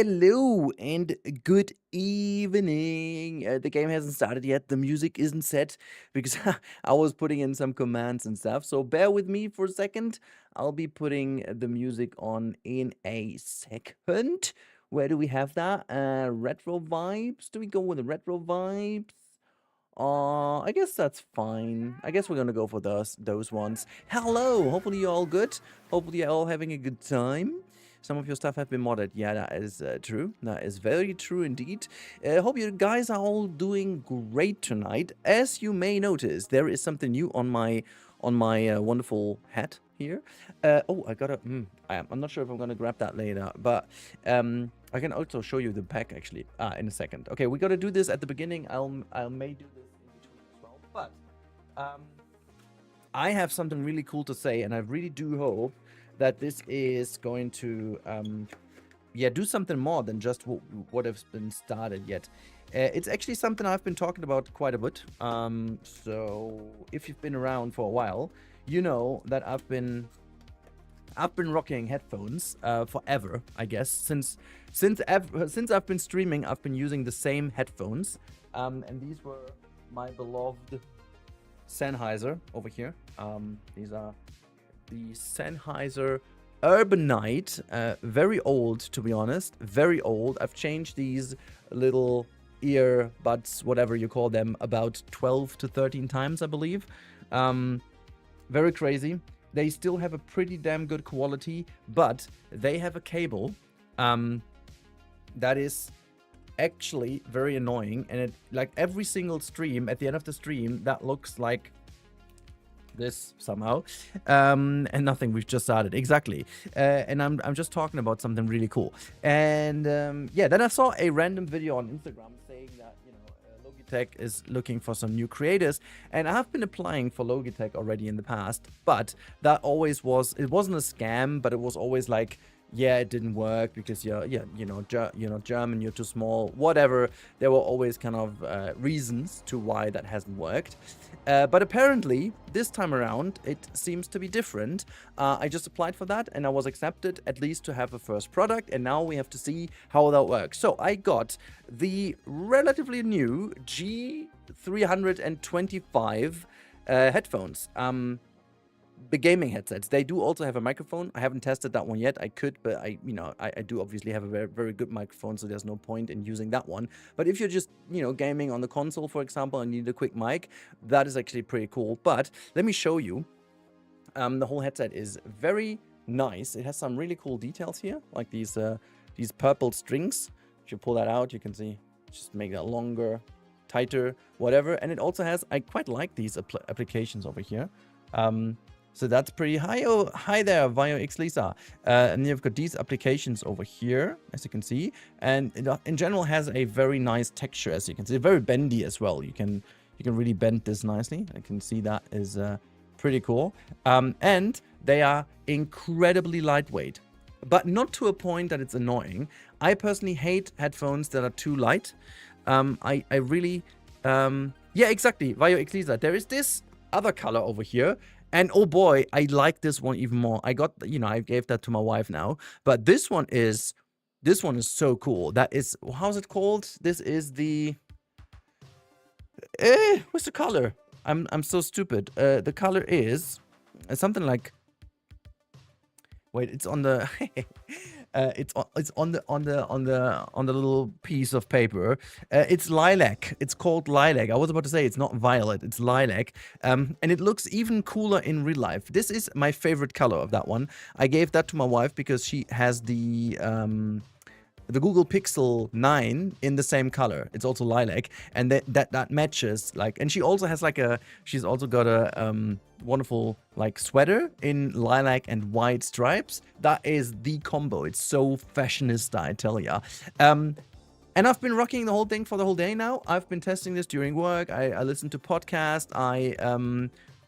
Hello and good evening. The game hasn't started yet. The music isn't set because I was putting in some commands and stuff. So bear with me for a second. I'll be putting the music on in a second. Where do we have that? Retro vibes. Do we go with the retro vibes? I guess that's fine. I guess we're gonna go for those ones. Hello. Hopefully you're all good. Hopefully you're all having a good time. Some of your stuff have been modded. Yeah, that is true. That is very true indeed. Hope you guys are all doing great tonight. As you may notice, there is something new on my wonderful hat here. Oh, I gotta. I'm not sure if I'm gonna grab that later, but I can also show you the pack actually in a second. Okay, we gotta do this at the beginning. I may do this in between as well, but I have something really cool to say, and I really do hope that this is going to do something more than just what has been started yet. It's actually something I've been talking about quite a bit. So if you've been around for a while, you know that I've been rocking headphones forever, I guess. Since I've been streaming, I've been using the same headphones. And these were my beloved Sennheiser over here. These are the Sennheiser Urbanite, very old, to be honest, very old. I've changed these little earbuds, whatever you call them, about 12 to 13 times, I believe. Very crazy. They still have a pretty damn good quality, but they have a cable that is actually very annoying, and it, like every single stream, at the end of the stream, that looks like this somehow, and nothing. We've just started exactly, and I'm just talking about something really cool. And yeah, then I saw a random video on Instagram saying that Logitech is looking for some new creators, and I've been applying for Logitech already in the past, but that always was, it wasn't a scam, but it was always like, yeah, it didn't work because you're not German, you're too small, whatever. There were always kind of reasons to why that hasn't worked. But apparently, this time around, it seems to be different. I just applied for that, and I was accepted, at least to have a first product, and now we have to see how that works. So I got the relatively new G325 headphones. The gaming headsets. They do also have a microphone. I haven't tested that one yet. I could, but I do obviously have a very, very good microphone, so there's no point in using that one. But if you're just, gaming on the console, for example, and need a quick mic, that is actually pretty cool. But let me show you. The whole headset is very nice. It has some really cool details here, like these purple strings. If you pull that out, you can see, just make that longer, tighter, whatever. And it also has, I quite like these applications over here. So that's pretty high. Oh, hi there, Vio X Lisa. And you've got these applications over here, as you can see. And it, in general, has a very nice texture, as you can see. Very bendy as well. You can really bend this nicely. I can see that is pretty cool. And they are incredibly lightweight, but not to a point that it's annoying. I personally hate headphones that are too light. I really, yeah, exactly, Vio X Lisa. There is this other color over here. And oh boy, I like this one even more. I got, I gave that to my wife now. But this one is so cool. That is, how's it called? This is the, what's the color? I'm so stupid. The color is something like, wait, it's on the, it's on the little piece of paper. It's lilac. It's called lilac. I was about to say it's not violet. It's lilac. And it looks even cooler in real life. This is my favorite color of that one. I gave that to my wife because she has the Google Pixel 9 in the same color. It's also lilac, and that matches, like, and she also has she's also got a wonderful like sweater in lilac and white stripes. That is the combo. It's so fashionista, I tell ya. And I've been rocking the whole thing for the whole day now. I've been testing this during work. I listened to podcasts.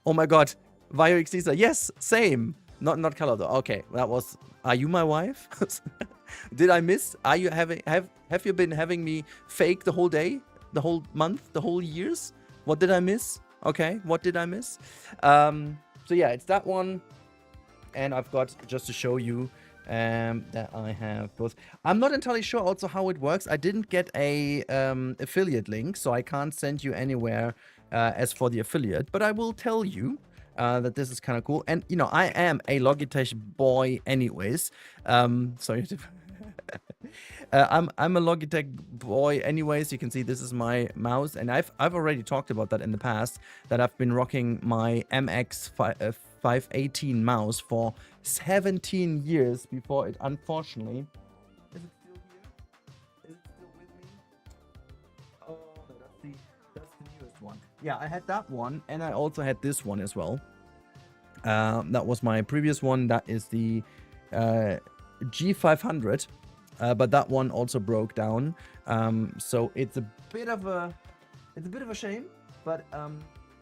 Oh my god, Vio X Lisa. Yes, same. Not color though. Okay, that was. Are you my wife? Did I miss? Are you have you been having me fake the whole day, the whole month, the whole years? What did I miss? Okay, what did I miss? So yeah, it's that one, and I've got, just to show you, that I have both. I'm not entirely sure also how it works. I didn't get a affiliate link, so I can't send you anywhere as for the affiliate, but I will tell you that this is kind of cool. And, you know, I am a Logitech boy anyways. Sorry to... I'm a Logitech boy anyways. You can see this is my mouse, and I've already talked about that in the past, that I've been rocking my MX 518 mouse for 17 years before it unfortunately... Is it still here? Is it still with me? Oh, that's the newest one. Yeah, I had that one, and I also had this one as well. That was my previous one. That is the G500. But that one also broke down. So it's a bit of a shame. But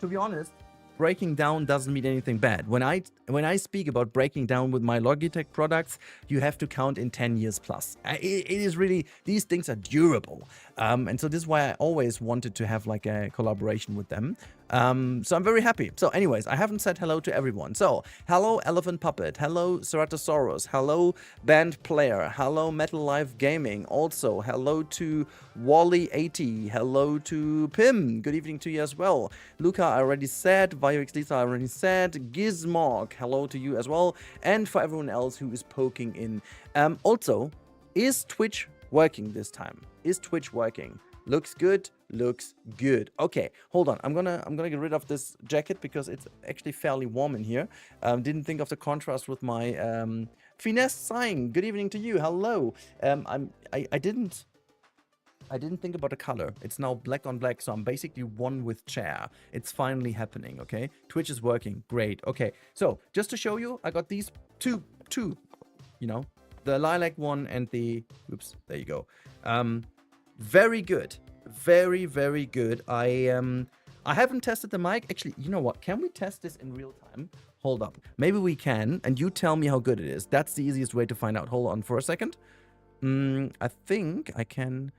to be honest, breaking down doesn't mean anything bad. When I speak about breaking down with my Logitech products, you have to count in 10 years plus. It is really, these things are durable. And so this is why I always wanted to have like a collaboration with them. So I'm very happy. So anyways, I haven't said hello to everyone. So hello Elephant Puppet, hello Ceratosaurus, hello Band Player, hello Metal Life Gaming, also hello to Wally80, hello to Pim, good evening to you as well. Luca I already said, VioX Lisa I already said, Gizmog, hello to you as well, and for everyone else who is poking in. Also, is Twitch working this time? Is Twitch working? Looks good. Looks good. Okay, hold on. I'm gonna get rid of this jacket because it's actually fairly warm in here. Didn't think of the contrast with my finesse sign. Good evening to you. Hello. I didn't think about the color. It's now black on black, so I'm basically one with chair. It's finally happening. Okay, Twitch is working. Great. Okay, so just to show you, I got these two. You know, the lilac one and the. Oops. There you go. Very good. Very, very good. I haven't tested the mic. Actually, you know what? Can we test this in real time? Hold up. Maybe we can, and you tell me how good it is. That's the easiest way to find out. Hold on for a second. I think I can...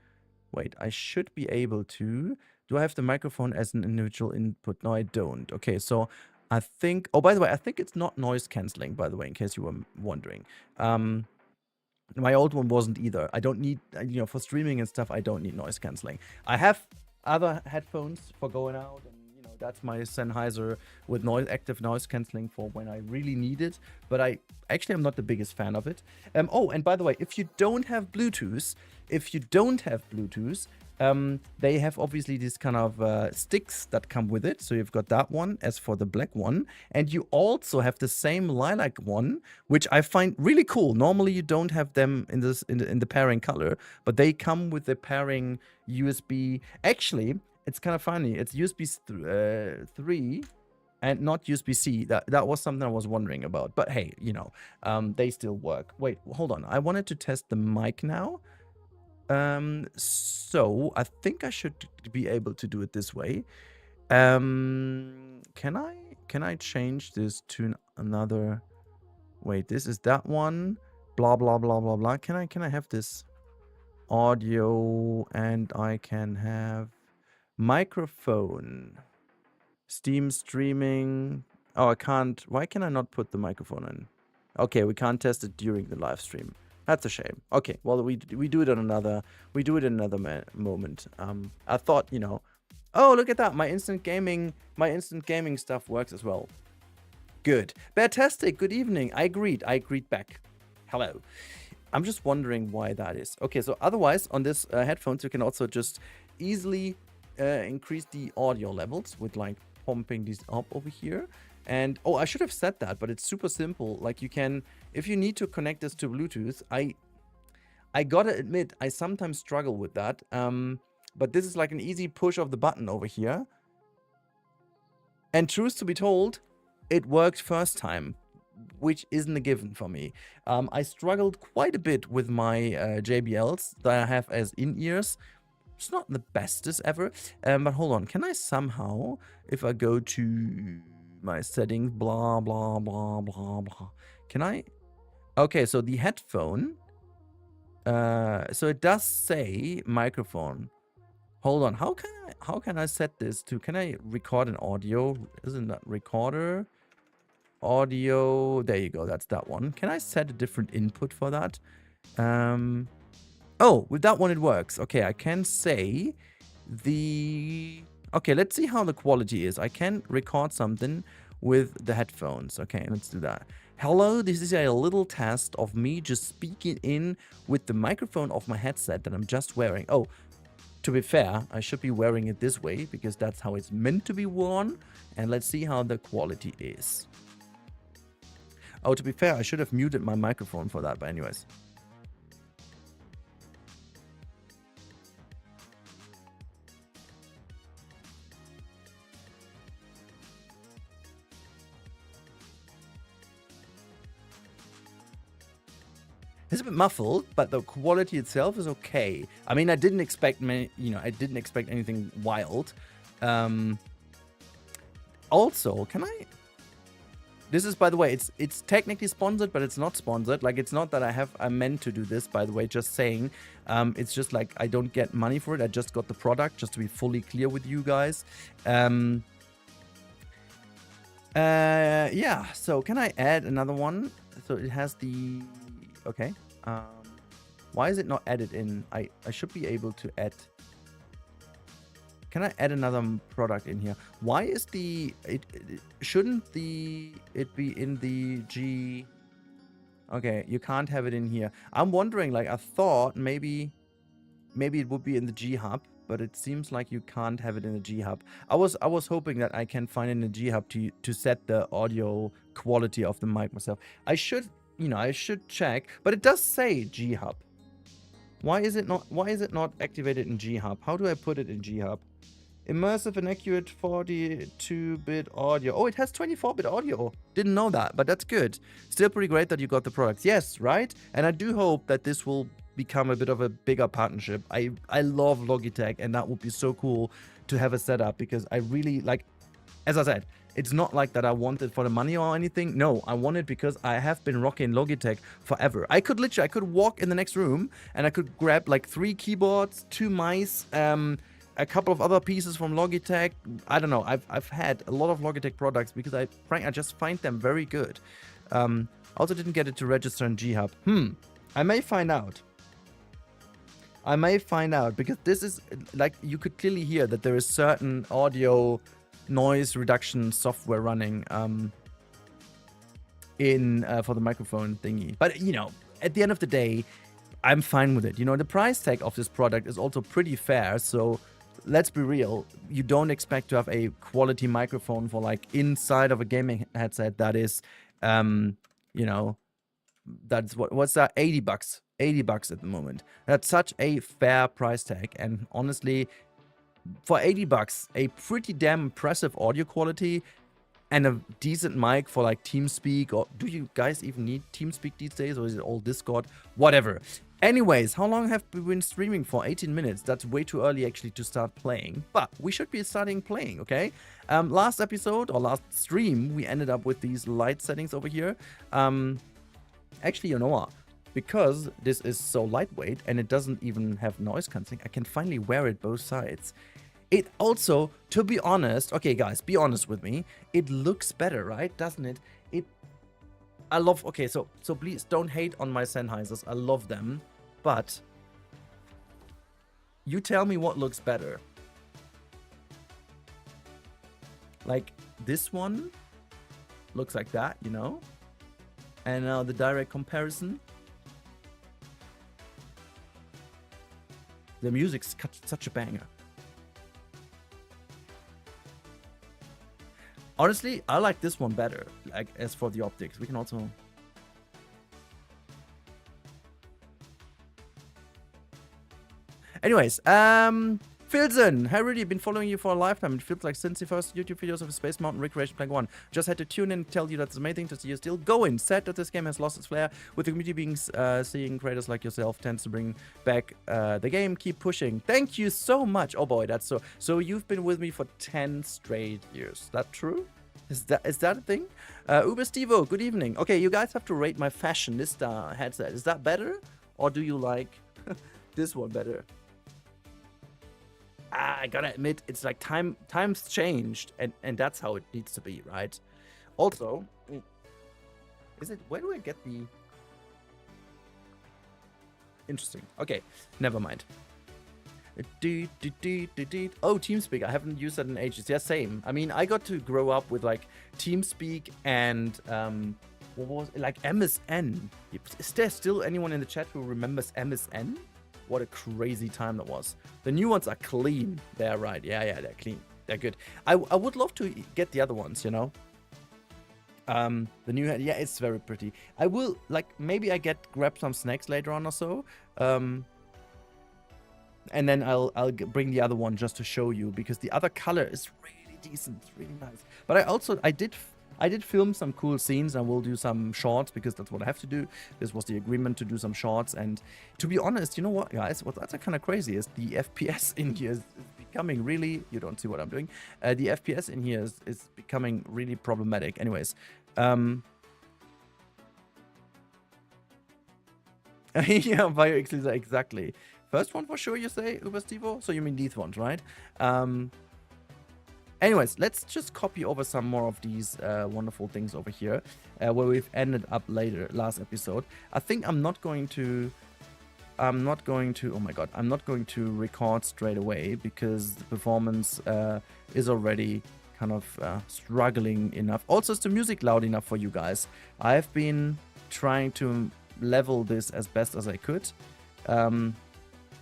Wait, I should be able to... Do I have the microphone as an individual input? No, I don't. Okay, so I think... Oh, by the way, I think it's not noise cancelling, by the way, in case you were wondering. My old one wasn't either. I don't need, you know, for streaming and stuff, I don't need noise cancelling. I have other headphones for going out, and, you know, that's my Sennheiser with active noise cancelling for when I really need it. But I actually am not the biggest fan of it. Oh, and by the way, if you don't have Bluetooth, they have obviously these kind of sticks that come with it. So you've got that one as for the black one. And you also have the same lilac one, which I find really cool. Normally you don't have them in the pairing color, but they come with the pairing USB. Actually, it's kind of funny. It's USB 3 and not USB-C. That was something I was wondering about. But hey, you know, they still work. Wait, hold on. I wanted to test the mic now. So I think I should be able to do it this way. Can I change this to another? Wait, this is that one. Blah blah blah blah blah. Can I have this audio, and I can have microphone, Steam streaming. Oh, I can't. Why can I not put the microphone in? Okay, we can't test it during the live stream. That's a shame. Okay, well, we do it on another moment. I thought, you know, oh, look at that, my instant gaming stuff works as well. Good. Fantastic. Good evening. I agreed back. Hello. I'm just wondering why that is. Okay, so otherwise on this headphones you can also just easily increase the audio levels with like pumping these up over here. And oh, I should have said that, but it's super simple. Like you can, if you need to connect this to Bluetooth, I gotta admit, I sometimes struggle with that. But this is like an easy push of the button over here. And truth to be told, it worked first time, which isn't a given for me. I struggled quite a bit with my JBLs that I have as in-ears. It's not the bestest ever. But hold on, can I somehow, if I go to my settings, blah blah blah blah blah, can I? Okay, so the headphone, so it does say microphone. Hold on, how can I set this to? Can I record an audio? Isn't that recorder audio. There you go. That's that one. Can I set a different input for that? Oh, with that one it works. Okay, I can say the... Okay, let's see how the quality is. I can record something with the headphones. Okay, let's do that. Hello, this is a little test of me just speaking in with the microphone of my headset that I'm just wearing. Oh, to be fair, I should be wearing it this way because that's how it's meant to be worn. And let's see how the quality is. Oh, to be fair, I should have muted my microphone for that, but anyways. It's a bit muffled, but the quality itself is okay. I mean, I didn't expect I didn't expect anything wild. Also, can I... This is, by the way, it's technically sponsored, but it's not sponsored. Like, it's not that I meant to do this, by the way, just saying. It's just like I don't get money for it. I just got the product, just to be fully clear with you guys. Yeah, so can I add another one? So it has the... Okay. Why is it not added in? I should be able to add... Can I add another product in here? Why is the... shouldn't it be in the G... Okay, you can't have it in here. I'm wondering, like, I thought maybe it would be in the G Hub, but it seems like you can't have it in the G Hub. I was hoping that I can find it in the G Hub to set the audio quality of the mic myself. I should... I should check, but it does say G Hub. Why is it not activated in G Hub? How do I put it in G Hub? Immersive and accurate 42-bit audio. Oh, it has 24-bit audio. Didn't know that, but that's good. Still pretty great that you got the products. Yes, right? And I do hope that this will become a bit of a bigger partnership. I love Logitech, and that would be so cool to have a setup because I really like, as I said, it's not like that I want it for the money or anything. No, I want it because I have been rocking Logitech forever. I could walk in the next room and I could grab like 3 keyboards, 2 mice, a couple of other pieces from Logitech. I don't know. I've had a lot of Logitech products because I just find them very good. Also didn't get it to register in G Hub. I may find out. Because this is like, you could clearly hear that there is certain audio noise reduction software running for the microphone thingy. But at the end of the day, I'm fine with it. The price tag of this product is also pretty fair, so let's be real. You don't expect to have a quality microphone for like inside of a gaming headset that is that's what's that, 80 bucks. 80 bucks at the moment. That's such a fair price tag, and honestly, for 80 bucks, a pretty damn impressive audio quality and a decent mic for like TeamSpeak, or do you guys even need TeamSpeak these days, or is it all Discord? Whatever. Anyways, how long have we been streaming for? 18 minutes. That's way too early actually to start playing, but we should be starting playing, okay? Last episode or last stream, we ended up with these light settings over here. Actually, you know what? Because this is so lightweight and it doesn't even have noise cancelling, I can finally wear it both sides. It also, to be honest, okay guys, be honest with me, it looks better, right? Doesn't it? I love, okay, so please don't hate on my Sennheisers. I love them, but you tell me what looks better. Like this one looks like that, and now the direct comparison. The music's such a banger. Honestly, I like this one better. Like, as for the optics, we can also... Anyways, Philson, I really been following you for a lifetime. It feels like since the first YouTube videos of Space Mountain Recreation Plank 1. Just had to tune in and tell you that it's amazing to see you still going. Sad that this game has lost its flair, with the community being seeing creators like yourself tends to bring back the game. Keep pushing. Thank you so much. Oh boy, that's so you've been with me for 10 straight years. Is that true? Is that a thing? Uber Stevo, good evening. Okay, you guys have to rate my fashionista headset. Is that better? Or do you like this one better? I gotta admit, it's like times changed, and that's how it needs to be, right? Also, Is it? Where do I get the? Interesting. Okay, never mind. Oh, TeamSpeak. I haven't used that in ages. Yeah, same. I mean, I got to grow up with like TeamSpeak and what was it? Like MSN. Is there still anyone in the chat who remembers MSN? What a crazy time that was. The new ones are clean. They're right. Yeah, they're clean. They're good. I would love to get the other ones, you know. The new head, yeah, it's very pretty. I will, like, maybe I grab some snacks later on or so. And then I'll bring the other one just to show you, because the other color is really decent, really nice. But I did film some cool scenes. I will do some shorts because that's what I have to do. This was the agreement, to do some shorts. And to be honest, you know what, guys, what's kind of crazy is the FPS in here is becoming really, you don't see what I'm doing. The FPS in here is becoming really problematic. Anyways, yeah, Bio exactly. First one for sure, you say, Uber Stevo? So you mean these ones, right? Anyways, let's just copy over some more of these wonderful things over here, where we've ended up last episode. I think I'm not going to, oh my god, I'm not going to record straight away because the performance is already kind of struggling enough. Also, is the music loud enough for you guys? I've been trying to level this as best as I could.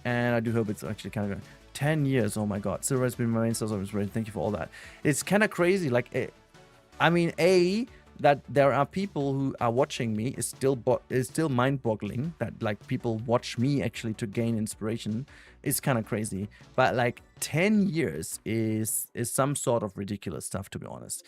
And I do hope it's actually kind of 10 years. Oh my god. Silver has been my main source of inspiration. Thank you for all that. It's kind of crazy. Like, I mean, that there are people who are watching me is still mind-boggling. That like people watch me actually to gain inspiration. It's kind of crazy. But like 10 years is some sort of ridiculous stuff, to be honest.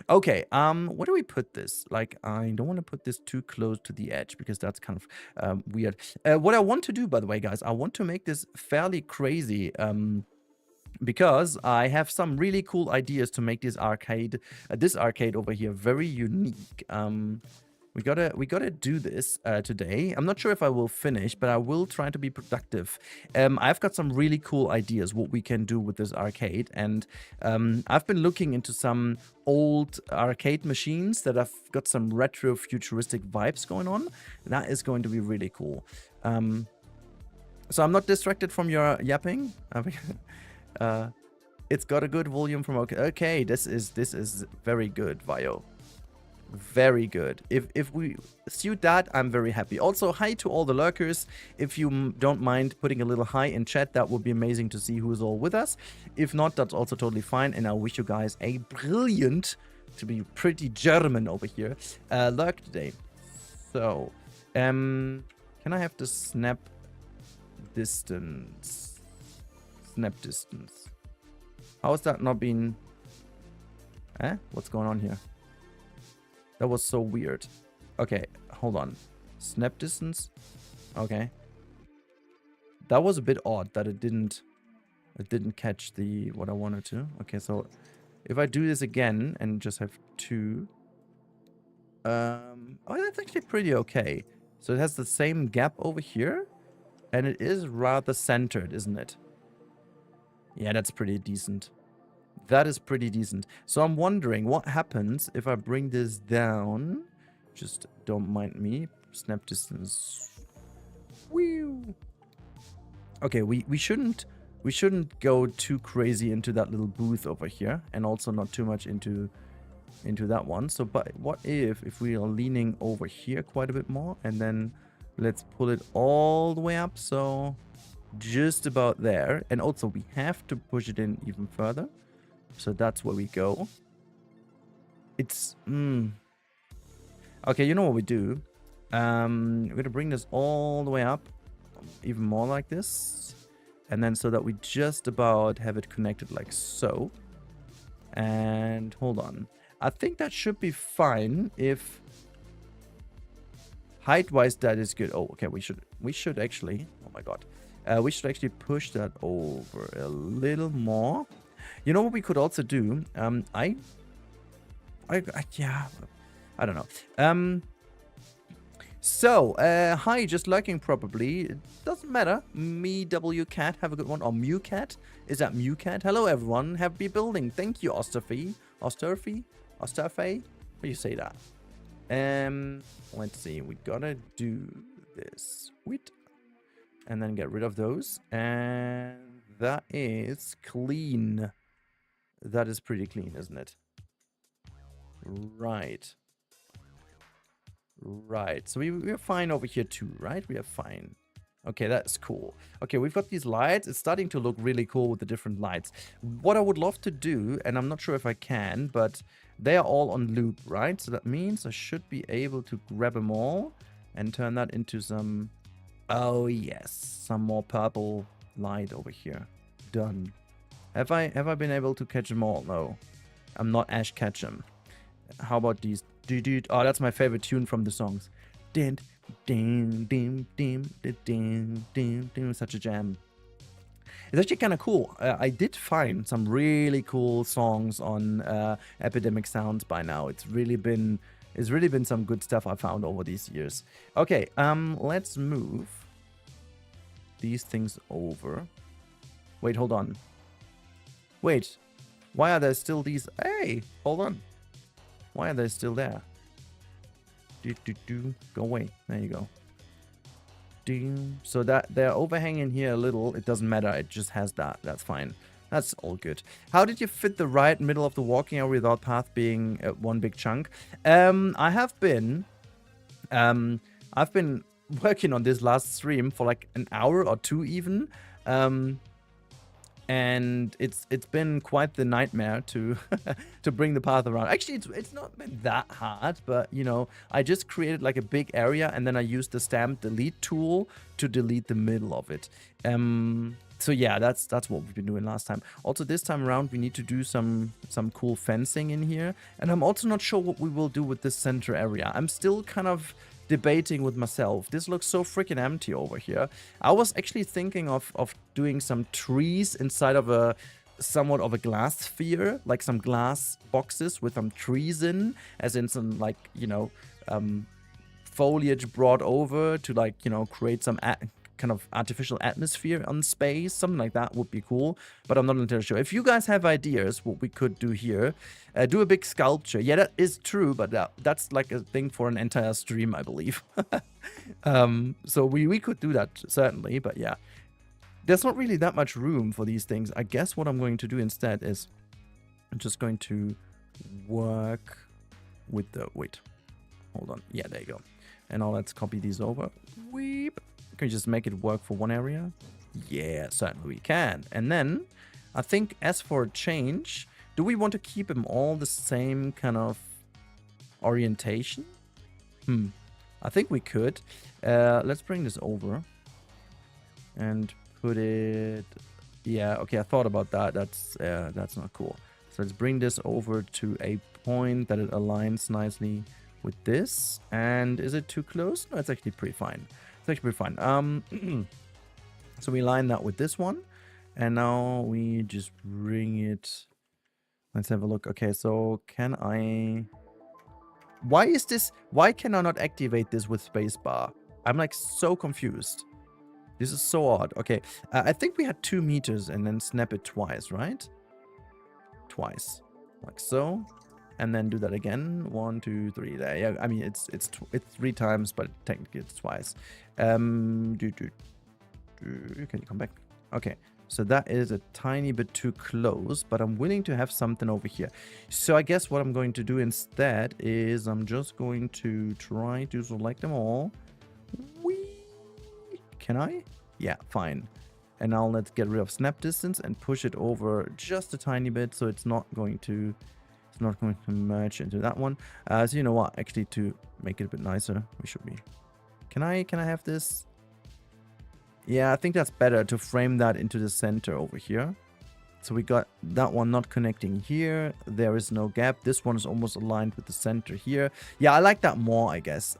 Okay, where do we put this? Like, I don't want to put this too close to the edge because that's kind of weird. What I want to do, by the way, guys, I want to make this fairly crazy. Because I have some really cool ideas to make this arcade over here very unique. We gotta do this today. I'm not sure if I will finish, but I will try to be productive. I've got some really cool ideas what we can do with this arcade, and I've been looking into some old arcade machines that have got some retro futuristic vibes going on. That is going to be really cool. So I'm not distracted from your yapping. It's got a good volume from okay. This is very good, Vio. Very good. If we suit that, I'm very happy. Also, hi to all the lurkers. If you don't mind putting a little hi in chat, that would be amazing to see who's all with us. If not, that's also totally fine. And I wish you guys a brilliant, to be pretty German over here, lurk today. So, can I have the snap distance? Snap distance. How has that not been? What's going on here? That was so weird. Okay, hold on. Snap distance. Okay. That was a bit odd that it didn't catch the what I wanted to. Okay, so if I do this again and just have 2, oh, that's actually pretty okay. So it has the same gap over here, and it is rather centered, isn't it? Yeah, that's pretty decent. That is pretty decent. So I'm wondering what happens if I bring this down. Just don't mind me. Snap distance. Whew. Okay, we shouldn't go too crazy into that little booth over here, and also not too much into that one. So, but what if we are leaning over here quite a bit more, and then let's pull it all the way up. So just about there. And also we have to push it in even further. So that's where we go. It's okay, you know what we do? We're gonna bring this all the way up, even more like this, and then so that we just about have it connected like so. And hold on, I think that should be fine. If height wise that is good. Oh, okay, we should actually, oh my god, we should actually push that over a little more. You know what we could also do? Yeah, I don't know. So, hi, just lurking probably. It doesn't matter. Me, W Cat, have a good one. Or Mew Cat. Is that Mew Cat? Hello, everyone. Happy building. Thank you, Osterfee. Osterfee? Osterfee? How do you say that? Let's see. We gotta do this. Wait. And then get rid of those. And that is clean. That is pretty clean, isn't it? Right. Right. So we're fine over here too, right? We are fine. Okay, that's cool. Okay, we've got these lights. It's starting to look really cool with the different lights. What I would love to do, and I'm not sure if I can, but they are all on loop, right? So that means I should be able to grab them all and turn that into some... Oh, yes. Some more purple light over here. Done. Have I been able to catch them all? No. I'm not Ash Ketchum. How about these? Oh, that's my favorite tune from the songs. Din, din, din, din, din, din, din, din. Such a jam. It's actually kind of cool. I did find some really cool songs on Epidemic Sounds by now. It's really been some good stuff I found over these years. Okay, let's move these things over. Wait, hold on. Wait, why are there still these? Hey, hold on. Why are they still there? Go away. There you go. So that they're overhanging here a little. It doesn't matter. It just has that. That's fine. That's all good. How did you fit the right middle of the walking area without path being one big chunk? I've been working on this last stream for like an hour or two even. And it's been quite the nightmare to to bring the path around. Actually, it's not been that hard, but you know, I just created like a big area and then I used the stamp delete tool to delete the middle of it. So yeah, that's what we've been doing last time. Also, this time around, we need to do some cool fencing in here, and I'm also not sure what we will do with this center area. I'm still kind of debating with myself. This looks so freaking empty over here. I was actually thinking of doing some trees inside of a somewhat of a glass sphere, like some glass boxes with some trees in, as in some like, you know, foliage brought over to like, you know, create some kind of artificial atmosphere on space. Something like that would be cool, but I'm not entirely sure. If you guys have ideas what we could do here, do a big sculpture. Yeah, that is true, but that's like a thing for an entire stream, I believe. So we could do that, certainly, but yeah. There's not really that much room for these things. I guess what I'm going to do instead is I'm just going to work with the... Wait, hold on. Yeah, there you go. And now let's copy these over. Weep. Can we just make it work for one area? Yeah, certainly we can. And then, I think as for a change, do we want to keep them all the same kind of orientation? I think we could. Let's bring this over. And put it... Yeah, okay, I thought about that. That's not cool. So let's bring this over to a point that it aligns nicely with this. And is it too close? No, it's actually pretty fine. It's actually pretty fine. So we line that with this one. And now we just bring it... Let's have a look. Okay, so can I... Why is this... Why can I not activate this with spacebar? I'm like so confused. This is so odd. Okay, I think we had 2 meters and then snap it twice, right? Twice. Like so. And then do that again. 1, 2, 3. There. Yeah, I mean, it's 3 times, but technically it's twice. Can you come back? Okay. So that is a tiny bit too close, but I'm willing to have something over here. So I guess what I'm going to do instead is I'm just going to try to select them all. Whee! Can I? Yeah, fine. And now let's get rid of snap distance and push it over just a tiny bit so it's not going to merge into that one. So you know what? Actually, to make it a bit nicer, we should be... Can I have this? Yeah, I think that's better to frame that into the center over here. So we got that one not connecting here. There is no gap. This one is almost aligned with the center here. Yeah, I like that more, I guess.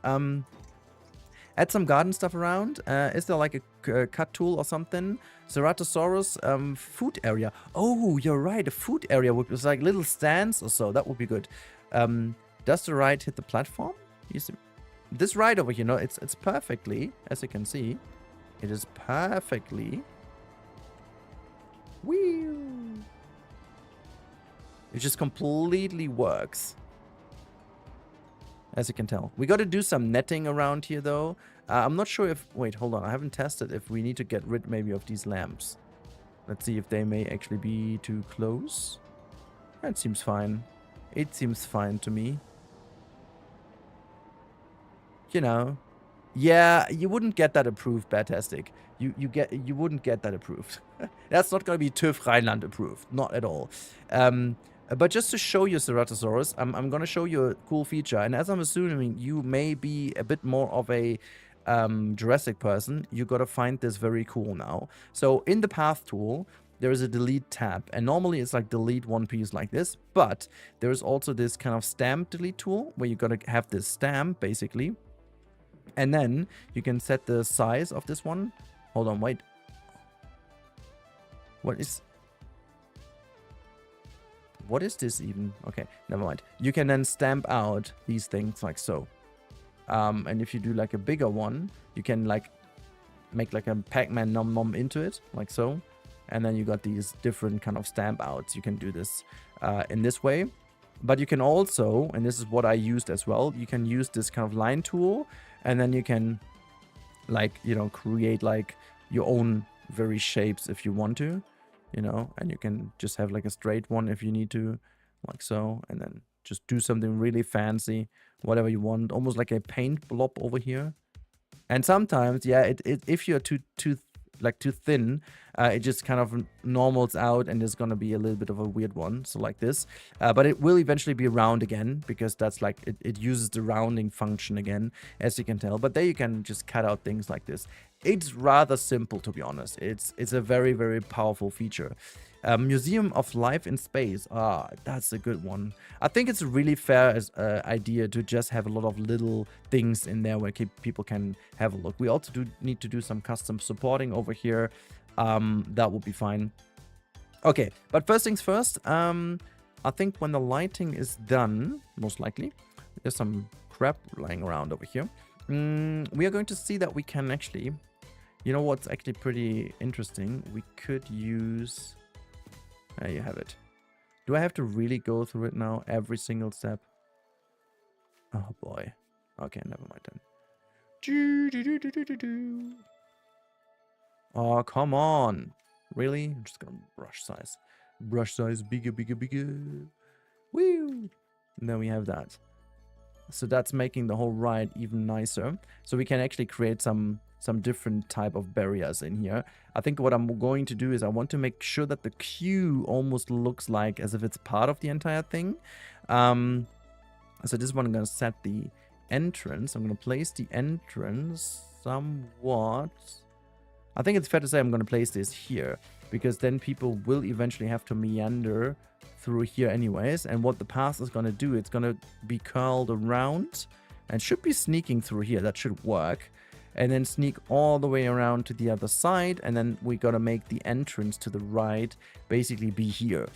Add some garden stuff around. Is there like a cut tool or something? Ceratosaurus food area. Oh, you're right. A food area would be like little stands or so. That would be good. Does the ride hit the platform? You see, this ride over here, no, it's perfectly, as you can see. It is perfectly... Whee! It just completely works. as you can tell. We got to do some netting around here, though. I'm not sure if... Wait, hold on. I haven't tested if we need to get rid maybe of these lamps. Let's see if they may actually be too close. That seems fine. It seems fine to me. You know. Yeah, you wouldn't get that approved, Batastic. You wouldn't get that approved. That's not going to be TÜV Rheinland approved. Not at all. But just to show you, Ceratosaurus, I'm going to show you a cool feature. And as I'm assuming you may be a bit more of a Jurassic person, you got to find this very cool now. So in the path tool, there is a delete tab. And normally it's like delete one piece like this. But there is also this kind of stamp delete tool where you got to have this stamp, basically. And then you can set the size of this one. Hold on, wait. What is this even? Okay, never mind. You can then stamp out these things like so. And if you do like a bigger one, you can like make like a Pac-Man nom nom into it, like so. And then you got these different kind of stamp outs. You can do this in this way. But you can also, and this is what I used as well, you can use this kind of line tool. And then you can, like, you know, create, like, your own very shapes if you want to, you know. And you can just have, like, a straight one if you need to, like so. And then just do something really fancy, whatever you want. Almost like a paint blob over here. And sometimes, yeah, if you're too thin, it just kind of normals out and there's gonna be a little bit of a weird one, so like this. But it will eventually be round again, because that's like it uses the rounding function again, as you can tell. But there you can just cut out things like this. It's rather simple, to be honest. It's a very, very powerful feature. Museum of Life in Space. Ah, that's a good one. I think it's a really fair idea to just have a lot of little things in there where people can have a look. We also need to do some custom supporting over here. That would be fine. Okay, but first things first. I think when the lighting is done, most likely, there's some crap lying around over here. We are going to see that we can actually... You know what's actually pretty interesting? We could use... There you have it. Do I have to really go through it now? Every single step? Oh boy. Okay, never mind then. Oh, come on. Really? I'm just gonna brush size. Brush size bigger, bigger, bigger. Woo! And then we have that. So that's making the whole ride even nicer. So we can actually create some different type of barriers in here. I think what I'm going to do is I want to make sure that the queue almost looks like as if it's part of the entire thing. So this one I'm going to set the entrance. I'm going to place the entrance somewhat. I think it's fair to say I'm going to place this here, because then people will eventually have to meander through here anyways. And what the path is going to do, it's going to be curled around and should be sneaking through here. That should work. And then sneak all the way around to the other side. And then we got to make the entrance to the right basically be here.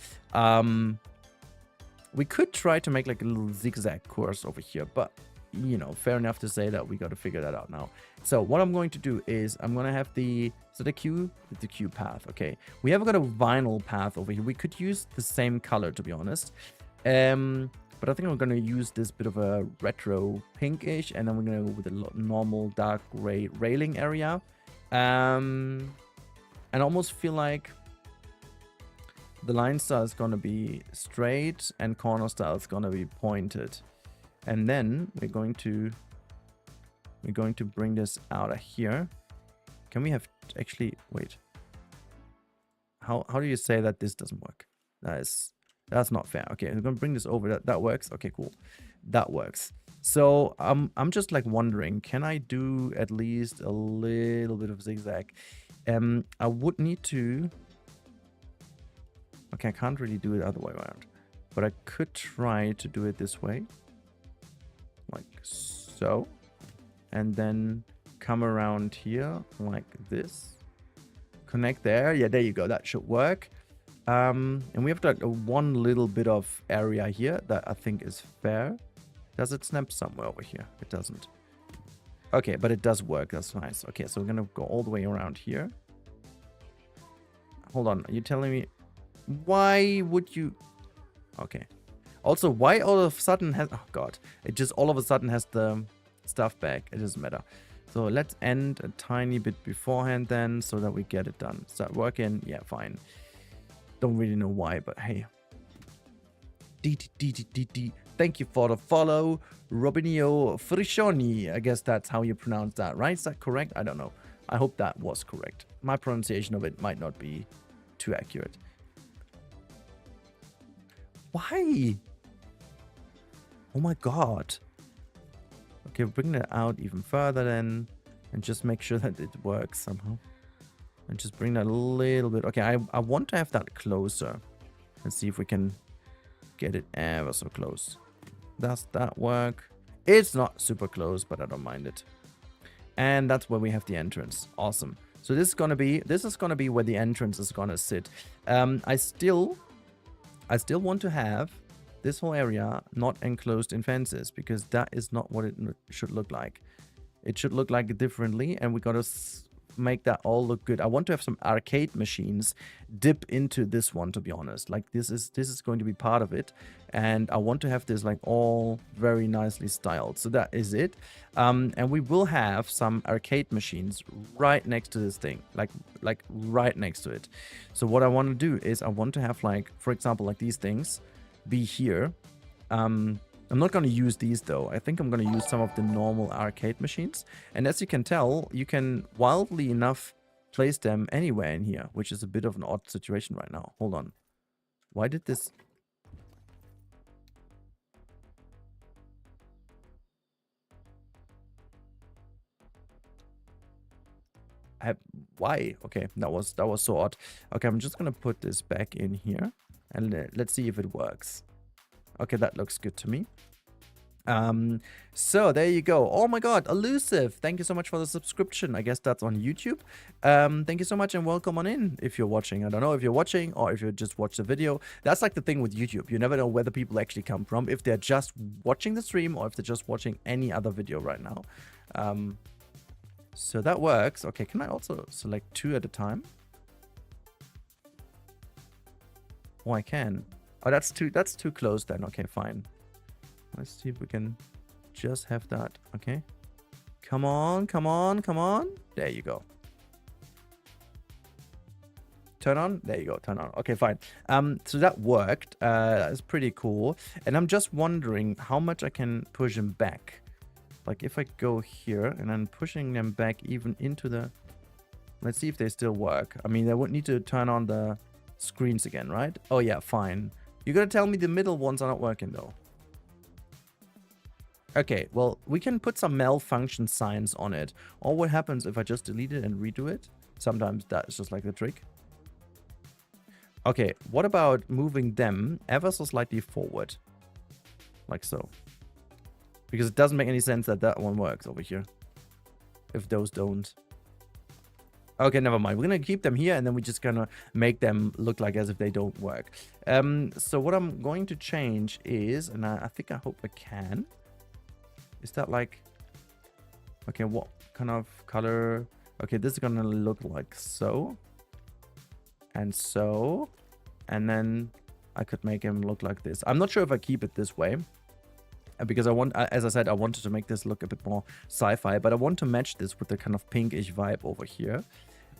We could try to make like a little zigzag course over here, but you know, fair enough to say that we got to figure that out now. So what I'm going to do is I'm going to have the queue path. Okay, we have got a vinyl path over here. We could use the same color, to be honest. But I think I'm going to use this bit of a retro pinkish, and then we're going to go with a normal dark gray railing area. And I almost feel like the line style is going to be straight and corner style is going to be pointed. And then we're going to bring this out of here. Can we have actually wait? How do you say that this doesn't work? That's not fair. Okay, we're gonna bring this over. That works. Okay, cool. That works. So I'm just like wondering, can I do at least a little bit of zigzag? I would need to. Okay, I can't really do it the other way around, but I could try to do it this way, like so, and then come around here like this. Connect there. Yeah, there you go. That should work. And we have like one little bit of area here that I think is fair. Does it snap somewhere over here? It doesn't. Okay, but it does work. That's nice. Okay, so we're gonna go all the way around here. Hold on. Are you telling me? Why would you? Okay. Also, why all of a sudden has... Oh, God. It just all of a sudden has the stuff back. It doesn't matter. So let's end a tiny bit beforehand then so that we get it done. Start working. Yeah, fine. Don't really know why, but hey. Thank you for the follow. Robinio Frishoni. I guess that's how you pronounce that, right? Is that correct? I don't know. I hope that was correct. My pronunciation of it might not be too accurate. Why? Oh my God. Okay, bring that out even further then. And just make sure that it works somehow. And just bring that a little bit. Okay, I want to have that closer. Let's see if we can get it ever so close. Does that work? It's not super close, but I don't mind it. And that's where we have the entrance. Awesome. So this is gonna be where the entrance is gonna sit. I still want to have this whole area not enclosed in fences, because that is not what it should look like. It should look like it differently, and we gotta make that all look good. I want to have some arcade machines dip into this one, to be honest. Like this is going to be part of it, and I want to have this like all very nicely styled. So that is it. And we will have some arcade machines right next to this thing, like right next to it. So what I want to do is I want to have, like, for example, like these things be here. I'm not going to use these though. I think I'm going to use some of the normal arcade machines. And as you can tell, you can wildly enough place them anywhere in here, which is a bit of an odd situation right now. Hold on. Why did this... Why? Okay, that was so odd. Okay, I'm just going to put this back in here and let's see if it works. Okay, that looks good to me. So there you go. Oh my God, Elusive, thank you so much for the subscription. I guess that's on YouTube. Thank you so much and welcome on in if you're watching. I don't know if you're watching or if you just watch the video. That's like the thing with YouTube. You never know where the people actually come from, if they're just watching the stream or if they're just watching any other video right now. So that works. Okay, can I also select 2 at a time? Oh, I can. Oh, that's too close then. Okay, fine. Let's see if we can just have that. Okay. Come on, come on, come on. There you go. Turn on. There you go. Turn on. Okay, fine. So that worked. That's pretty cool. And I'm just wondering how much I can push them back. Like if I go here and I'm pushing them back even into the... Let's see if they still work. I mean, I would need to turn on the screens again, right? Oh yeah, fine. You're gonna tell me the middle ones are not working though. Okay, well, we can put some malfunction signs on it. Or what happens if I just delete it and redo it? Sometimes that's just like the trick. Okay, what about moving them ever so slightly forward? Like so. Because it doesn't make any sense that that one works over here. If those don't. Okay, never mind. We're going to keep them here and then we're just going to make them look like as if they don't work. So what I'm going to change is, and I think I hope I can. Is that like... Okay, what kind of color? Okay, this is going to look like so. And so. And then I could make him look like this. I'm not sure if I keep it this way. Because I want, as I said, I wanted to make this look a bit more sci-fi. But I want to match this with the kind of pinkish vibe over here.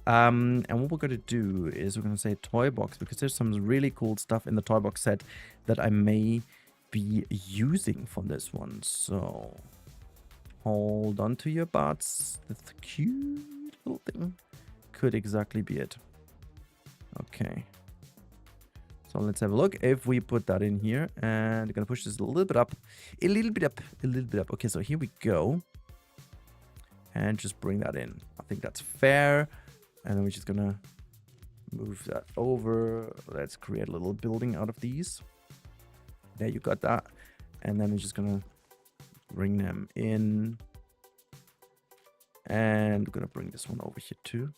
And what we're going to do is we're going to say toy box. Because there's some really cool stuff in the toy box set that I may be using for this one. So hold on to your butts. That's a cute little thing. Could exactly be it. Okay. So let's have a look. If we put that in here and we're gonna push this a little bit up, a little bit up, a little bit up. Okay, so here we go. And just bring that in. I think that's fair. And then we're just gonna move that over. Let's create a little building out of these. There, you got that. And then we're just gonna bring them in. And we're gonna bring this one over here too.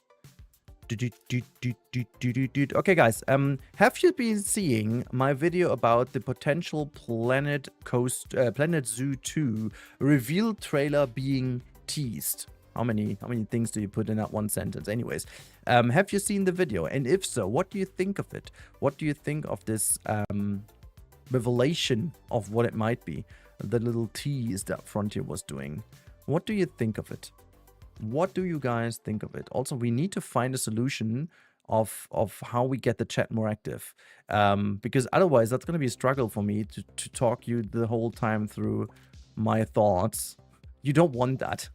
Okay, guys, have you been seeing my video about the potential Planet Zoo 2 reveal trailer being teased? How many things do you put in that one sentence? Anyways, have you seen the video? And if so, what do you think of it? What do you think of this revelation of what it might be. The little tease that Frontier was doing. What do you think of it? What do you guys think of it? Also, we need to find a solution of how we get the chat more active. Because otherwise, that's going to be a struggle for me to talk you the whole time through my thoughts. You don't want that.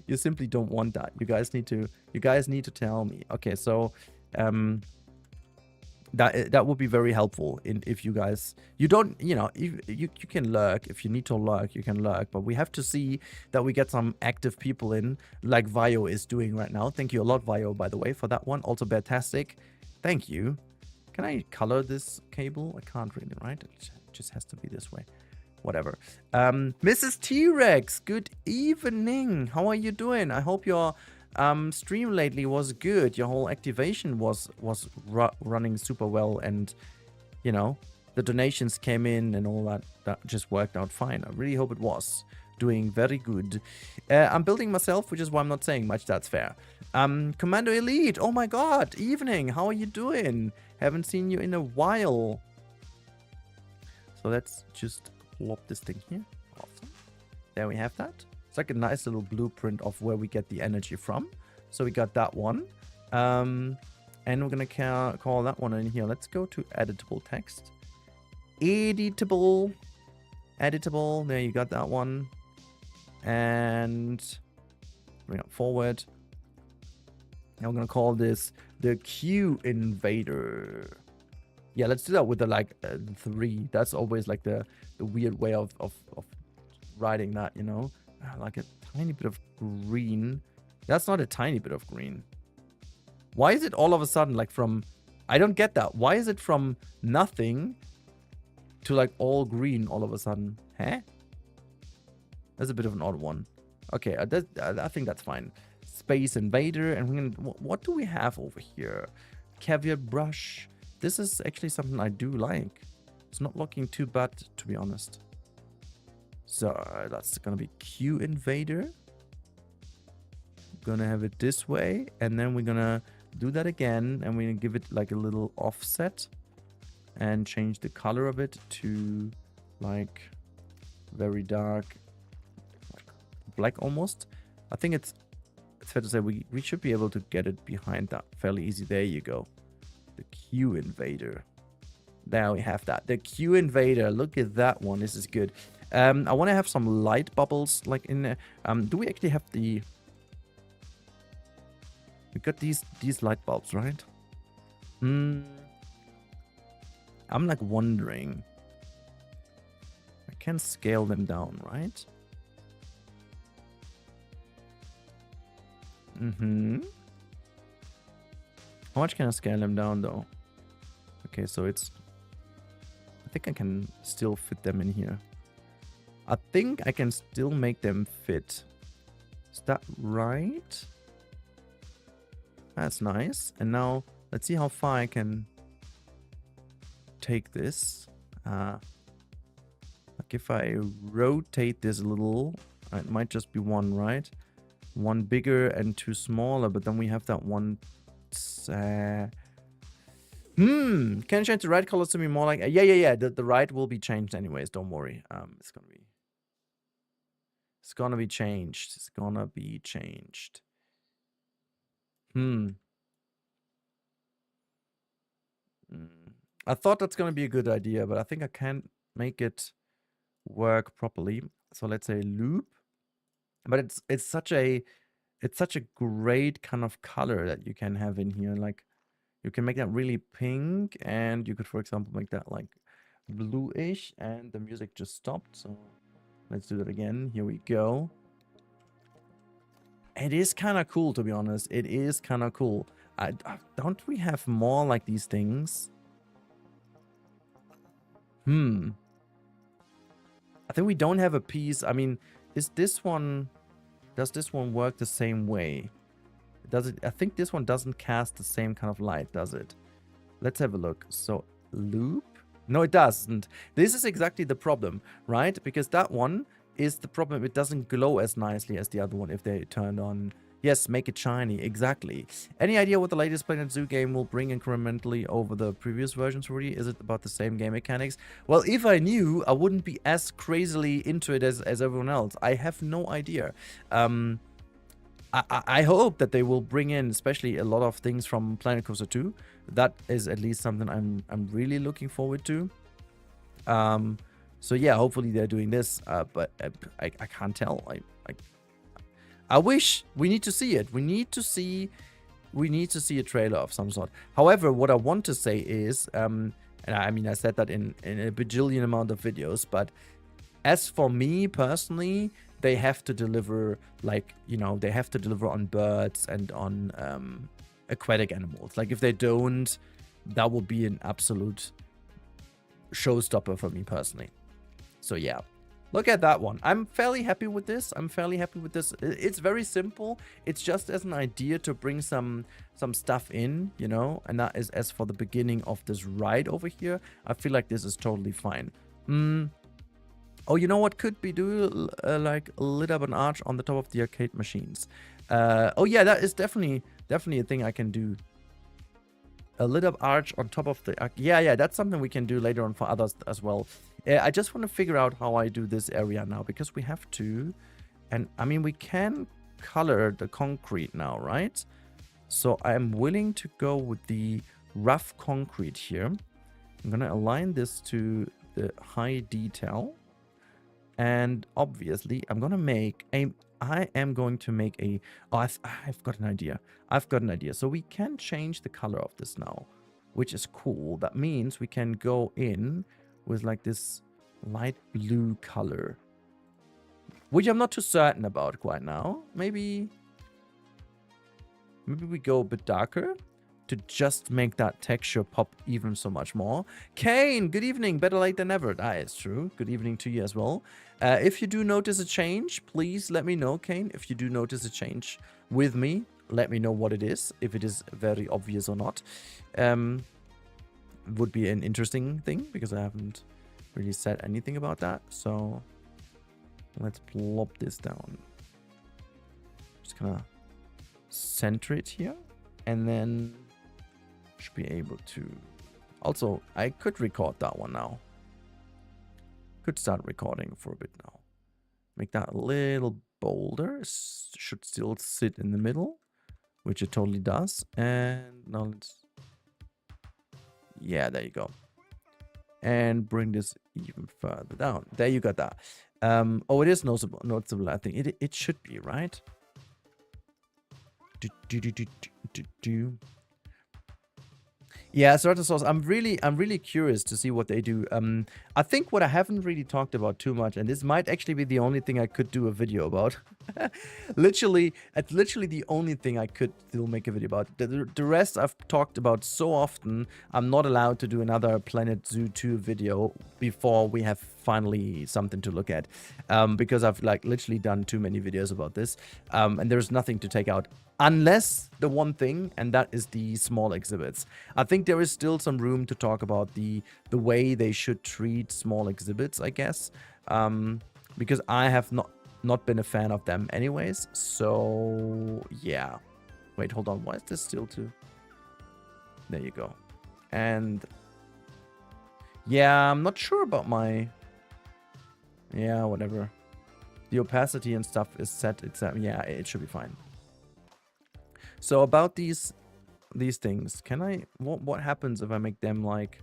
You simply don't want that. You guys need to tell me. Okay, so that would be very helpful if you guys, you don't, you can lurk. If you need to lurk, you can lurk, but we have to see that we get some active people in, like Vio is doing right now. Thank you a lot, Vio, by the way, for that one. Also fantastic. Thank you. Can I color this cable? I can't really, right? It just has to be this way. Whatever. Mrs. T-Rex, good evening. How are you doing? I hope your stream lately was good. Your whole activation was running super well, and the donations came in and all that just worked out fine. I really hope it was doing very good. I'm building myself, which is why I'm not saying much. That's fair. Commando Elite, oh my god, evening. How are you doing? Haven't seen you in a while. So let's just plop this thing here. Awesome. There we have that. It's like a nice little blueprint of where we get the energy from. So we got that one. And we're going to call that one in here. Let's go to editable text. Editable. Editable. There you got that one. And bring it forward. Now we're going to call this the Q Invader. Yeah, let's do that with the 3. That's always like the weird way of writing that, like a tiny bit of green. That's not a tiny bit of green. Why is it all of a sudden like from... I don't get that. Why is it from nothing to like all green all of a sudden? Huh? That's a bit of an odd one. Okay, I think that's fine. Space Invader. And we're gonna... What do we have over here? Caveat brush. This is actually something I do like. It's not looking too bad, to be honest. So that's gonna be Q Invader. Gonna have it this way, and then we're gonna do that again, and we're gonna give it like a little offset and change the color of it to like very dark, like black almost. I think it's fair to say we should be able to get it behind that fairly easy. There you go. The Q Invader. Now we have that. The Q Invader. Look at that one. This is good. I want to have some light bubbles like in there. Do we actually have the... We got these light bulbs, right? I'm like wondering. I can scale them down, right? How much can I scale them down though? Okay, so it's... I think I can still fit them in here. I think I can still make them fit. Is that right? That's nice. And now let's see how far I can take this. Like if I rotate this a little, it might just be one, right? One bigger and two smaller, but then we have that one. Can I change the right colors to be more like... Yeah. The right will be changed anyways. Don't worry. It's gonna be changed. It's gonna be changed. I thought that's gonna be a good idea, but I think I can't make it work properly. So let's say loop. But it's such a great kind of color that you can have in here. Like you can make that really pink, and you could, for example, make that like bluish, and the music just stopped. So let's do that again. Here we go. It is kind of cool, to be honest. It is kind of cool. Don't we have more like these things? I think we don't have a piece. I mean, does this one work the same way? Does it? I think this one doesn't cast the same kind of light, does it? Let's have a look. So loop. No, it doesn't. This is exactly the problem, right? Because that one is the problem. It doesn't glow as nicely as the other one if they turned on Yes, make it shiny. Exactly. Any idea what the latest Planet Zoo game will bring incrementally over the previous versions, Rudy? Is it about the same game mechanics? Well, if I knew, I wouldn't be as crazily into it as everyone else. I have no idea. I hope that they will bring in especially a lot of things from Planet Coaster 2. That is at least something I'm really looking forward to. So yeah, hopefully they're doing this, but I can't tell. I wish. We need to see it. We need to see a trailer of some sort. However, what I want to say is, and I mean I said that in a bajillion amount of videos, but as for me personally, they have to deliver, like, you know, they have to deliver on birds and on aquatic animals. Like, if they don't, that would be an absolute showstopper for me personally. So yeah, look at that one. I'm fairly happy with this. It's very simple. It's just as an idea to bring some stuff in, you know, and that is as for the beginning of this ride over here. I feel like this is totally fine. Oh, you know what could be do like lit up an arch on the top of the arcade machines. Oh yeah, that is definitely a thing I can do. A lit up arch on top of the yeah, that's something we can do later on for others as well. I just want to figure out how I do this area now, because we have to, and I mean we can color the concrete now, right? So I'm willing to go with the rough concrete here. I'm gonna align this to the high detail, and obviously I'm gonna make a oh, I've got an idea. So we can change the color of this now, which is cool. That means we can go in with like this light blue color, which I'm not too certain about quite now. Maybe we go a bit darker to just make that texture pop even so much more. Kane, good evening. Better late than never. That is true. Good evening to you as well. If you do notice a change, please let me know, Kane. If you do notice a change with me, let me know what it is, if it is very obvious or not. Would be an interesting thing, because I haven't really said anything about that. So let's plop this down. Just gonna center it here, and then should be able to. Also, I could record that one now. Could start recording for a bit now. Make that a little bolder. Should still sit in the middle, which it totally does. And now let's, yeah, there you go. And bring this even further down. There you got that. Oh, it is noticeable. I think it should be, right? Yeah, Certain Sauce. I'm really curious to see what they do. I think what I haven't really talked about too much, and this might actually be the only thing I could do a video about. It's literally the only thing I could still make a video about. The rest I've talked about so often, I'm not allowed to do another Planet Zoo 2 video before we have finally something to look at. Because I've like literally done too many videos about this. And there's nothing to take out. Unless the one thing, and that is the small exhibits. I think there is still some room to talk about the way they should treat small exhibits, I guess. Because I have not been a fan of them anyways. So, yeah. Wait, hold on. Why is this still too? There you go. And, yeah, I'm not sure about my... Yeah, whatever. The opacity and stuff is set. Yeah, it should be fine. So about these things, can I, what happens if I make them like,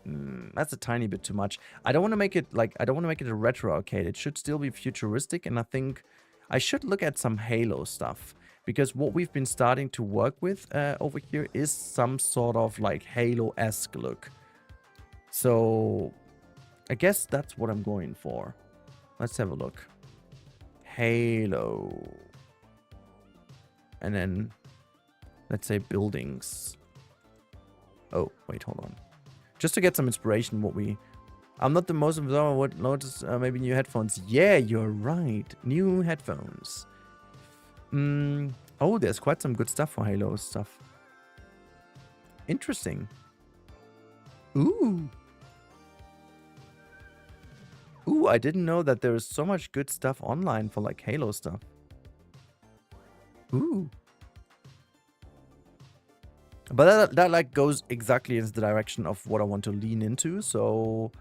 that's a tiny bit too much. I don't want to make it like, I don't want to make it a retro arcade. It should still be futuristic, and I think I should look at some Halo stuff, because what we've been starting to work with over here is some sort of like Halo-esque look. So I guess that's what I'm going for. Let's have a look. Halo. And then, let's say buildings. Oh, wait, hold on. Just to get some inspiration, I'm not the most of them. Would notice maybe new headphones. Yeah, you're right. New headphones. Oh, there's quite some good stuff for Halo stuff. Interesting. Ooh. Ooh, I didn't know that there is so much good stuff online for like Halo stuff. Ooh. But that like goes exactly into the direction of what I want to lean into. So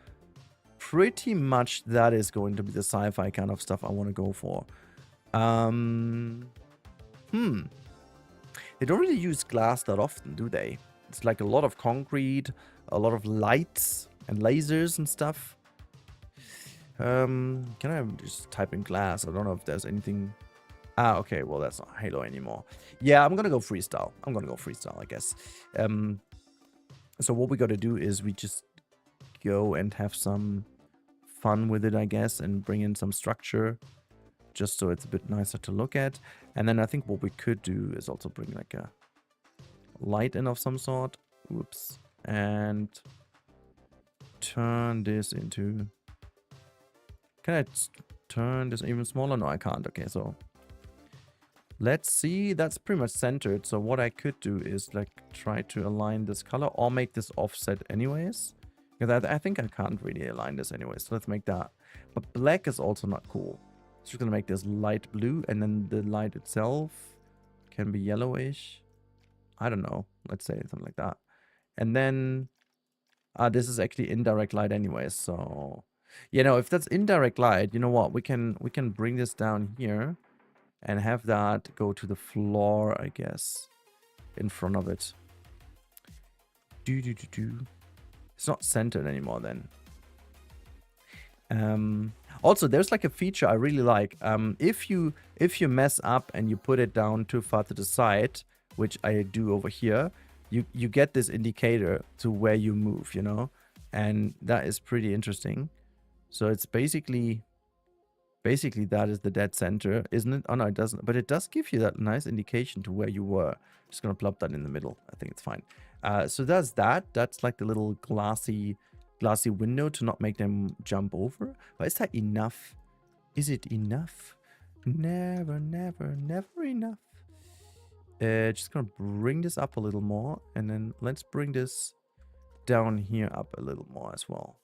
pretty much that is going to be the sci-fi kind of stuff I want to go for. They don't really use glass that often, do they? It's like a lot of concrete, a lot of lights and lasers and stuff. Can I just type in glass? I don't know if there's anything. Ah, okay. Well, that's not Halo anymore. Yeah, I'm gonna go freestyle. I guess. So what we gotta do is we just go and have some fun with it, I guess, and bring in some structure, just so it's a bit nicer to look at. And then I think what we could do is also bring like a light in of some sort. Whoops. And turn this into... Can I turn this even smaller? No, I can't. Okay, so let's see. That's pretty much centered. So what I could do is like try to align this color or make this offset anyways. Because I think I can't really align this anyways. So let's make that. But black is also not cool. So we're going to make this light blue, and then the light itself can be yellowish. I don't know. Let's say something like that. And then this is actually indirect light anyways. So, you know, if that's indirect light, you know what? We can bring this down here and have that go to the floor, I guess, in front of it. It's not centered anymore then. Also, there's like a feature I really like. If you mess up and you put it down too far to the side, which I do over here, you get this indicator to where you move, you know, and that is pretty interesting. So it's basically that is the dead center, isn't it? Oh no, it doesn't, but it does give you that nice indication to where you were. Just gonna plop that in the middle. I think it's fine. So that's that. That's like the little glassy window to not make them jump over. But is that enough? Is it enough? Never enough. Just gonna bring this up a little more, and then let's bring this down here up a little more as well.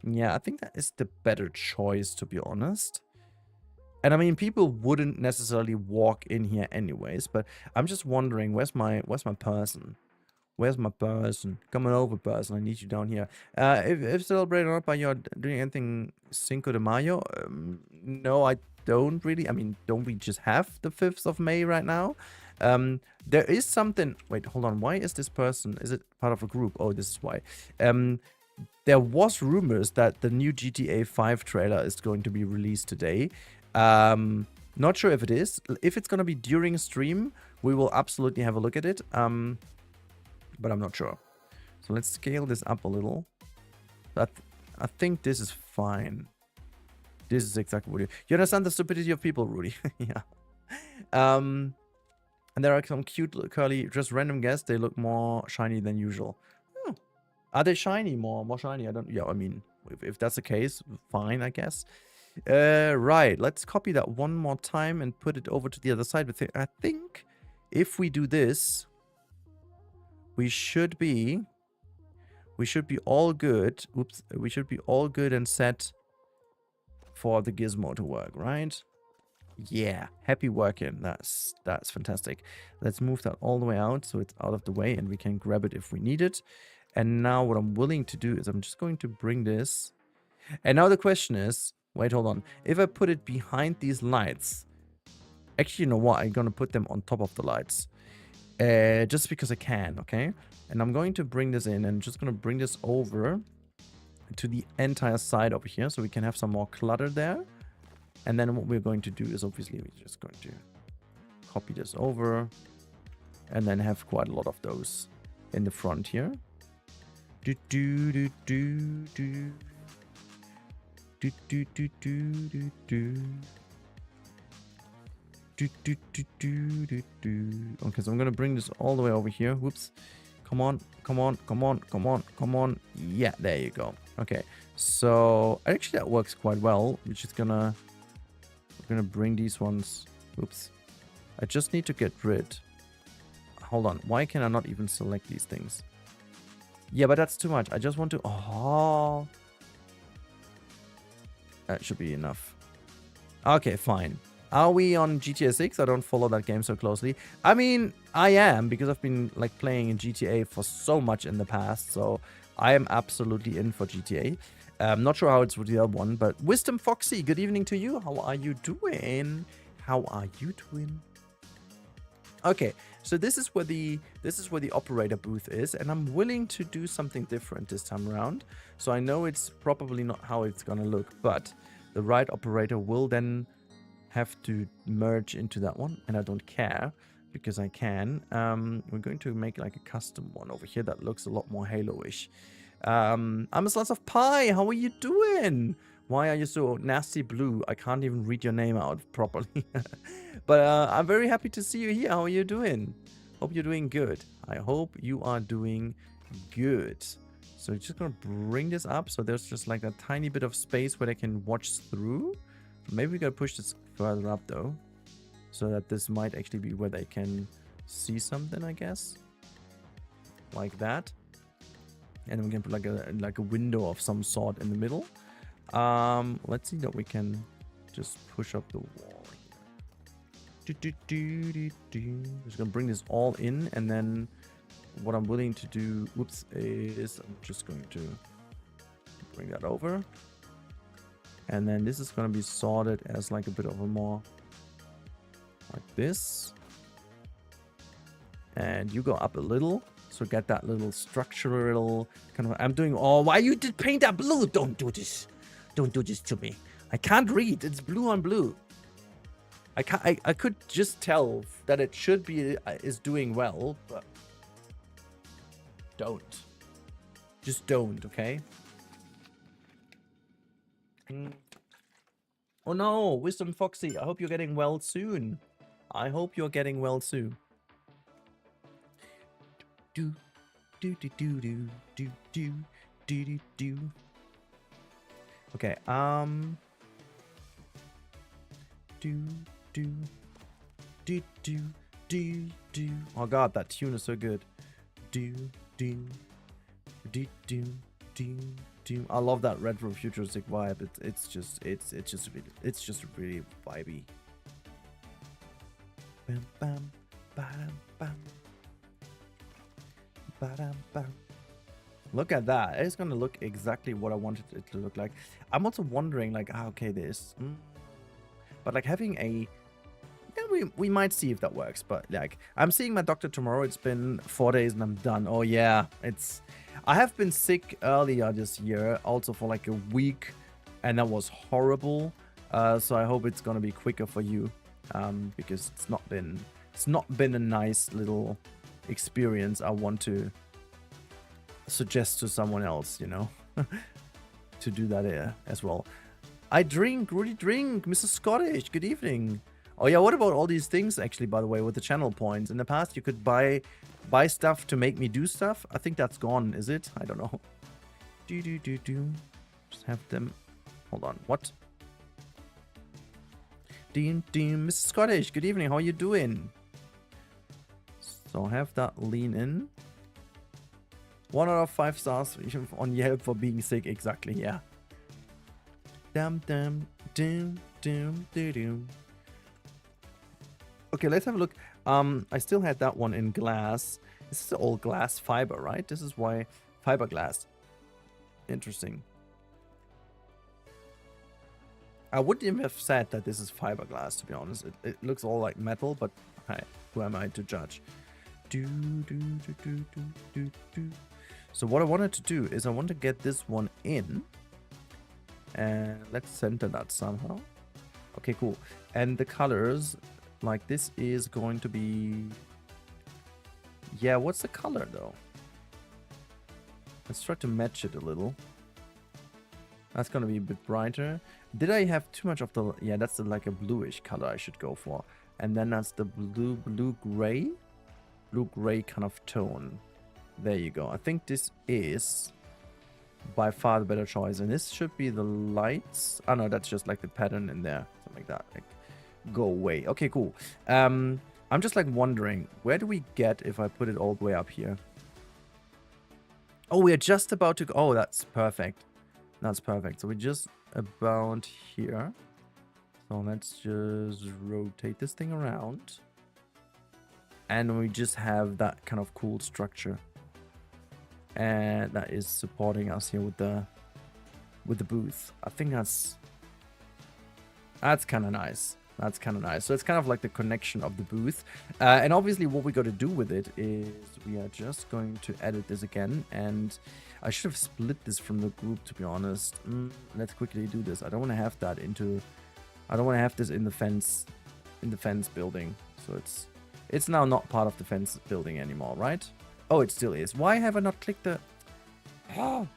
Yeah, I think that is the better choice, to be honest. And I mean, people wouldn't necessarily walk in here anyways, but I'm just wondering, where's my person? Where's my person? Come on over, person. I need you down here. If celebrating or not, are you doing anything Cinco de Mayo? No, I don't really. I mean, don't we just have the 5th of May right now? There is something... Wait, hold on. Why is this person... Is it part of a group? Oh, this is why. There was rumors that the new GTA 5 trailer is going to be released today. Not sure if it is. If it's going to be during stream, we will absolutely have a look at it. But I'm not sure. So let's scale this up a little. But I think this is fine. This is exactly what you understand the stupidity of people, Rudy. Yeah. And there are some cute curly, just random guess. They look more shiny than usual. Oh. Are they shiny? More shiny? I don't. Yeah, I mean, if that's the case, fine, I guess. Right. Let's copy that one more time and put it over to the other side. But I think if we do this, we should be all good. Oops. We should be all good and set for the gizmo to work, right? Yeah, happy working. That's fantastic. Let's move that all the way out so it's out of the way and we can grab it if we need it. And now what I'm willing to do is I'm just going to bring this. And now the question is, wait, hold on. If I put it behind these lights, actually, you know what? I'm going to put them on top of the lights. Just because I can, okay? And I'm going to bring this in and just going to bring this over to the entire side over here so we can have some more clutter there. And then what we're going to do is obviously we're just going to copy this over and then have quite a lot of those in the front here. Okay, so I'm gonna bring this all the way over here. Whoops. Come on. Yeah, there you go. Okay, so actually that works quite well. We're just gonna bring these ones. Oops. I just need to get rid. Hold on. Why can I not even select these things? Yeah, but that's too much. I just want to... Oh. That should be enough. Okay, fine. Are we on GTA 6? I don't follow that game so closely. I mean, I am, because I've been like playing in GTA for so much in the past. So I am absolutely in for GTA. I'm not sure how it's with the other one, but Wisdom Foxy, good evening to you. How are you doing? How are you doing? Okay, so this is where the operator booth is, and I'm willing to do something different this time around. So I know it's probably not how it's gonna look, but the right operator will then have to merge into that one, and I don't care because I can. We're going to make like a custom one over here that looks a lot more Halo-ish. I'm a slice of pie. How are you doing? Why are you so nasty blue? I can't even read your name out properly. But I'm very happy to see you here. How are you doing? Hope you're doing good. I hope you are doing good. So I'm just gonna bring this up so there's just like a tiny bit of space where they can watch through. Maybe we gotta push this further up though, so that this might actually be where they can see something, I guess, like that. And then we can put like a window of some sort in the middle. Let's see that we can just push up the wall here. Just gonna bring this all in, and then what I'm willing to do, is I'm just going to bring that over. And then this is going to be sorted as like a bit of a more like this. And you go up a little. So get that little structural kind of, I'm doing, oh, why you did paint that blue? Don't do this. Don't do this to me. I can't read. It's blue on blue. I could just tell that it should be, is doing well, but don't. Just don't, okay? Oh no, Wisdom Foxy, I hope you're getting well soon. I hope you're getting well soon. Do do do do do do do do do do. Okay, do do do do do do. Oh god, that tune is so good. Do do do do do. I love that retro futuristic vibe. It's just really vibey. Bam bam bam bam bam bam. Look at that. It's gonna look exactly what I wanted it to look like. I'm also wondering, like, okay, this, but like having a, yeah, we might see if that works. But like, I'm seeing my doctor tomorrow. It's been 4 days and I'm done. Oh yeah, I have been sick earlier this year, also for like a week, and that was horrible. So I hope it's gonna be quicker for you, because it's not been a nice little experience. I want to suggest to someone else, you know, to do that as well. I drink, really drink, Mrs. Scottish. Good evening. Oh yeah, what about all these things actually, by the way, with the channel points? In the past, you could buy stuff to make me do stuff. I think that's gone, is it? I don't know. Just have them. Hold on. What? Mrs. Scottish, good evening. How are you doing? So have that lean in. 1 out of 5 stars on Yelp for being sick. Exactly, yeah. Dum dum dum dum dum dum. Okay, let's have a look. I still had that one in glass. This is all glass fiber, right? This is why fiberglass. Interesting. I wouldn't even have said that this is fiberglass, to be honest. It looks all like metal, but hey, who am I to judge? So what I wanted to do is I want to get this one in. And let's center that somehow. Okay, cool. And the colors, like this is going to be... Yeah, what's the color though? Let's try to match it a little. That's going to be a bit brighter. Did I have too much of the... Yeah, that's like a bluish color I should go for. And then that's the blue-gray. Blue-gray kind of tone. There you go. I think this is by far the better choice. And this should be the lights. Oh no, that's just like the pattern in there. Something like that. Like, go away. Okay, cool. I'm just like wondering, where do we get if I put it all the way up here? Oh, we're just about to go. Oh, that's perfect. That's perfect. So we're just about here. So let's just rotate this thing around. And we just have that kind of cool structure. And that is supporting us here with the booth. I think that's kind of nice. That's kind of nice. So it's kind of like the connection of the booth. And obviously what we got to do with it is we are just going to edit this again. And I should have split this from the group, to be honest. Let's quickly do this. I don't want to have that into... I don't want to have this in the fence building. So it's now not part of the fence building anymore, right? Oh, it still is. Why have I not clicked the... Oh!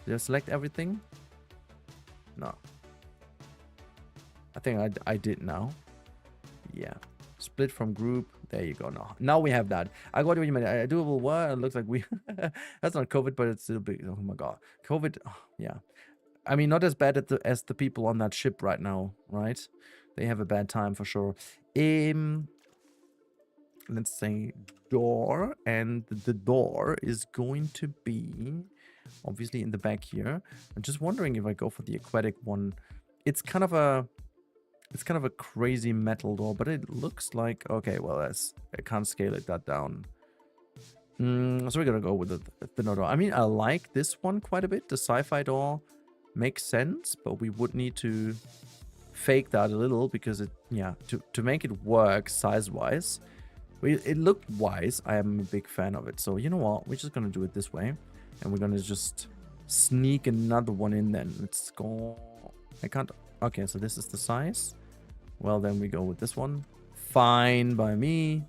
Did I select everything? No. I think I did now. Yeah. Split from group. There you go. Now we have that. I got what you meant. I do what? It looks like we... That's not COVID, but it's still big. Oh my god. COVID. Oh, yeah. I mean, not as bad as the people on that ship right now, right? They have a bad time for sure. Let's say door. And the door is going to be... obviously in the back here. I'm just wondering if I go for the aquatic one. It's kind of a crazy metal door, but it looks like... okay, well, I can't scale it that down. So we're gonna go with the thinner door. I mean, I like this one quite a bit. The sci-fi door makes sense, but we would need to fake that a little because it... yeah, to make it work size-wise. It looked wise. I am a big fan of it. So you know what? We're just gonna do it this way. And we're gonna just sneak another one in then. Let's go... I can't... okay, so this is the size. Well, then we go with this one. Fine by me.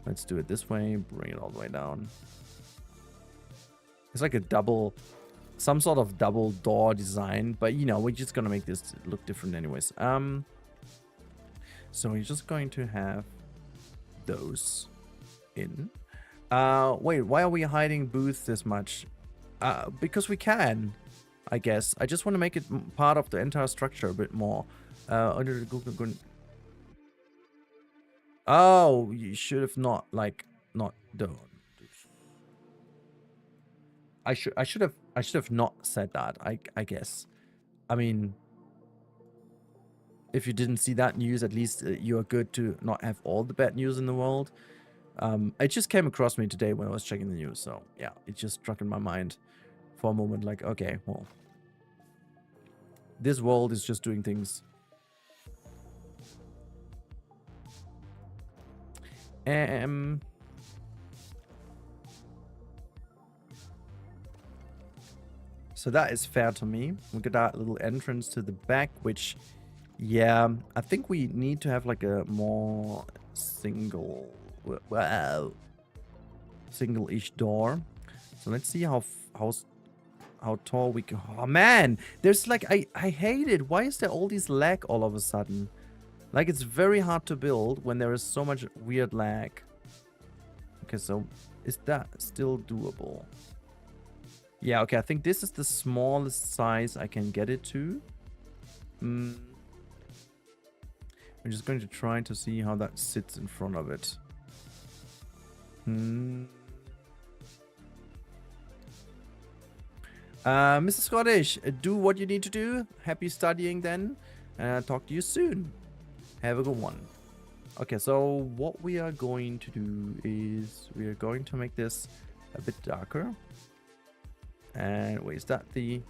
Let's do it this way. Bring it all the way down. It's like a double... some sort of double door design. But, you know, we're just gonna make this look different anyways. So we're just going to have those in. Wait, why are we hiding booths this much? Because we can, I guess. I just want to make it part of the entire structure a bit more. Under the Google... oh, you should have not done. I should have not said that, I guess. I mean, if you didn't see that news, at least you're good to not have all the bad news in the world. It just came across me today when I was checking the news, so yeah, it just struck in my mind for a moment, like, okay, well, this world is just doing things. So that is fair to me. We got that little entrance to the back, which, yeah, I think we need to have like a more single-ish door. So let's see how tall we can... oh man, there's like... I hate it. Why is there all these lag all of a sudden? Like, it's very hard to build when there is so much weird lag. Okay, so is that still doable? Yeah, okay, I think this is the smallest size I can get it to. I'm just going to try to see how that sits in front of it. Mr. Scottish, do what you need to do. Happy studying then. Talk to you soon. Have a good one. Okay, so what we are going to do is we are going to make this a bit darker. And wait, is that the...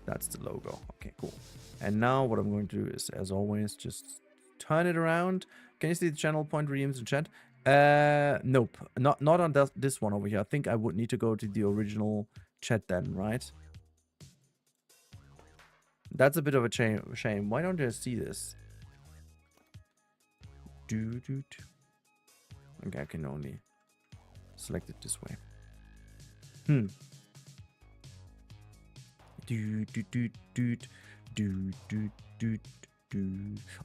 that's the logo. Okay, cool. And now what I'm going to do is, as always, just turn it around. Can you see the channel point redeems in chat? Nope. Not on this one over here. I think I would need to go to the original chat then, right? That's a bit of a shame. Why don't I see this? Okay, I can only select it this way.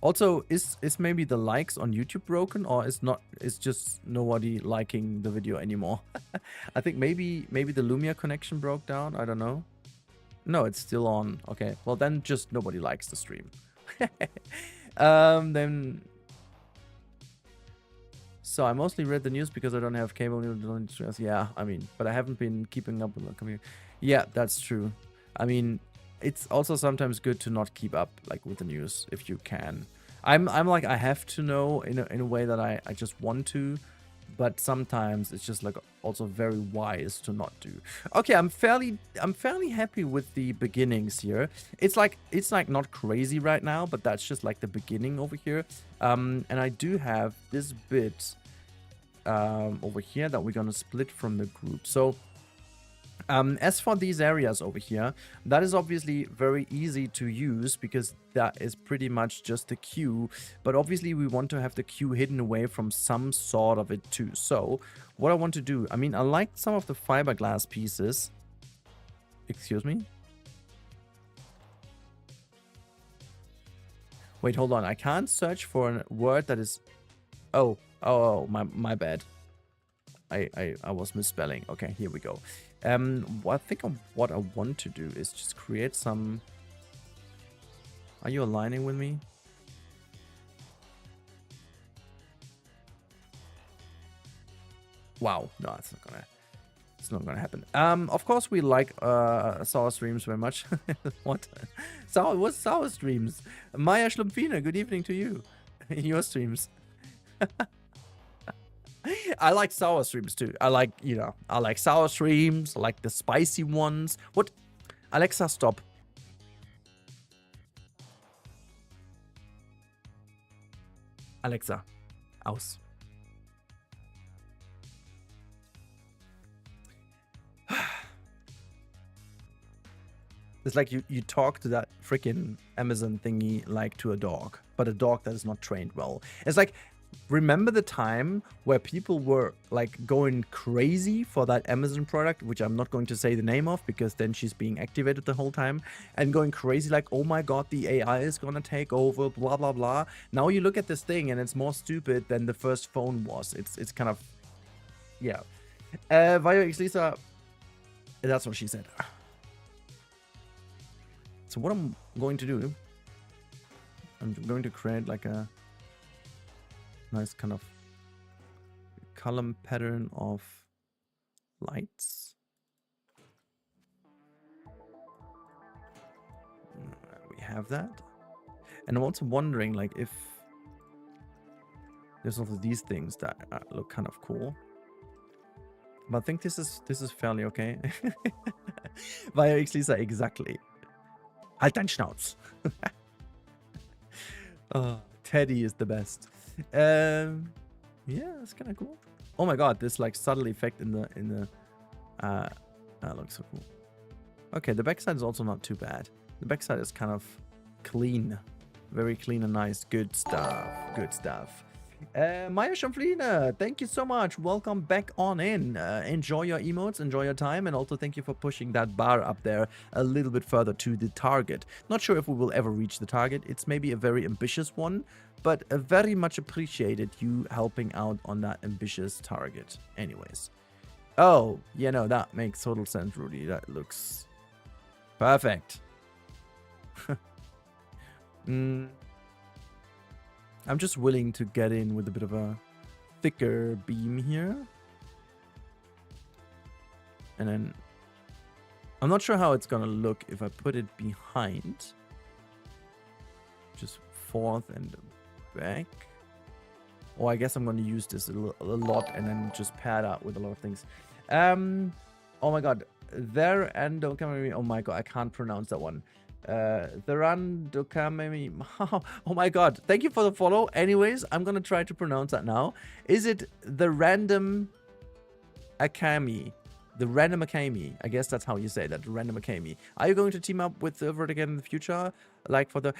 Also, is maybe the likes on YouTube broken, or is not? It's just nobody liking the video anymore. I think maybe the Lumia connection broke down. I don't know. No, it's still on. Okay, well then just nobody likes the stream. Then. So I mostly read the news because I don't have cable news. Yeah, I mean, but I haven't been keeping up with the community. Yeah, that's true. I mean, it's also sometimes good to not keep up like with the news if you can. I'm like I have to know in a way that I just want to, but sometimes it's just like also very wise to not do. Okay, I'm fairly happy with the beginnings here. It's like not crazy right now, but that's just like the beginning over here. And I do have this bit over here that we're gonna split from the group. So as for these areas over here, that is obviously very easy to use because that is pretty much just a queue. But obviously we want to have the queue hidden away from some sort of it too. So what I want to do, I mean, I like some of the fiberglass pieces. Excuse me? Wait, hold on. I can't search for a word that is... Oh, my bad. I was misspelling. Okay, here we go. I think what I want to do is just create some... Are you aligning with me? Wow, no, it's not gonna happen. Of course we like sour streams very much. What? What's sour streams? Maya Schlumpfina, good evening to you. Your streams. I like sour streams too. I like, I like sour streams. I like the spicy ones. What? Alexa, stop. Alexa, aus. It's like you talk to that freaking Amazon thingy like to a dog, but a dog that is not trained well. It's like, remember the time where people were like going crazy for that Amazon product, which I'm not going to say the name of because then she's being activated the whole time, and going crazy like, oh my god, the AI is gonna take over, blah blah blah. Now you look at this thing and it's more stupid than the first phone was. It's kind of, yeah. Vio X Lisa, that's what she said. So what I'm going to do, I'm going to create like a nice kind of column pattern of lights. We have that. And I'm also wondering like if there's also these things that look kind of cool. But I think this is fairly okay. Via X Lisa, exactly. Halt dein Schnauz. Oh, Teddy is the best. Yeah, that's kind of cool. Oh my god, this like subtle effect in the that looks so cool. Okay, the backside is also not too bad. The backside is kind of clean, very clean and nice. Good stuff. Good stuff. Maya Schamflina, thank you so much. Welcome back on in. Enjoy your emotes, enjoy your time, and also thank you for pushing that bar up there a little bit further to the target. Not sure if we will ever reach the target. It's maybe a very ambitious one, but very much appreciated you helping out on that ambitious target. Anyways. Oh, yeah, no, that makes total sense, Rudy. That looks perfect. I'm just willing to get in with a bit of a thicker beam here. And then I'm not sure how it's gonna look if I put it behind. Just forth and back. Or I guess I'm gonna use this a lot and then just pad out with a lot of things. Oh my god. There and oh my god, I can't pronounce that one. The Randokamemi. Oh my god, thank you for the follow. Anyways, I'm gonna try to pronounce that now. Is it the Random Akami? The Random Akami. I guess that's how you say that, the Random Akami. Are you going to team up with Vert again in the future? Like for the...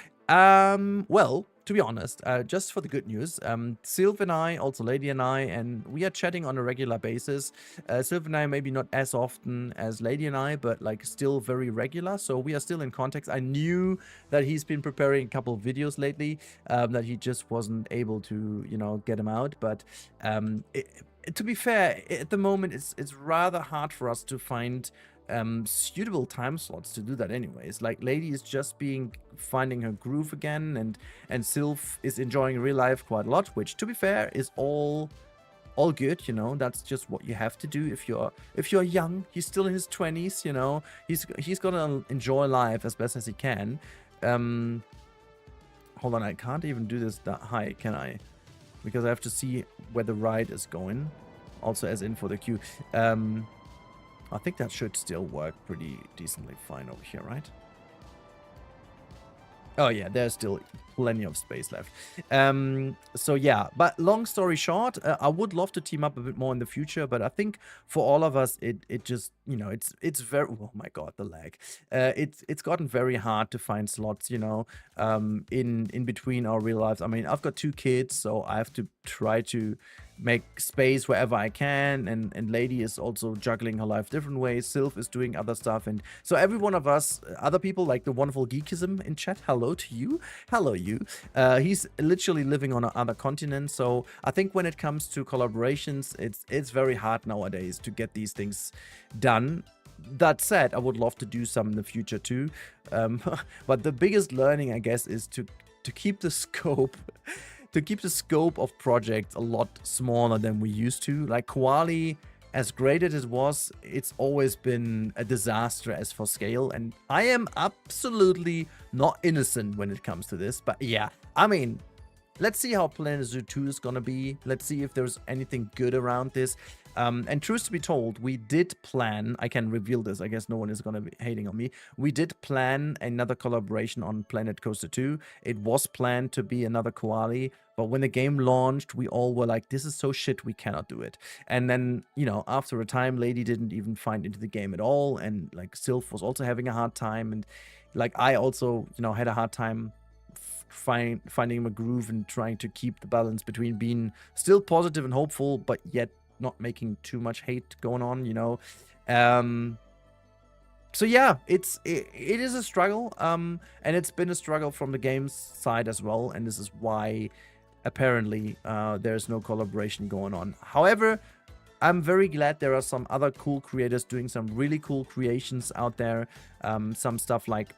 well, to be honest, just for the good news, Sylv and I, also Lady and I, and we are chatting on a regular basis. Sylv and I maybe not as often as Lady and I, but like still very regular, so we are still in contact. I knew that he's been preparing a couple of videos lately, that he just wasn't able to, you know, get them out, but to be fair, at the moment, it's rather hard for us to find suitable time slots to do that anyways. Like, Lady is just finding her groove again, and Sylph is enjoying real life quite a lot, which, to be fair, is all all good, you know. That's just what you have to do if you're young. He's still in his 20s, you know. He's gonna enjoy life as best as he can. Hold on, I can't even do this that high, can I? Because I have to see where the ride is going. Also as in for the queue. I think that should still work pretty decently fine over here, right? Oh yeah, there's still plenty of space left. So yeah, but long story short, I would love to team up a bit more in the future, but I think for all of us, it just, you know, it's very, oh my god, the lag. It's gotten very hard to find slots, you know, in between our real lives. I mean, I've got 2 kids, so I have to try to make space wherever I can, and Lady is also juggling her life different ways. Sylph is doing other stuff, and so every one of us, other people like the wonderful Geekism in chat, hello to you, hello you. He's literally living on another continent, so I think when it comes to collaborations, it's very hard nowadays to get these things done. That said, I would love to do some in the future too, but the biggest learning, I guess, is to keep the scope to keep the scope of projects a lot smaller than we used to. Like Koali, as great as it was, it's always been a disaster as for scale, and I am absolutely not innocent when it comes to this. But yeah, I mean, let's see how Planet Zoo 2 is gonna be. Let's see if there's anything good around this. And truth to be told, we did plan, I can reveal this, I guess no one is going to be hating on me. We did plan another collaboration on Planet Coaster 2. It was planned to be another Koali, but when the game launched, we all were like, this is so shit, we cannot do it. And then, you know, after a time, Lady didn't even find into the game at all. And like Sylph was also having a hard time. And like I also, you know, had a hard time finding a groove and trying to keep the balance between being still positive and hopeful, but yet not making too much hate going on, you know. So yeah, it is a struggle, and it's been a struggle from the game's side as well, and this is why apparently there's no collaboration going on. However, I'm very glad there are some other cool creators doing some really cool creations out there. Some stuff like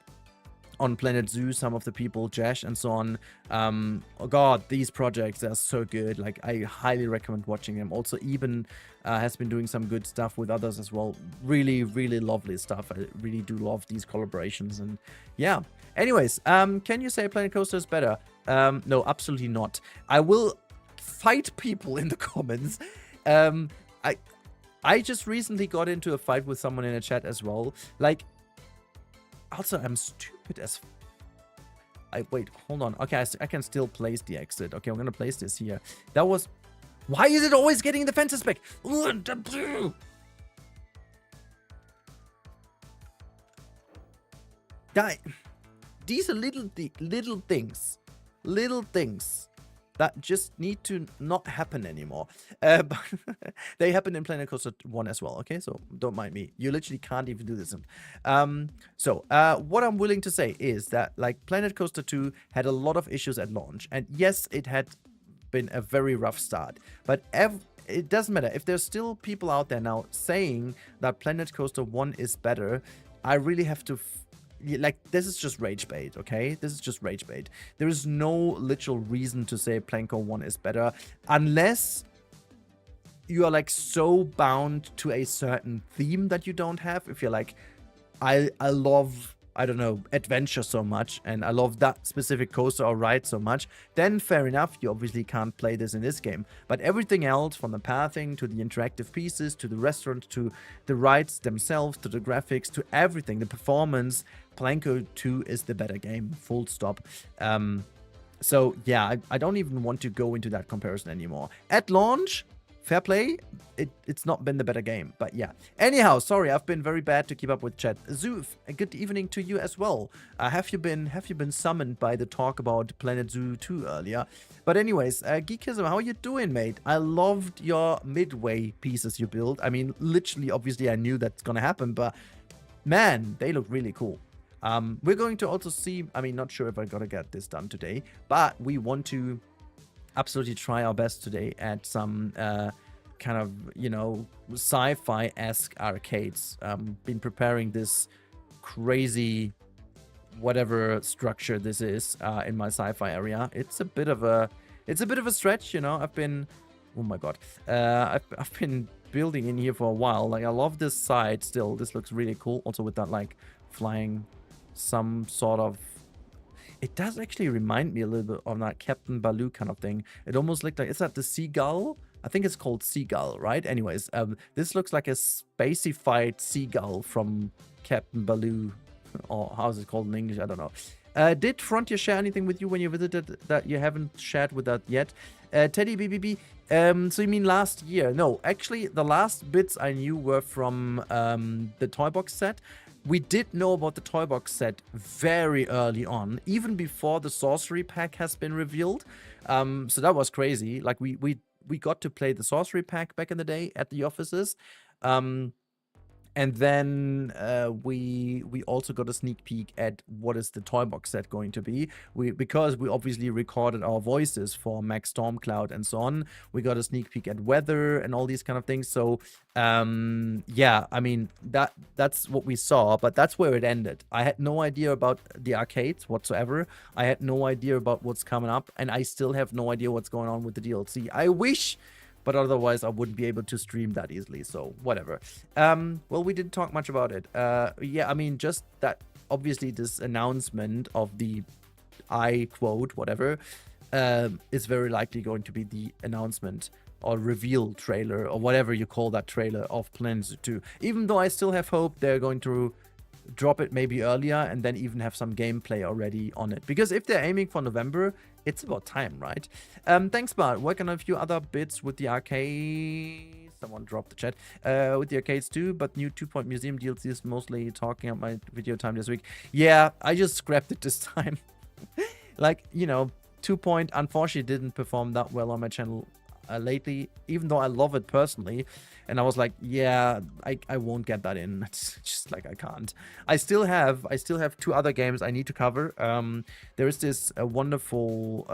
on Planet Zoo, some of the people, Jash and so on. Oh god, these projects are so good. Like, I highly recommend watching them. Also, Eben has been doing some good stuff with others as well. Really, really lovely stuff. I really do love these collaborations. And yeah. Anyways, can you say Planet Coaster is better? No, absolutely not. I will fight people in the comments. I just recently got into a fight with someone in a chat as well. Like, also, I'm stupid as... wait, hold on. Okay, I can still place the exit. Okay, I'm gonna place this here. That was... Why is it always getting the fences back? These are little things. Little things that just need to not happen anymore. But they happen in Planet Coaster 1 as well, okay? So don't mind me. You literally can't even do this. What I'm willing to say is that, like, Planet Coaster 2 had a lot of issues at launch. And yes, it had been a very rough start. But it doesn't matter. If there's still people out there now saying that Planet Coaster 1 is better, I really have to... like, this is just rage bait, okay? This is just rage bait. There is no literal reason to say Planco 1 is better unless you are like so bound to a certain theme that you don't have. If you're like, I love, I don't know, adventure so much, and I love that specific coaster or ride so much, then fair enough, you obviously can't play this in this game. But everything else, from the pathing to the interactive pieces to the restaurant to the rides themselves to the graphics to everything, the performance, Planco 2 is the better game, full stop. So yeah, I don't even want to go into that comparison anymore. At launch, fair play, it's not been the better game, but yeah. Anyhow, sorry, I've been very bad to keep up with chat. Zoo, a good evening to you as well. Have you been summoned by the talk about Planet Zoo 2 earlier? But anyways, Geekism, how are you doing, mate? I loved your midway pieces you built. I mean, literally, obviously, I knew that's gonna happen, but man, they look really cool. We're going to also see, I mean, not sure if I gotta get this done today, but we want to absolutely try our best today at some kind of, you know, sci-fi-esque arcades. Been preparing this crazy whatever structure this is in my sci-fi area. It's a bit of a stretch, you know. I've been Oh my god. I've been building in here for a while. Like, I love this side still. This looks really cool. Also with that, like, flying some sort of... It does actually remind me a little bit of that Captain Baloo kind of thing. It almost looked like... Is that the seagull? I think it's called Seagull, right? Anyways, this looks like a spacified seagull from Captain Baloo. Or how's it called in English? I don't know. Did Frontier share anything with you when you visited that you haven't shared with that yet? Teddy BBB, so you mean last year? No, actually, the last bits I knew were from the toy box set. We did know about the toy box set very early on, even before the sorcery pack has been revealed. So that was crazy. Like, we got to play the sorcery pack back in the day at the offices. And then we also got a sneak peek at what is the toy box set going to be. Because we obviously recorded our voices for Max Stormcloud and so on. We got a sneak peek at weather and all these kind of things. So yeah, I mean that's what we saw, but that's where it ended. I had no idea about the arcades whatsoever. I had no idea about what's coming up, and I still have no idea what's going on with the DLC. I wish. But otherwise, I wouldn't be able to stream that easily, so whatever. Well, we didn't talk much about it. Yeah, I mean, just that, obviously, this announcement of the quote, whatever, is very likely going to be the announcement or reveal trailer, or whatever you call that trailer, of Planet Zoo 2. Even though I still have hope they're going to drop it maybe earlier and then even have some gameplay already on it. Because if they're aiming for November, it's about time, right? Thanks, Bart. Working on a few other bits with the arcade. Someone dropped the chat. With the arcades too, but new 2-Point Museum DLC is mostly talking up my video time this week. Yeah, I just scrapped it this time. Like, you know, 2-Point unfortunately didn't perform that well on my channel lately, even though I love it personally. And I was like, yeah, I won't get that in. It's just like, I can't. I still have 2 other games I need to cover. There is this wonderful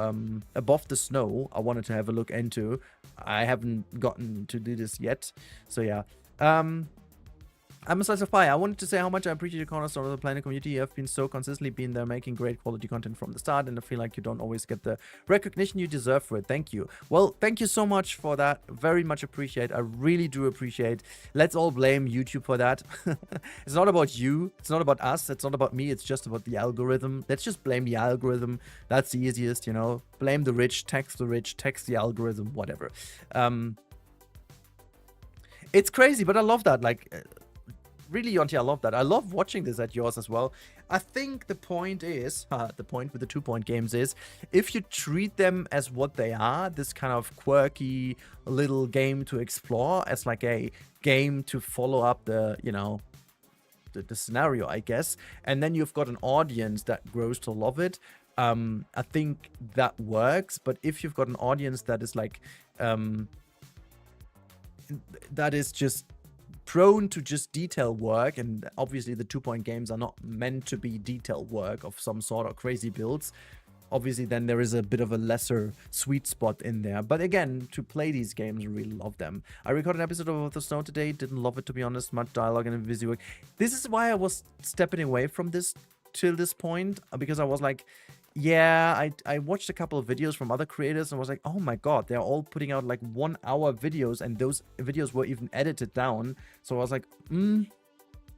Above the Snow I wanted to have a look into. I haven't gotten to do this yet. So yeah. I'm a slice of pie. I wanted to say how much I appreciate the cornerstone of the Planet community. You have been so consistently been there, making great quality content from the start, and I feel like you don't always get the recognition you deserve for it. Thank you. Well, thank you so much for that. Very much appreciate. I really do appreciate. Let's all blame YouTube for that. It's not about you. It's not about us. It's not about me. It's just about the algorithm. Let's just blame the algorithm. That's the easiest, you know. Blame the rich, tax the algorithm, whatever. It's crazy, but I love that. Like, really, Yonti, I love that. I love watching this at yours as well. I think the point is, the point with the 2-Point games is, if you treat them as what they are, this kind of quirky little game to explore, as like a game to follow up the, you know, the scenario, I guess, and then you've got an audience that grows to love it, I think that works. But if you've got an audience that is like, that is just prone to just detail work, and obviously the 2-Point games are not meant to be detail work of some sort of crazy builds, obviously then there is a bit of a lesser sweet spot in there. But again, to play these games, really love them. I recorded an episode of The Snow today, didn't love it, to be honest. Much dialogue and busy work. This is why I was stepping away from this till this point, because I was like, yeah, I watched a couple of videos from other creators and was like, oh my god, they're all putting out like 1-hour videos, and those videos were even edited down. So I was like,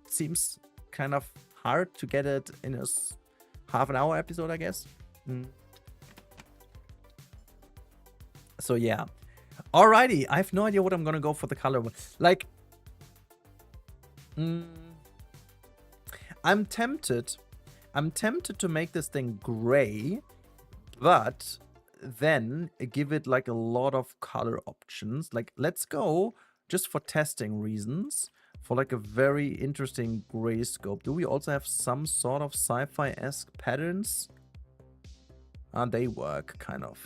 seems kind of hard to get it in a half an hour episode, I guess. So yeah. Alrighty, I have no idea what I'm gonna go for the color. Like, I'm tempted to make this thing gray, but then give it like a lot of color options. Like, let's go, just for testing reasons, for like a very interesting gray scope. Do we also have some sort of sci-fi-esque patterns? They work, kind of.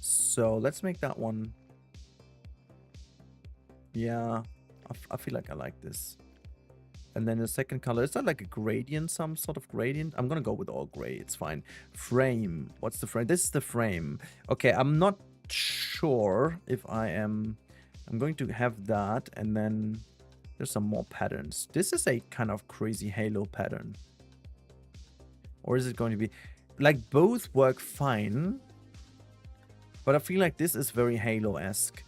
So let's make that one. Yeah, I feel like I like this. And then the second color, is that like a gradient, some sort of gradient? I'm gonna go with all gray, it's fine. Frame, what's the frame? This is the frame. Okay, I'm not sure if I'm going to have that, and then there's some more patterns. This is a kind of crazy halo pattern. Or is it going to be, like, both work fine. But I feel like this is very Halo-esque.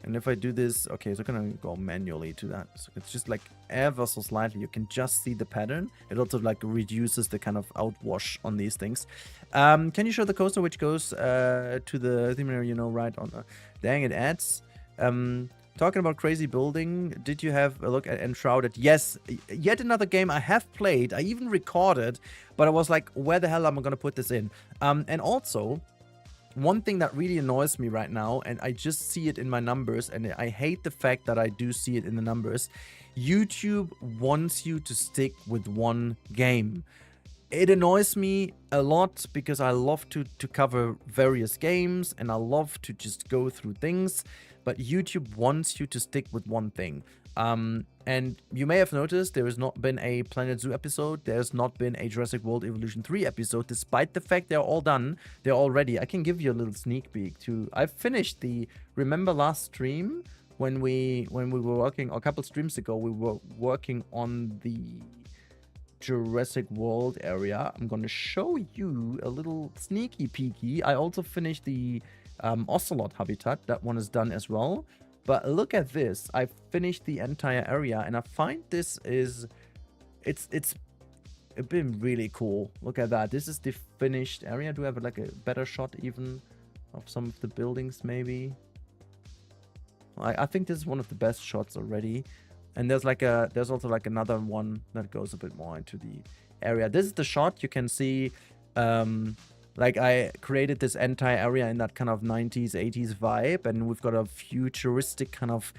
And if I do this, okay, so I'm gonna go manually to that. So it's just like ever so slightly, you can just see the pattern. It also like reduces the kind of outwash on these things. Can you show the coaster which goes to the theme area, you know, right on the... Dang, it adds. Talking about crazy building, did you have a look at Enshrouded? Yes, yet another game I have played. I even recorded, but I was like, where the hell am I gonna put this in? And also... one thing that really annoys me right now, and I just see it in my numbers, and I hate the fact that I do see it in the numbers, YouTube wants you to stick with one game. It annoys me a lot because I love to cover various games, and I love to just go through things, but YouTube wants you to stick with one thing. And you may have noticed there has not been a Planet Zoo episode. There's not been a Jurassic World Evolution 3 episode, despite the fact they're all done. They're all ready. I can give you a little sneak peek too. I finished the... Remember last stream when we were working, or a couple streams ago, we were working on the Jurassic World area. I'm going to show you a little sneaky peeky. I also finished the Ocelot habitat. That one is done as well. But look at this. I finished the entire area, and I find this is... It's been really cool. Look at that. This is the finished area. Do I have like a better shot even of some of the buildings maybe? I think this is one of the best shots already. And there's also like another one that goes a bit more into the area. This is the shot. You can see... like I created this entire area in that kind of 90s, 80s vibe, and we've got a futuristic kind of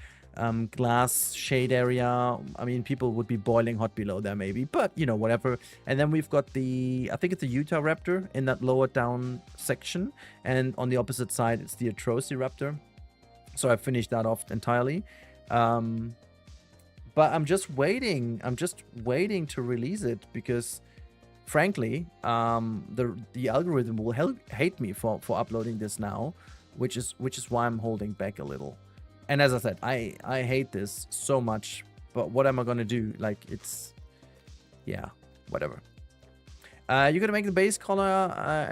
glass shade area. I mean, people would be boiling hot below there maybe, but you know, whatever. And then we've got the, I think it's a Utah Raptor in that lower down section, and on the opposite side it's the Atrociraptor. So I finished that off entirely. But I'm just waiting to release it because... frankly, the algorithm will hate me for uploading this now, which is why I'm holding back a little. And as I said, I hate this so much, but what am I gonna do? Like, it's... yeah, whatever. You're gonna make the base color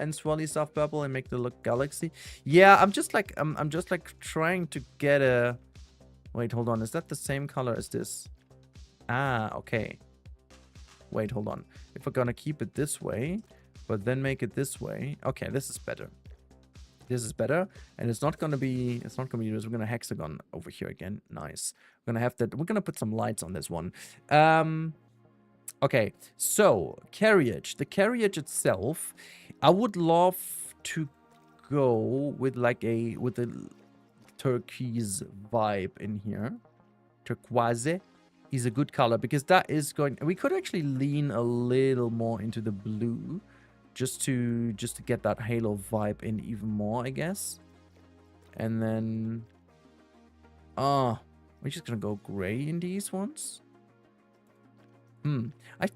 and swirly soft purple and make the look galaxy. Yeah, I'm just like trying to get a... Wait, hold on. Is that the same color as this? Ah, okay. Wait, hold on. If we're gonna keep it this way, but then make it this way. Okay, this is better. This is better. And it's not gonna be this. We're gonna hexagon over here again. Nice. We're gonna have that. We're gonna put some lights on this one. Okay, so carriage. The carriage itself, I would love to go with like with a turquoise vibe in here. Turquoise is a good color because that is going... We could actually lean a little more into the blue just to get that Halo vibe in even more, I guess. And then we're just gonna go gray in these ones. I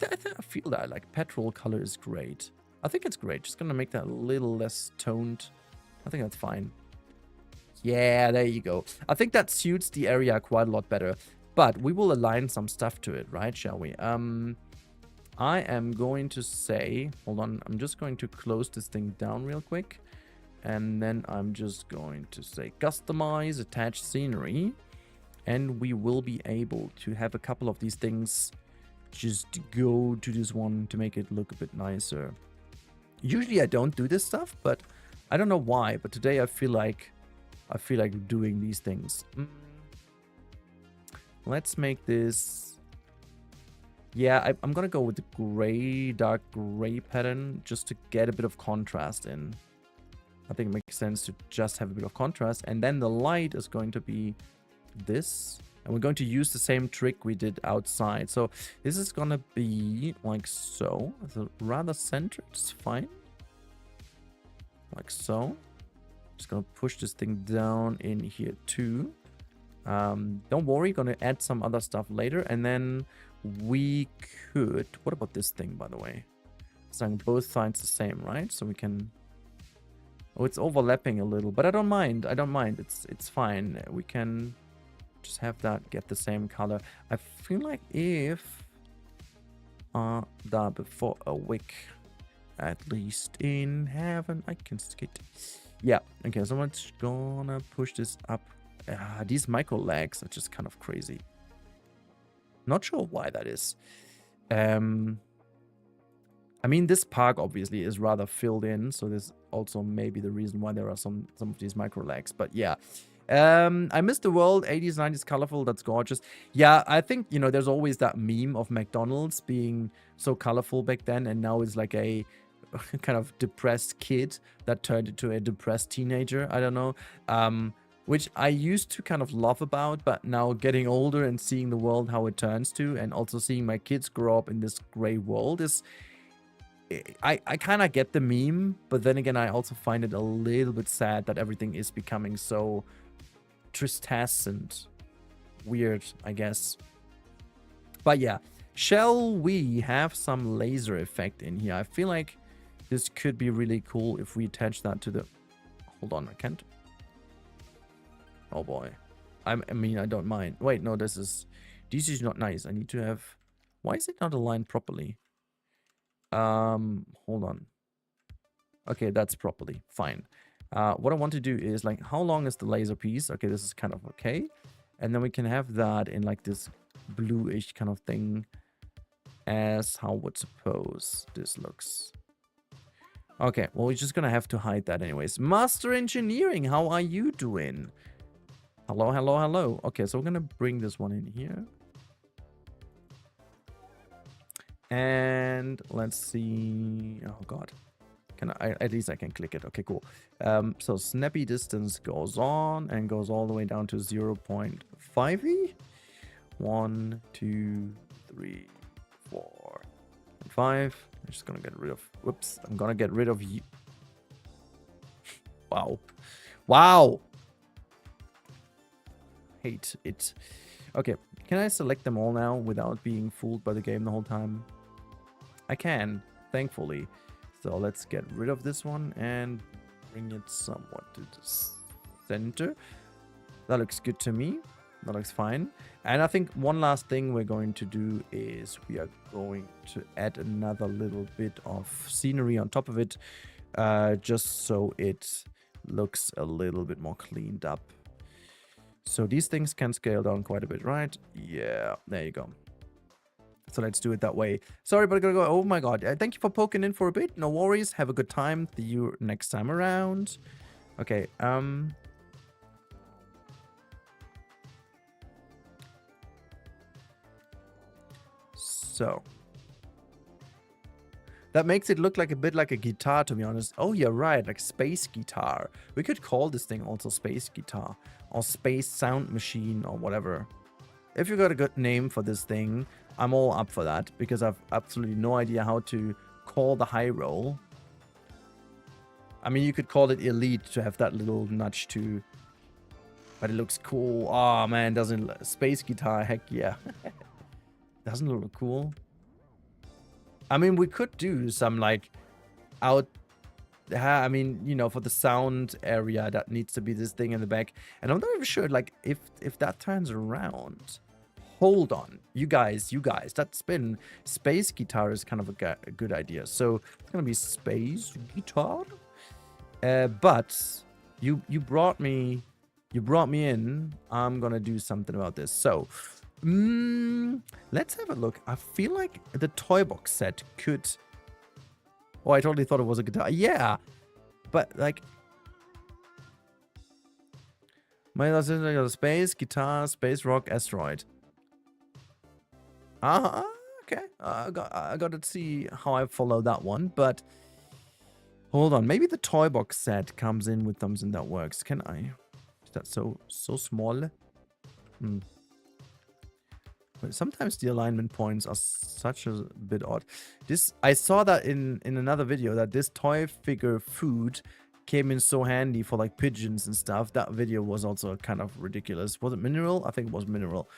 feel that like petrol color is great. I think it's great. Just gonna make that a little less toned. I think that's fine. Yeah, there you go. I think that suits the area quite a lot better. But we will align some stuff to it, right? Shall we? I am going to say... Hold on. I'm just going to close this thing down real quick. And then I'm just going to say customize, attach scenery. And we will be able to have a couple of these things just go to this one to make it look a bit nicer. Usually I don't do this stuff, but I don't know why. But today I feel like doing these things. Let's make this... Yeah, I'm gonna go with the gray, dark gray pattern just to get a bit of contrast in. I think it makes sense to just have a bit of contrast. And then the light is going to be this. And we're going to use the same trick we did outside. So this is gonna be like so. It's rather centered, it's fine. Like so. Just gonna push this thing down in here too. Don't worry, gonna add some other stuff later, and then we could... What about this thing, by the way? It's on both sides the same, right? So we can... Oh, it's overlapping a little, but I don't mind. I don't mind. It's fine. We can just have that get the same color. I feel like if before a week, at least in heaven, I can skate. Yeah. Okay, so I'm just gonna push this up. These micro lags are just kind of crazy. Not sure why that is. I mean, this park obviously is rather filled in, so this also maybe the reason why there are some of these micro lags. But yeah, I miss the world. 80s, 90s, colorful. That's gorgeous. Yeah, I think, you know, there's always that meme of McDonald's being so colorful back then, and now it's like a kind of depressed kid that turned into a depressed teenager. I don't know. Which I used to kind of laugh about, but now getting older and seeing the world how it turns to, and also seeing my kids grow up in this gray world is. I kind of get the meme, but then again, I also find it a little bit sad that everything is becoming so tristesse and weird, I guess. But yeah, shall we have some laser effect in here? I feel like this could be really cool if we attach that to the... Hold on, I can't. Oh boy. I mean, I don't mind. Wait, no, this is not nice. I need to have... Why is it not aligned properly? Hold on. Okay, that's properly fine. What I want to do is, like, how long is the laser piece? Okay, this is kind of okay. And then we can have that in like this bluish kind of thing, as how would suppose this looks. Okay, well, we're just gonna have to hide that anyways. Master Engineering, how are you doing? Hello, hello, hello. Okay, so we're gonna bring this one in here. And let's see. Oh god, can I at least I can click it. Okay, cool. So snappy distance goes on and goes all the way down to 0.5e. 1, 2, 3, 4, 5. I'm just gonna get rid of... Whoops, I'm gonna get rid of you. Wow. Wow. Hate it. Okay, can I select them all now without being fooled by the game the whole time? I can, thankfully. So let's get rid of this one and bring it somewhat to the center. That looks good to me. That looks fine. And I think one last thing we're going to do is we are going to add another little bit of scenery on top of it, just so it looks a little bit more cleaned up. So these things can scale down quite a bit, right? Yeah, there you go. So let's do it that way. Sorry, but I gotta go. Oh my god. Thank you for poking in for a bit. No worries. Have a good time. See you next time around. Okay, so that makes it look like a bit like a guitar, to be honest. Oh, you're right, like space guitar. We could call this thing also space guitar or space sound machine or whatever. If you got a good name for this thing, I'm all up for that, because I've absolutely no idea how to call the high roll. I mean, you could call it elite to have that little nudge too, but it looks cool. Oh man, doesn't space guitar? Heck yeah. Doesn't it look cool? I mean, we could do some like out. I mean, you know, for the sound area, that needs to be this thing in the back. And I'm not even sure, like, if that turns around. Hold on, you guys, that spin space guitar is kind of a good idea. So it's gonna be space guitar. But you brought me in. I'm gonna do something about this. So let's have a look. I feel like the toy box set could... Oh, I totally thought it was a guitar. Yeah, but like... Space, guitar, space rock, asteroid. Okay. I got to see how I follow that one, but... Hold on, maybe the toy box set comes in with something that works. Can I? Is that so small? But sometimes the alignment points are such a bit odd. This, I saw that in another video, that this toy figure food came in so handy for like pigeons and stuff. That video was also kind of ridiculous. Was it mineral? I think it was mineral.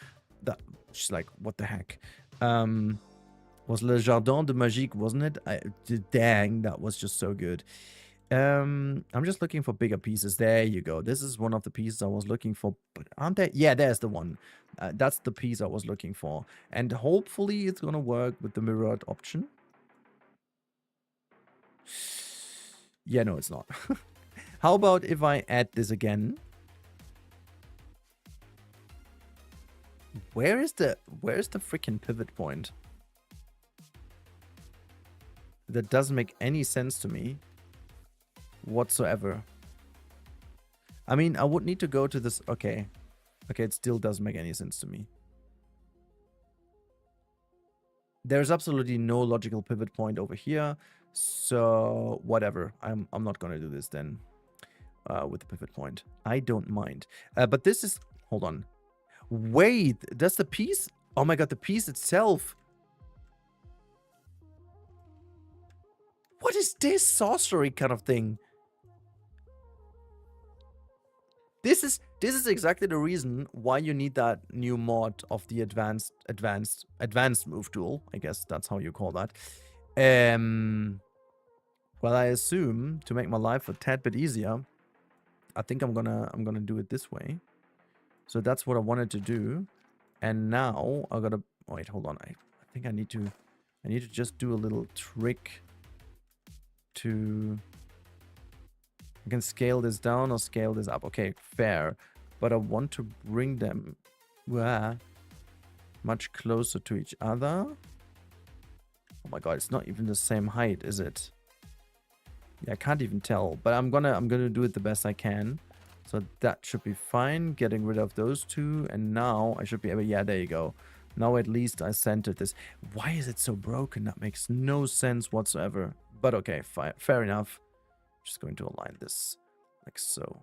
That just like, what the heck? Was Le Jardin de Magique, wasn't it? Dang, that was just so good. I'm just looking for bigger pieces. There you go. This is one of the pieces I was looking for. But aren't there? Yeah, there's the one. That's the piece I was looking for. And hopefully it's going to work with the mirrored option. Yeah, no, it's not. How about if I add this again? Where is the freaking pivot point? That doesn't make any sense to me whatsoever. I mean, I would need to go to this. Okay. Okay, it still doesn't make any sense to me. There's absolutely no logical pivot point over here. So whatever. I'm not gonna do this then with the pivot point. I don't mind. But this is, hold on. Wait, does the piece? Oh my god, the piece itself. What is this sorcery kind of thing? This is exactly the reason why you need that new mod of the advanced move tool. I guess that's how you call that. Well, I assume to make my life a tad bit easier, I think I'm gonna do it this way. So that's what I wanted to do. And now I gotta wait, hold on. I think I need to just do a little trick to, I can scale this down or scale this up. Okay, fair. But I want to bring them much closer to each other. Oh my god, it's not even the same height, is it? Yeah, I can't even tell. But I'm gonna do it the best I can. So that should be fine. Getting rid of those two. And now I should be able, yeah, there you go. Now at least I centered this. Why is it so broken? That makes no sense whatsoever. But okay, fair enough. Just going to align this like so.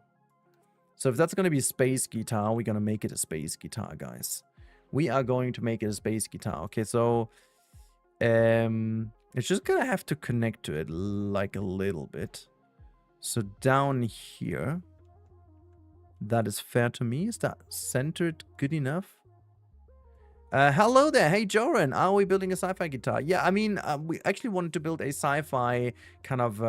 So if that's going to be a space guitar, we're going to make it a space guitar, guys. We are going to make it a space guitar. Okay, so it's just going to have to connect to it like a little bit. So down here, that is fair to me. Is that centered good enough? Hello there. Hey, Joran. Are we building a sci-fi guitar? Yeah, I mean, we actually wanted to build a sci-fi kind of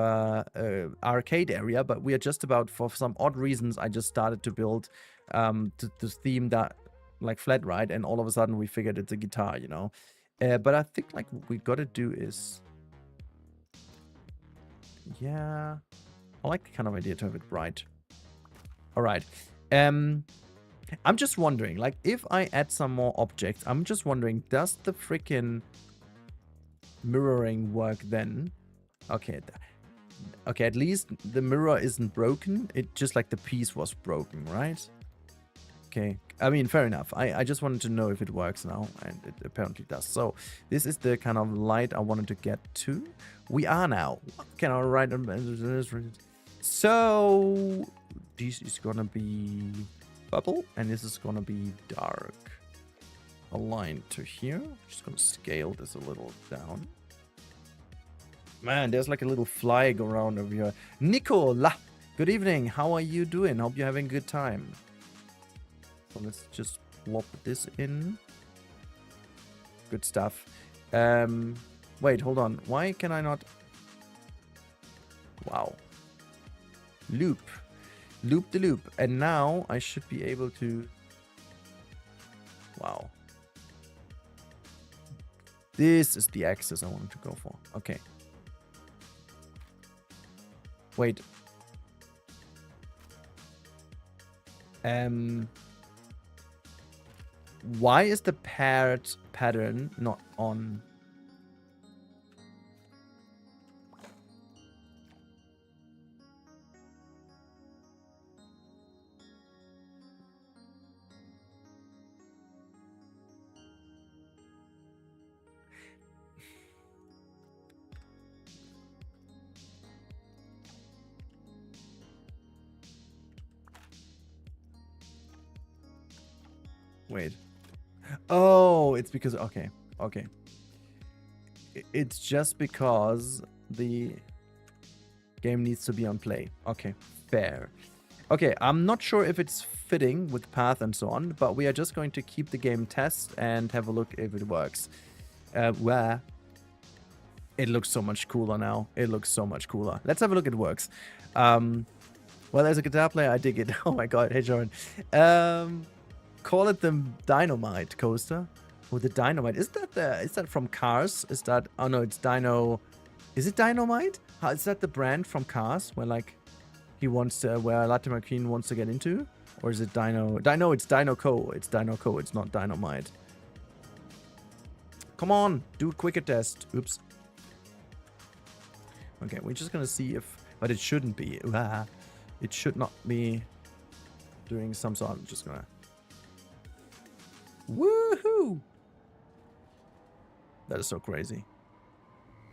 arcade area, but we are just about, for some odd reasons, I just started to build to theme that like flat, right? And all of a sudden we figured it's a guitar, you know? But I think like what we got to do is, yeah, I like the kind of idea to have it bright. All right. I'm just wondering, like, if I add some more objects, I'm just wondering, does the freaking mirroring work then? Okay. Okay, at least the mirror isn't broken. It just like the piece was broken, right? Okay. I mean, fair enough. I just wanted to know if it works now, and it apparently does. So this is the kind of light I wanted to get to. We are now. Can I write? So this is gonna be purple, and this is gonna be dark. Aligned to here. Just gonna scale this a little down. Man, there's like a little fly around over here. Nicola, good evening. How are you doing? Hope you're having a good time. So let's just plop this in. Good stuff. Wait, hold on. Why can I not? Wow. Loop the loop, and now I should be able to, wow, this is the axis I wanted to go for. Okay, wait, why is the paired pattern not on? Wait. Oh, it's because, okay. It's just because the game needs to be on play. Okay, fair. Okay, I'm not sure if it's fitting with path and so on, but we are just going to keep the game test and have a look if it works. Where it looks so much cooler now. It looks so much cooler. Let's have a look if it works. Well, as a guitar player, I dig it. Oh my god, hey Joran. Call it the Dynamite coaster. Oh, the Dynamite. Is that from Cars? Is that, oh no, it's Dino. Is it Dynamite? Is that the brand from Cars? Where like he wants to, where Latimer Queen wants to get into? Or is it Dino? Dino, it's Dino Co. It's Dino Co. It's not Dynamite. Come on, do a quicker test. Oops. Okay, we're just gonna see if, but it shouldn't be. It should not be doing some sort. I'm just gonna. Woohoo! That is so crazy.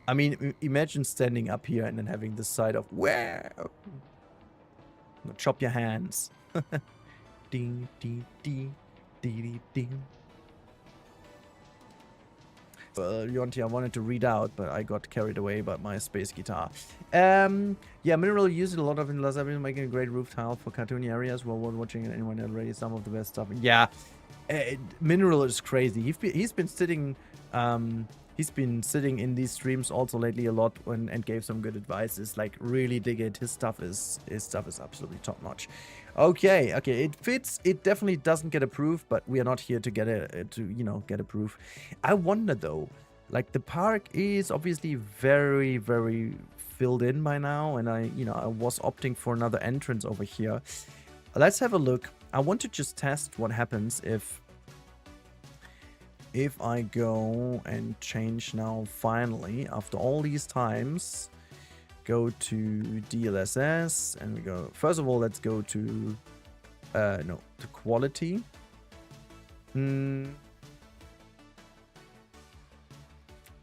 I mean, imagine standing up here and then having this side of where. Chop your hands. Ding, ding, ding, ding, ding. Yonti, I wanted to read out, but I got carried away by my space guitar. Yeah, Mineral used it a lot of in Las Vegas, making a great roof tile for cartoony areas while watching it. Anyone already some of the best stuff. Yeah, Mineral is crazy. He's been sitting in these streams also lately a lot and gave some good advice. It's like really dig it. His stuff is absolutely top notch. Okay, it fits. It definitely doesn't get approved, but we are not here to get get approved. I wonder though, like the park is obviously very, very filled in by now, and I was opting for another entrance over here. Let's have a look. I want to just test what happens if I go and change now finally after all these times. Go to DLSS and we go, first of all, let's go to to quality.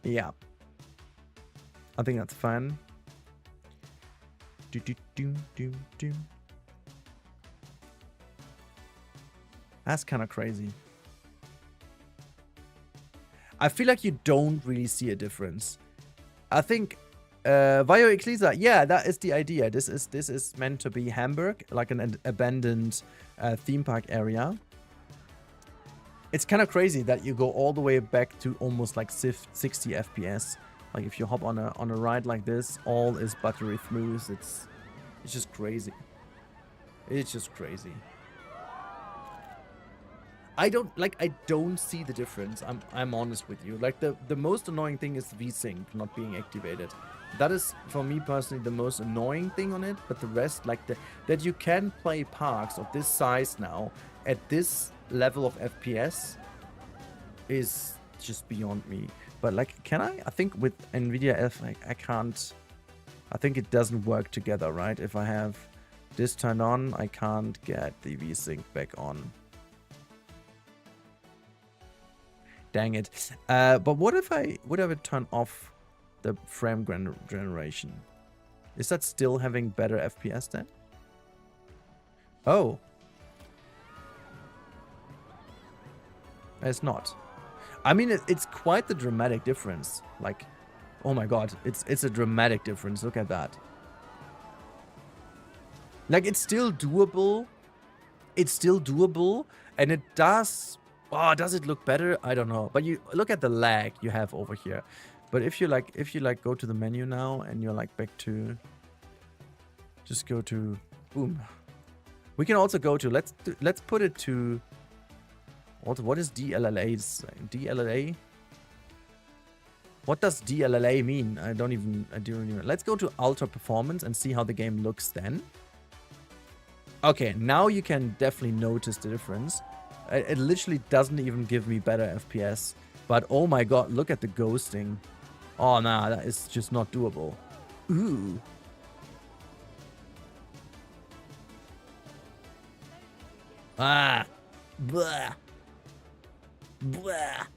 Yeah, I think that's fine. That's kind of crazy. I feel like you don't really see a difference. I think Vio Ecclesia, yeah, that is the idea. This is meant to be Hamburg, like an abandoned theme park area. It's kind of crazy that you go all the way back to almost like 60 FPS. Like if you hop on a ride like this, all is buttery smooth. It's just crazy. It's just crazy. I don't see the difference. I'm honest with you. Like the most annoying thing is VSync not being activated. That is for me personally the most annoying thing on it. But the rest, like that you can play parks of this size now at this level of FPS is just beyond me. But like, can I? I think with NVIDIA F, I can't. I think it doesn't work together, right? If I have this turned on, I can't get the VSync back on. Dang it. But what if I turn off the frame generation? Is that still having better FPS then? Oh. It's not. I mean, it's quite the dramatic difference. Like, oh my god, it's a dramatic difference. Look at that. Like, it's still doable. It's still doable, and it does. Oh, does it look better? I don't know. But you look at the lag you have over here. But if you go to the menu now and you're like back to, just go to, boom. We can also go to, let's put it to, what is DLLA? DLLA? What does DLLA mean? I don't even. Let's go to Ultra Performance and see how the game looks then. Okay, now you can definitely notice the difference. It literally doesn't even give me better FPS. But oh my god, look at the ghosting. Oh nah, that is just not doable. Ooh. Ah. Blah. Blah.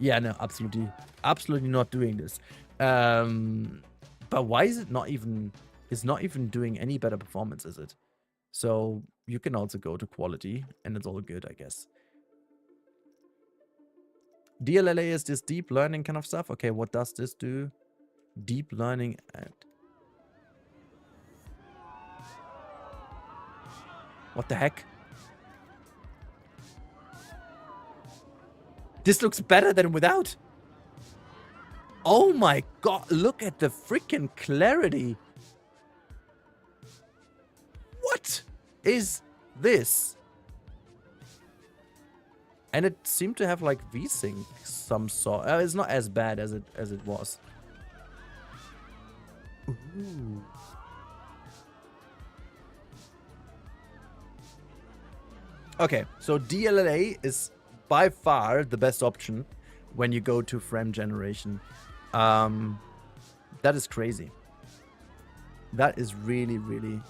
Yeah, no, absolutely not doing this. But why is it not even? It's not even doing any better performance, is it? So you can also go to quality, and it's all good, I guess. DLLA is this deep learning kind of stuff. Okay, what does this do? Deep learning and what the heck? This looks better than without. Oh my god, look at the freaking clarity. What is this? And it seemed to have like VSync some sort. It's not as bad as it was. Ooh. Okay, so DLLA is by far the best option when you go to frame generation. That is crazy. That is really, really...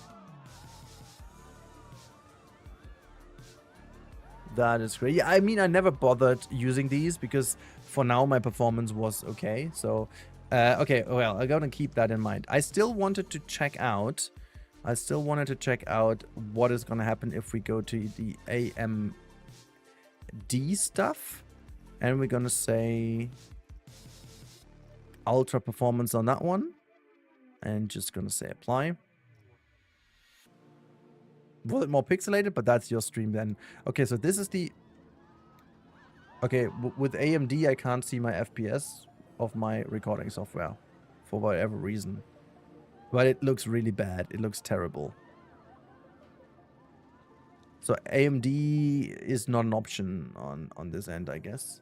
That is great. Yeah, I mean, I never bothered using these because for now my performance was okay. So, okay, well, I'm gonna keep that in mind. I still wanted to check out... what is gonna happen if we go to the AMD stuff. And we're gonna say... ultra performance on that one. And just gonna say apply. Was it more pixelated? But that's your stream then. Okay, so this is the... Okay, with AMD, I can't see my FPS of my recording software for whatever reason. But it looks really bad. It looks terrible. So AMD is not an option on this end, I guess.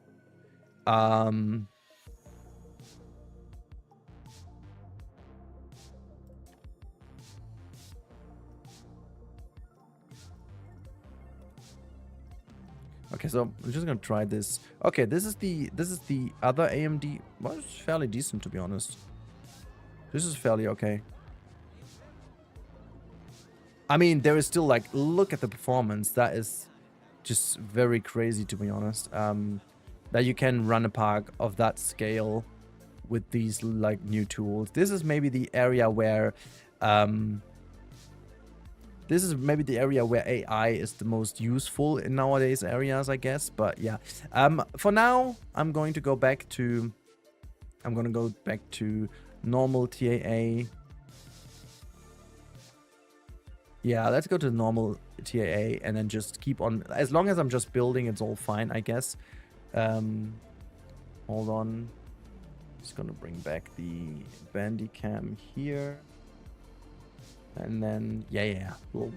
Okay, so I'm just gonna try this. Okay, this is the other AMD. Well, it's fairly decent, to be honest. This is fairly okay. I mean, there is still like, look at the performance. That is just very crazy, to be honest. That you can run a park of that scale with these like new tools. This is maybe the area where AI is the most useful in nowadays areas, I guess. But yeah, for now, I'm going to go back to normal TAA. Yeah, let's go to normal TAA and then just keep on. As long as I'm just building, it's all fine, I guess. Hold on. Just gonna bring back the Bandicam here. And then, yeah. Well,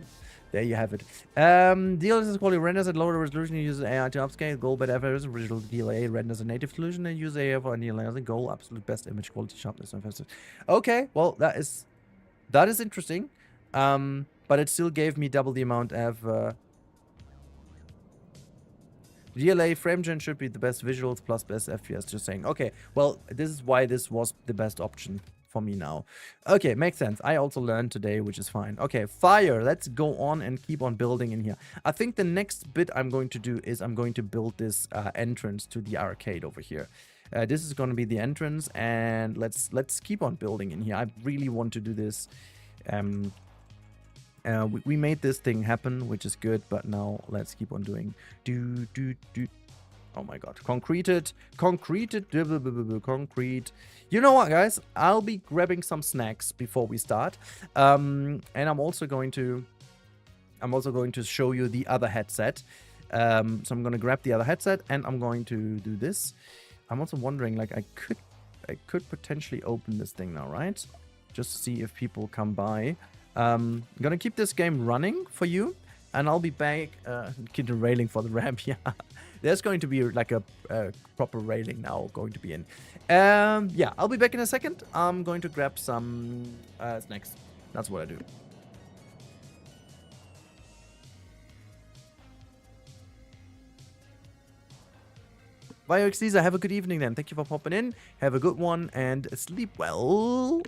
there you have it. DLSS quality renders at lower resolution. You use AI to upscale. Goal better efforts. Original DLA renders a native solution and use AI for annealing. Goal absolute best image quality sharpness and fastest. Okay, well that is interesting. But it still gave me double the amount of DLA frame gen should be the best visuals plus best FPS. Just saying. Okay, well this is why this was the best option for me now. Okay, makes sense. I also learned today, which is fine. Okay, fire. Let's go on and keep on building in here. I think the next bit I'm going to do is I'm going to build this entrance to the arcade over here. This is going to be the entrance, and let's keep on building in here. I really want to do this. We made this thing happen, which is good, but now let's keep on doing. Oh my god. Concrete. You know what, guys? I'll be grabbing some snacks before we start. And I'm also going to show you the other headset. So I'm going to grab the other headset and I'm going to do this. I'm also wondering, like, I could potentially open this thing now, right? Just to see if people come by. I'm gonna keep this game running for you, and I'll be back. Keep the railing for the ramp. Yeah, there's going to be like a proper railing now going to be in. Yeah, I'll be back in a second. I'm going to grab some snacks. That's what I do. VioXLisa, have a good evening then. Thank you for popping in. Have a good one and sleep well.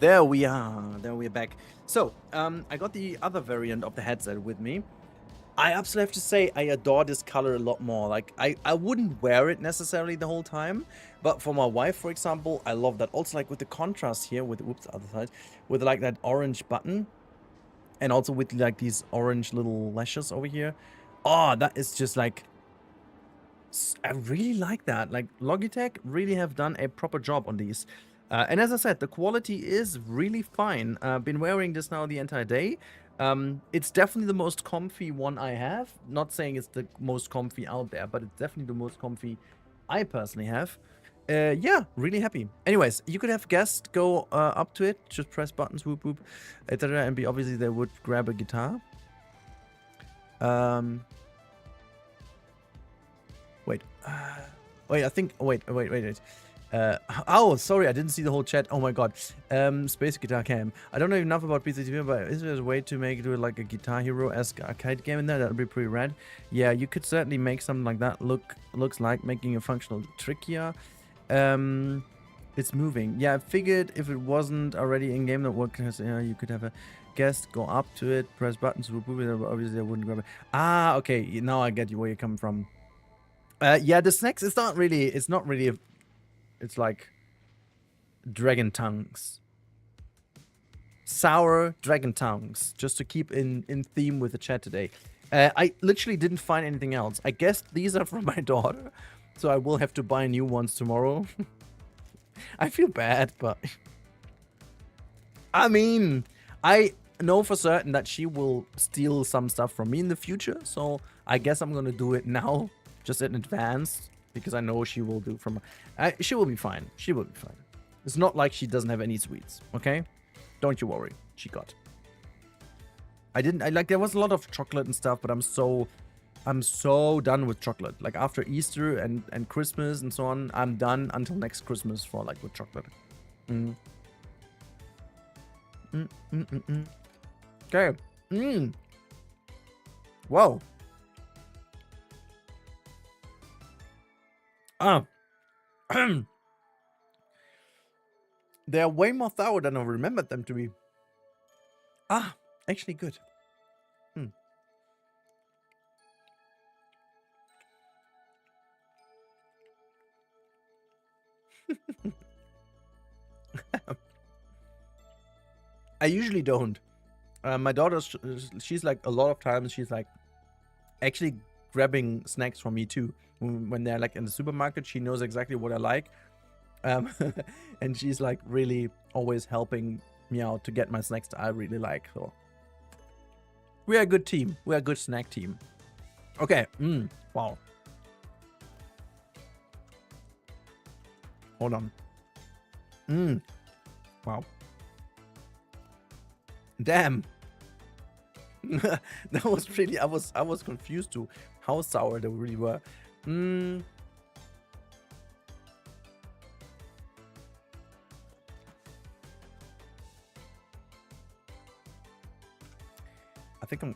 There we are. There we're back. So, I got the other variant of the headset with me. I absolutely have to say I adore this color a lot more. Like, I wouldn't wear it necessarily the whole time, but for my wife, for example, I love that. Also, like with the contrast here, with oops, other side, with like that orange button, and also with like these orange little lashes over here. Oh, that is just like, I really like that. Like Logitech really have done a proper job on these. And as I said, the quality is really fine. Been wearing this now the entire day. It's definitely the most comfy one I have. Not saying it's the most comfy out there, but it's definitely the most comfy I personally have. Yeah, really happy. Anyways, you could have guests go up to it, just press buttons, whoop whoop, etc. And be obviously they would grab a guitar. Wait. Wait, I think. Wait. Oh, sorry, I didn't see the whole chat. Oh my god. Space Guitar Cam. I don't know enough about PCTV, but is there a way to make it like a Guitar Hero-esque arcade game in there? That would be pretty rad. Yeah, you could certainly make something like that. Looks like making a functional trickier. It's moving. Yeah, I figured if it wasn't already in game, that what you could have a guest go up to it, press buttons. Obviously, I wouldn't grab it. Ah, okay. Now I get you where you're coming from. Yeah, the snacks. It's not really. It's like dragon tongues, sour dragon tongues. Just to keep in theme with the chat today. I literally didn't find anything else. I guess these are from my daughter, so I will have to buy new ones tomorrow. I feel bad, but I mean, I know for certain that she will steal some stuff from me in the future. So I guess I'm gonna do it now, just in advance, because I know she will do from. She will be fine. She will be fine. It's not like she doesn't have any sweets. Okay, don't you worry. She got. I like. There was a lot of chocolate and stuff, but I'm so done with chocolate. Like after Easter and Christmas and so on, I'm done until next Christmas for like with chocolate. Okay. Whoa. They're way more sour than I remembered them to be. Actually good. I usually don't. My daughter, she's like a lot of times she's like actually grabbing snacks from me too. When they're like in the supermarket, she knows exactly what I like. And she's like really always helping me out to get my snacks that I really like. So we are a good team. We are a good snack team. Okay. Wow. Hold on. Wow. Damn. That was really. I was confused to how sour they really were. I think I'm.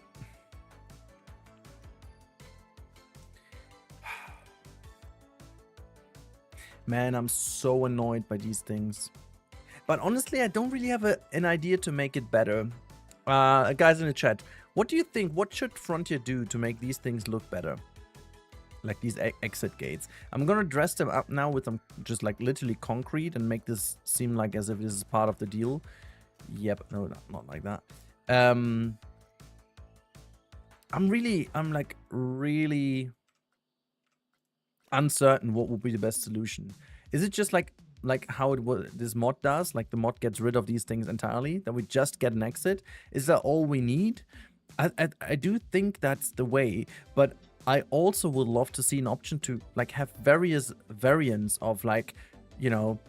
Man, I'm so annoyed by these things. But honestly, I don't really have an idea to make it better. Guys in the chat, what do you think? What should Frontier do to make these things look better? Like these exit gates. I'm gonna dress them up now with some just like literally concrete and make this seem like as if this is part of the deal. Yep, no, not like that. I'm like really uncertain what would be the best solution. Is it just like how it was this mod does, like the mod gets rid of these things entirely, that we just get an exit? Is that all we need? I do think that's the way, but I also would love to see an option to like have various variants of like, you know,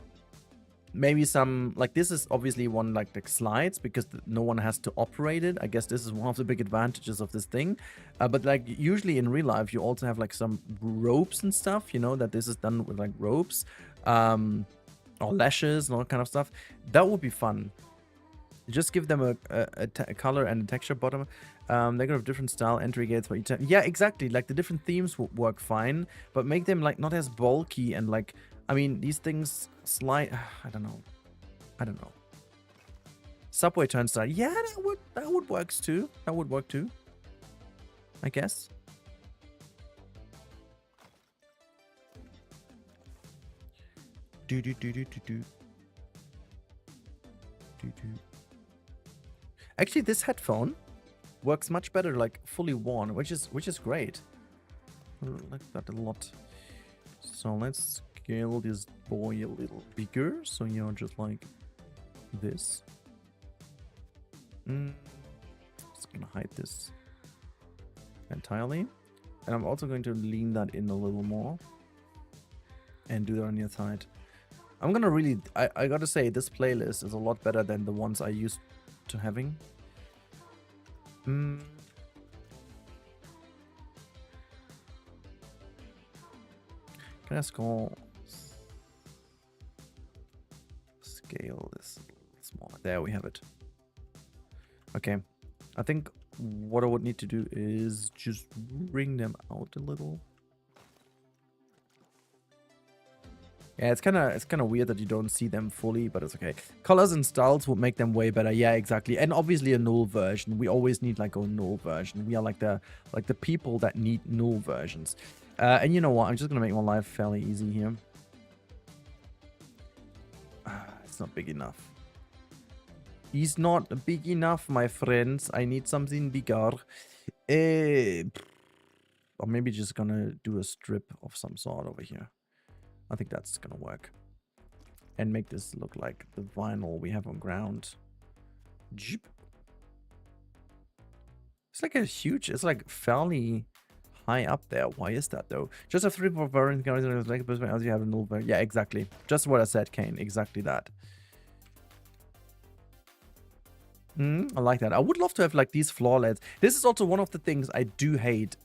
maybe some like this is obviously one like the slides because no one has to operate it. I guess this is one of the big advantages of this thing. But like usually in real life, you also have like some ropes and stuff, you know, that this is done with like ropes. Or lashes and all kind of stuff. That would be fun. Just give them a color and a texture bottom. They're gonna have different style entry gates for each time. Yeah, exactly. Like the different themes would work fine, but make them like not as bulky and like. I mean, these things slide. I don't know. Subway turnstile. Yeah, that would works too. That would work too. I guess. Do do do do do do. Do do. Actually, this headphone works much better, like fully worn, which is great. I like that a lot. So let's scale this boy a little bigger. So you're just like this. Just gonna hide this entirely, and I'm also going to lean that in a little more and do that on the other side. I'm gonna really, I gotta say, this playlist is a lot better than the ones I used to having. Can I scale this a little smaller? There we have it. Okay, I think what I would need to do is just bring them out a little. Yeah, it's kind of weird that you don't see them fully, but it's okay. Colors and styles would make them way better. Yeah, exactly. And obviously a null version. We always need like a null version. We are like the people that need null versions. And you know what? I'm just gonna make my life fairly easy here. It's not big enough. He's not big enough, my friends. I need something bigger. Or maybe just gonna do a strip of some sort over here. I think that's gonna work. And make this look like the vinyl we have on ground. It's like a huge, it's like fairly high up there. Why is that though? Just a 3 variant like as you have a null variant. Yeah, exactly. Just what I said, Kane. Exactly that. I like that. I would love to have like these floor LEDs. This is also one of the things I do hate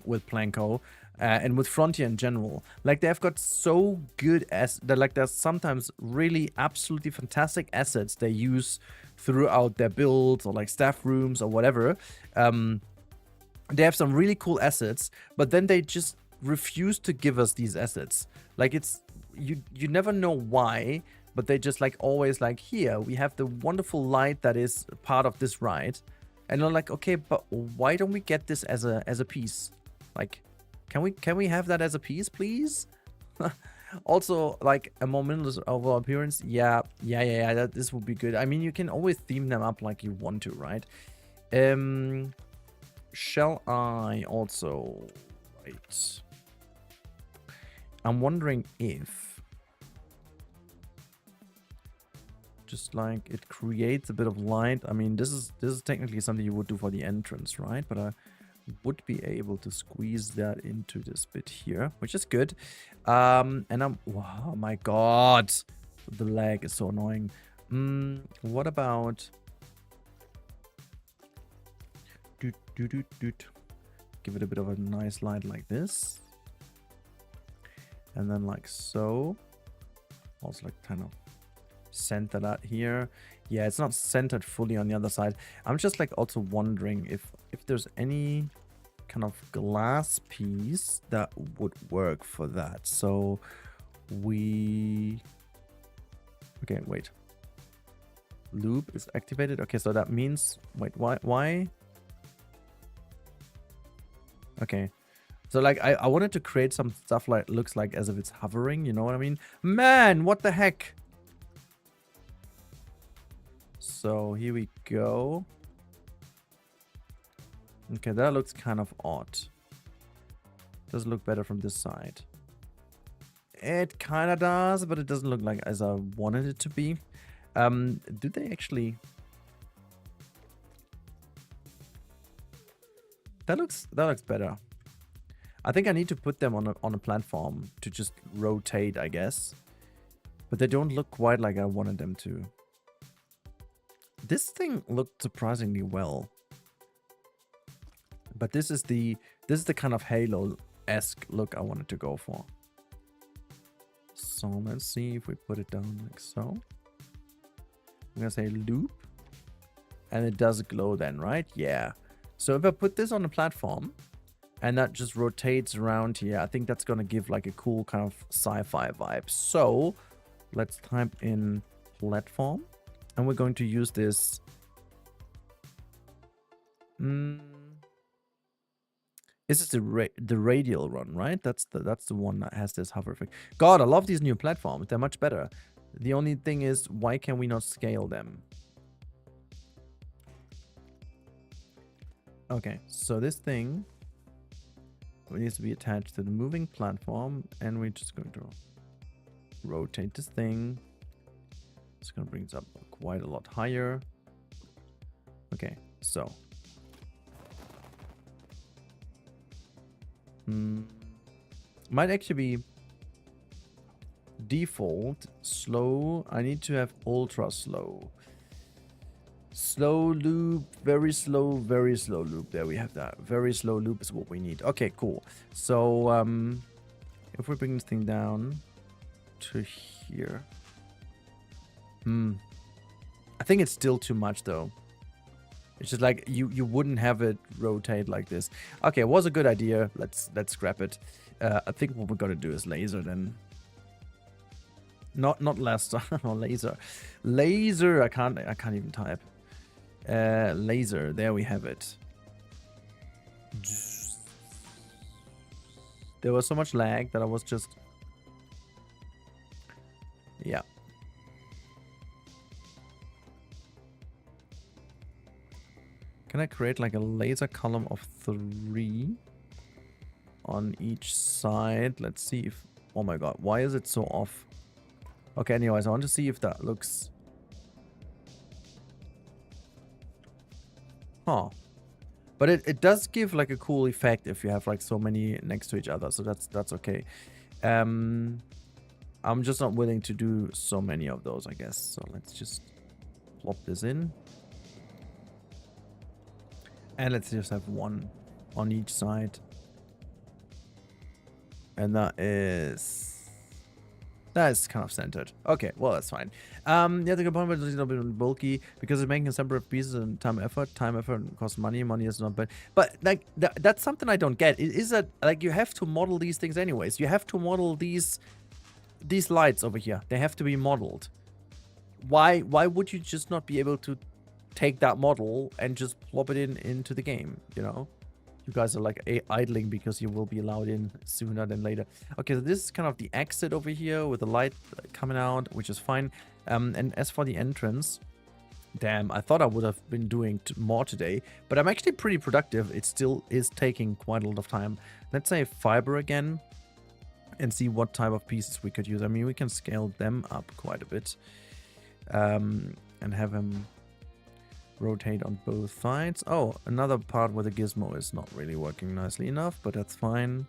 with Planko and with Frontier in general. Like they've got so good there's sometimes really absolutely fantastic assets they use throughout their builds or like staff rooms or whatever. They have some really cool assets, but then they just refuse to give us these assets. Like it's you never know why. But they just like always like, here we have the wonderful light that is part of this ride, and they're like, okay, but why don't we get this as a piece? Like, can we have that as a piece, please? Also, like a more minimalist overall appearance. Yeah. That this would be good. I mean, you can always theme them up like you want to, right? Shall I also? Right. I'm wondering if. Just like it creates a bit of light. I mean, this is technically something you would do for the entrance, right? But I would be able to squeeze that into this bit here, which is good. And wow, my god, the lag is so annoying. What about give it a bit of a nice light like this, and then like so. Also like kind of center that here. Yeah, it's not centered fully on the other side. I'm just like also wondering if there's any kind of glass piece that would work for that. So okay, wait, loop is activated. Okay, so that means wait, why okay, so like I wanted to create some stuff like looks like as if it's hovering, you know what I mean? Man, what the heck? So here we go. Okay, that looks kind of odd. Does look better from this side. It kind of does, but it doesn't look like as I wanted it to be. Do they actually? That looks better. I think I need to put them on a platform to just rotate, I guess. But they don't look quite like I wanted them to. This thing looked surprisingly well. But this is the kind of Halo-esque look I wanted to go for. So let's see if we put it down like so. I'm gonna say loop. And it does glow then, right? Yeah. So if I put this on a platform and that just rotates around here, I think that's gonna give like a cool kind of sci-fi vibe. So let's type in platform. And we're going to use this. This is the radial one, right? That's the one that has this hover effect. God, I love these new platforms. They're much better. The only thing is, why can we not scale them? Okay, so this thing needs to be attached to the moving platform, and we're just going to rotate this thing. It's going to bring it up quite a lot higher. Okay, so. Might actually be default slow. I need to have ultra slow. Slow loop, very slow loop. There we have that. Very slow loop is what we need. Okay, cool. So if we bring this thing down to here. I think it's still too much though. It's just like you wouldn't have it rotate like this. Okay, it was a good idea. Let's scrap it. I think what we're gonna do is laser then. Not laser or laser. Laser. I can't even type. Laser. There we have it. There was so much lag that I was just. Yeah. Can I create like a laser column of 3 on each side? Let's see if... Oh my god, why is it so off? Okay, anyways, I want to see if that looks... Huh. But it does give like a cool effect if you have like so many next to each other, so that's okay. I'm just not willing to do so many of those, I guess. So let's just plop this in. And let's just have 1 on each side. And that is kind of centered. Okay, well, that's fine. Yeah, the component is a little bit bulky because it's making separate pieces and time effort. Time effort costs money. Money is not bad. But like that's something I don't get. Is that like you have to model these things anyways? You have to model these lights over here. They have to be modeled. Why would you just not be able to take that model and just plop it into the game, you know? You guys are like idling because you will be allowed in sooner than later. Okay, so this is kind of the exit over here with the light coming out, which is fine. And as for the entrance, damn, I thought I would have been doing more today, but I'm actually pretty productive. It still is taking quite a lot of time. Let's say fiber again and see what type of pieces we could use. I mean, we can scale them up quite a bit and have them rotate on both sides. Oh, another part where the gizmo is not really working nicely enough, but that's fine.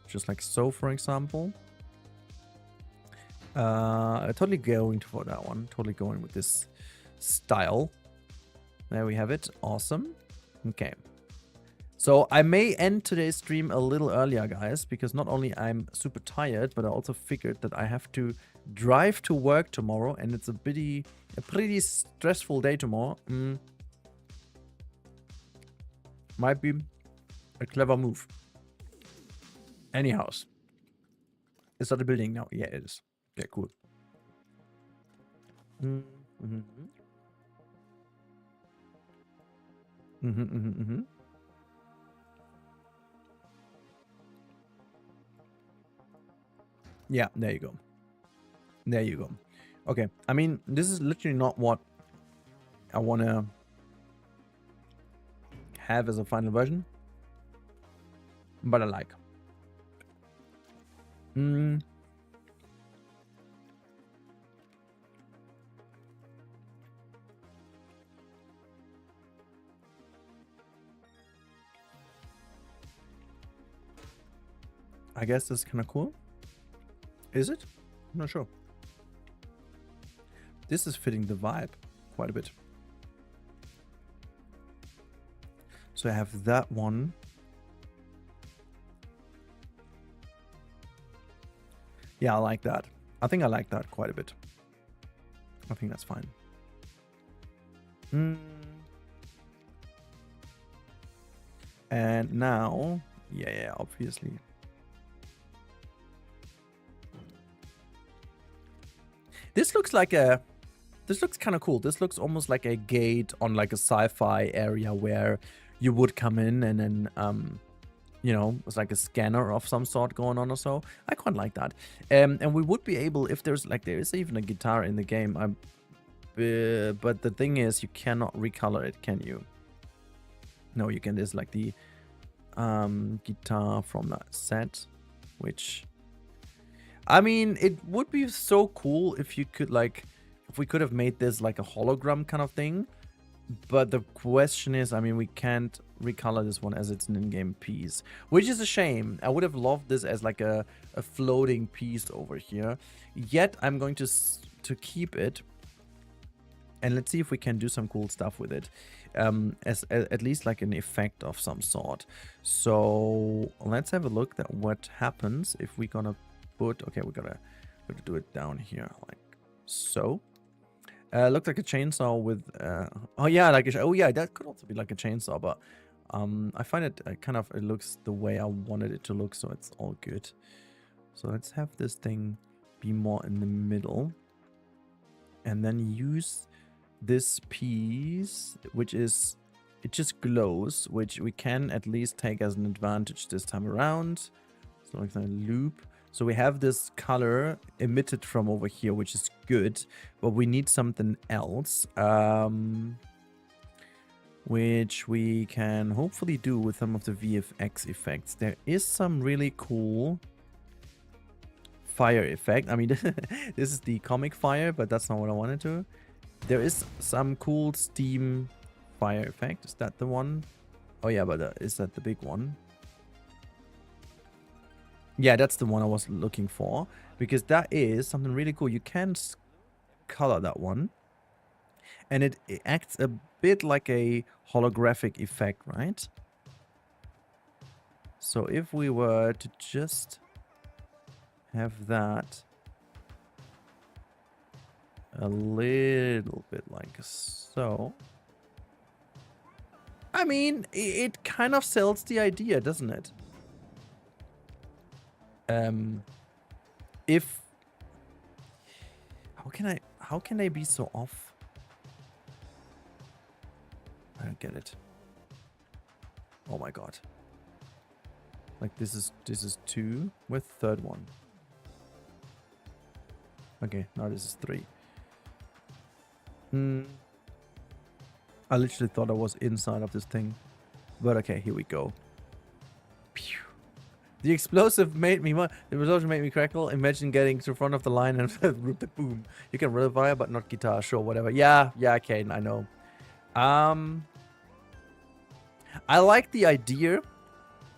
Just like so, for example. Totally going for that one. Totally going with this style. There we have it. Awesome. Okay. So I may end today's stream a little earlier, guys, because not only I'm super tired, but I also figured that I have to drive to work tomorrow, and it's a pretty stressful day tomorrow. Might be a clever move. Anyhow, is that a building now? Yeah, it is. Okay, cool. Yeah, there you go. There you go. Okay, I mean, this is literally not what I want to have as a final version, but I like. I guess that's kind of cool. Is it? I'm not sure. This is fitting the vibe quite a bit. So I have that one. Yeah, I like that. I think I like that quite a bit. I think that's fine. And now, yeah, obviously. This looks like a This looks kind of cool. This looks almost like a gate on like a sci-fi area where you would come in and then, you know, it's like a scanner of some sort going on or so. I quite like that. And we would be able, if there's like, there is even a guitar in the game. But the thing is, you cannot recolor it, can you? No, you can. There's like the guitar from that set, which, I mean, it would be so cool if you could like, if we could have made this like a hologram kind of thing. But the question is, I mean, we can't recolor this one as it's an in-game piece, which is a shame. I would have loved this as like a floating piece over here. Yet I'm going to keep it, and let's see if we can do some cool stuff with it, as at least like an effect of some sort. So let's have a look at what happens if we're gonna put. Okay, we're gonna do it down here like so. Looks like a chainsaw with oh yeah, like oh yeah, that could also be like a chainsaw, but I find it kind of, it looks the way I wanted it to look, so it's all good. So let's have this thing be more in the middle, and then use this piece, which is, it just glows, which we can at least take as an advantage this time around. So like a loop. So we have this color emitted from over here, which is good, but we need something else, which we can hopefully do with some of the VFX effects. There is some really cool fire effect. I mean, this is the comic fire, but that's not what I wanted to. There is some cool steam fire effect. Is that the one? Oh yeah, but is that the big one? Yeah, that's the one I was looking for, because that is something really cool. You can color that one, and it acts a bit like a holographic effect, right? So if we were to just have that a little bit like so, I mean, it kind of sells the idea, doesn't it? If how can I be so off? I don't get it. Oh my god. Like this is 2 with third one. Okay, now this is 3. I literally thought I was inside of this thing. But okay, here we go. Pew. The explosive made me crackle. Imagine getting to the front of the line and boom. You can run fire, but not guitar. Sure, whatever. Yeah, Caden, I know. I like the idea,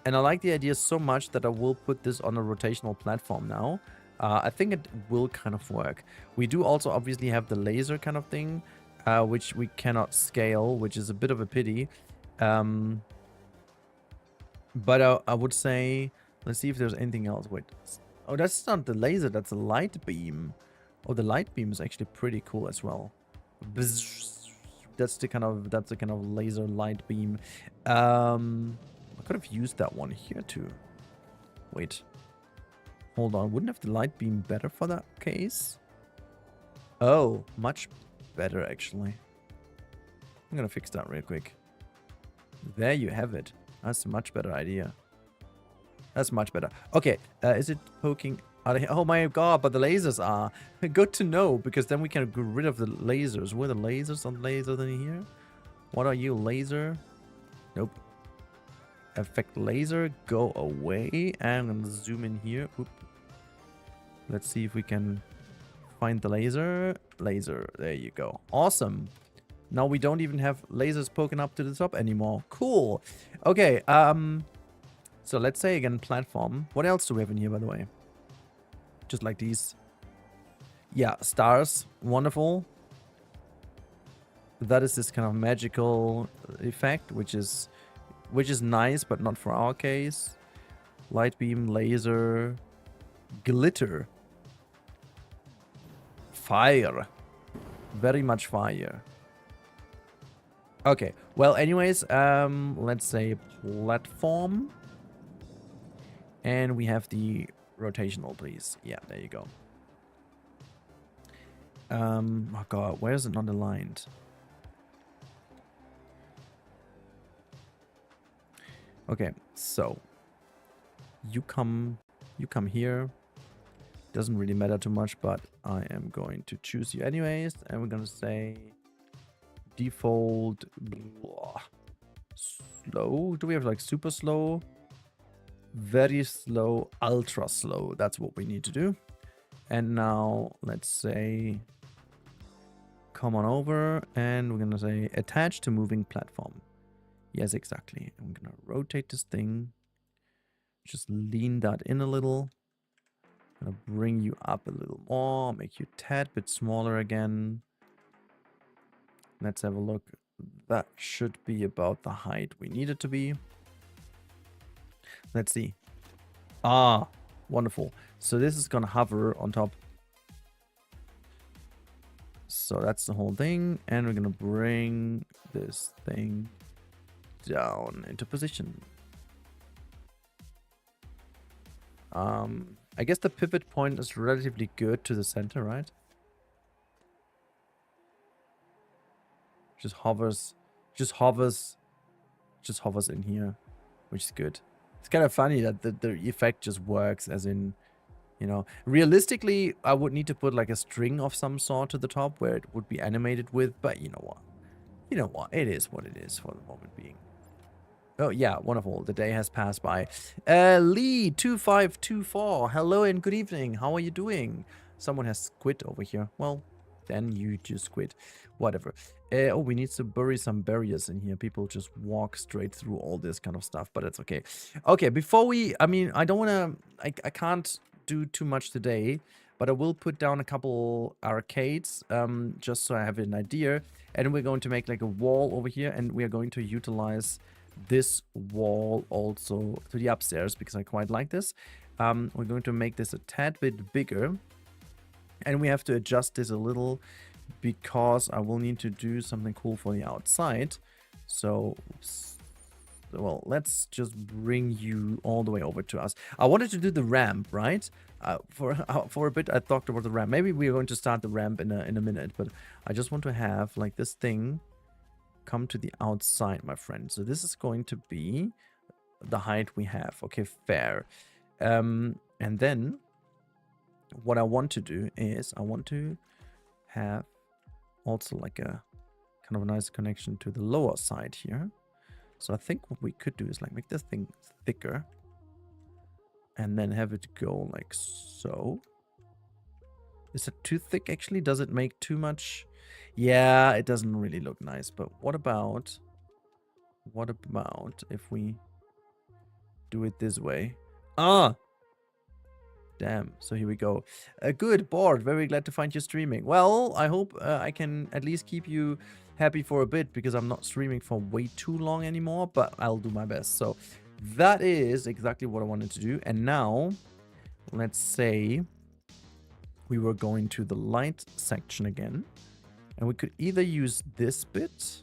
and I like the idea so much that I will put this on a rotational platform now. I think it will kind of work. We do also obviously have the laser kind of thing, which we cannot scale, which is a bit of a pity. But I would say, let's see if there's anything else. Wait. Oh, that's not the laser. That's a light beam. Oh, the light beam is actually pretty cool as well. That's the kind of laser light beam. I could have used that one here too. Wait. Hold on. Wouldn't have the light beam better for that case? Oh, much better actually. I'm gonna fix that real quick. There you have it. That's a much better idea. That's much better. Okay, is it poking out of here? Oh my god, but the lasers are. Good to know, because then we can get rid of the lasers. Were the lasers on laser than here? What are you, laser? Nope. Effect laser, go away. And I'm gonna zoom in here. Oop. Let's see if we can find the laser. Laser, there you go. Awesome. Now we don't even have lasers poking up to the top anymore. Cool. Okay, so let's say again platform. What else do we have in here, by the way? Just like these. Yeah, stars. Wonderful. That is this kind of magical effect, which is nice, but not for our case. Light beam, laser, glitter, fire. Very much fire. Okay, well, anyways, let's say platform. And we have the rotational, please. Yeah, there you go. Oh god, where is it not aligned? Okay, so you come here. Doesn't really matter too much, but I am going to choose you anyways, and we're gonna say default blah, slow. Do we have like super slow, very slow, ultra slow? That's what we need to do. And now let's say come on over, and we're gonna say attach to moving platform. Yes, exactly. I'm gonna rotate this thing, just lean that in a little. Gonna bring you up a little more, make you a tad bit smaller again. Let's have a look. That should be about the height we need it to be. Let's see. Ah, wonderful. So this is gonna hover on top. So that's the whole thing. And we're gonna bring this thing down into position. I guess the pivot point is relatively good to the center, right? Just hovers in here, which is good. It's kind of funny that the effect just works, as in, you know, realistically, I would need to put like a string of some sort to the top where it would be animated with, but you know what? You know what? It is what it is for the moment being. Oh, yeah, wonderful. The day has passed by. Lee2524, hello and good evening. How are you doing? Someone has quit over here. Well, then you just quit. Whatever. Oh, we need to bury some barriers in here. People just walk straight through all this kind of stuff, but it's okay. Okay, before we... I mean, I don't want to... I can't do too much today, but I will put down a couple arcades, just so I have an idea. And we're going to make like a wall over here, and we are going to utilize this wall also to the upstairs because I quite like this. We're going to make this a tad bit bigger, and we have to adjust this a little because I will need to do something cool for the outside. So, well, let's just bring you all the way over to us. I wanted to do the ramp, right? For a bit I talked about the ramp. Maybe we're going to start the ramp in a minute, but I just want to have like this thing come to the outside, my friend. So this is going to be the height we have. Okay, fair. And then what I want to do is I want to have also like a kind of a nice connection to the lower side here. So I think what we could do is like make this thing thicker and then have it go like so. Is it too thick actually? Does it make too much? Yeah, it doesn't really look nice, but what about if we do it this way? Ah! Damn, so here we go. Good, bored, very glad to find you streaming. Well, I hope I can at least keep you happy for a bit, because I'm not streaming for way too long anymore, but I'll do my best. So that is exactly what I wanted to do. And now, let's say we were going to the light section again. And we could either use this bit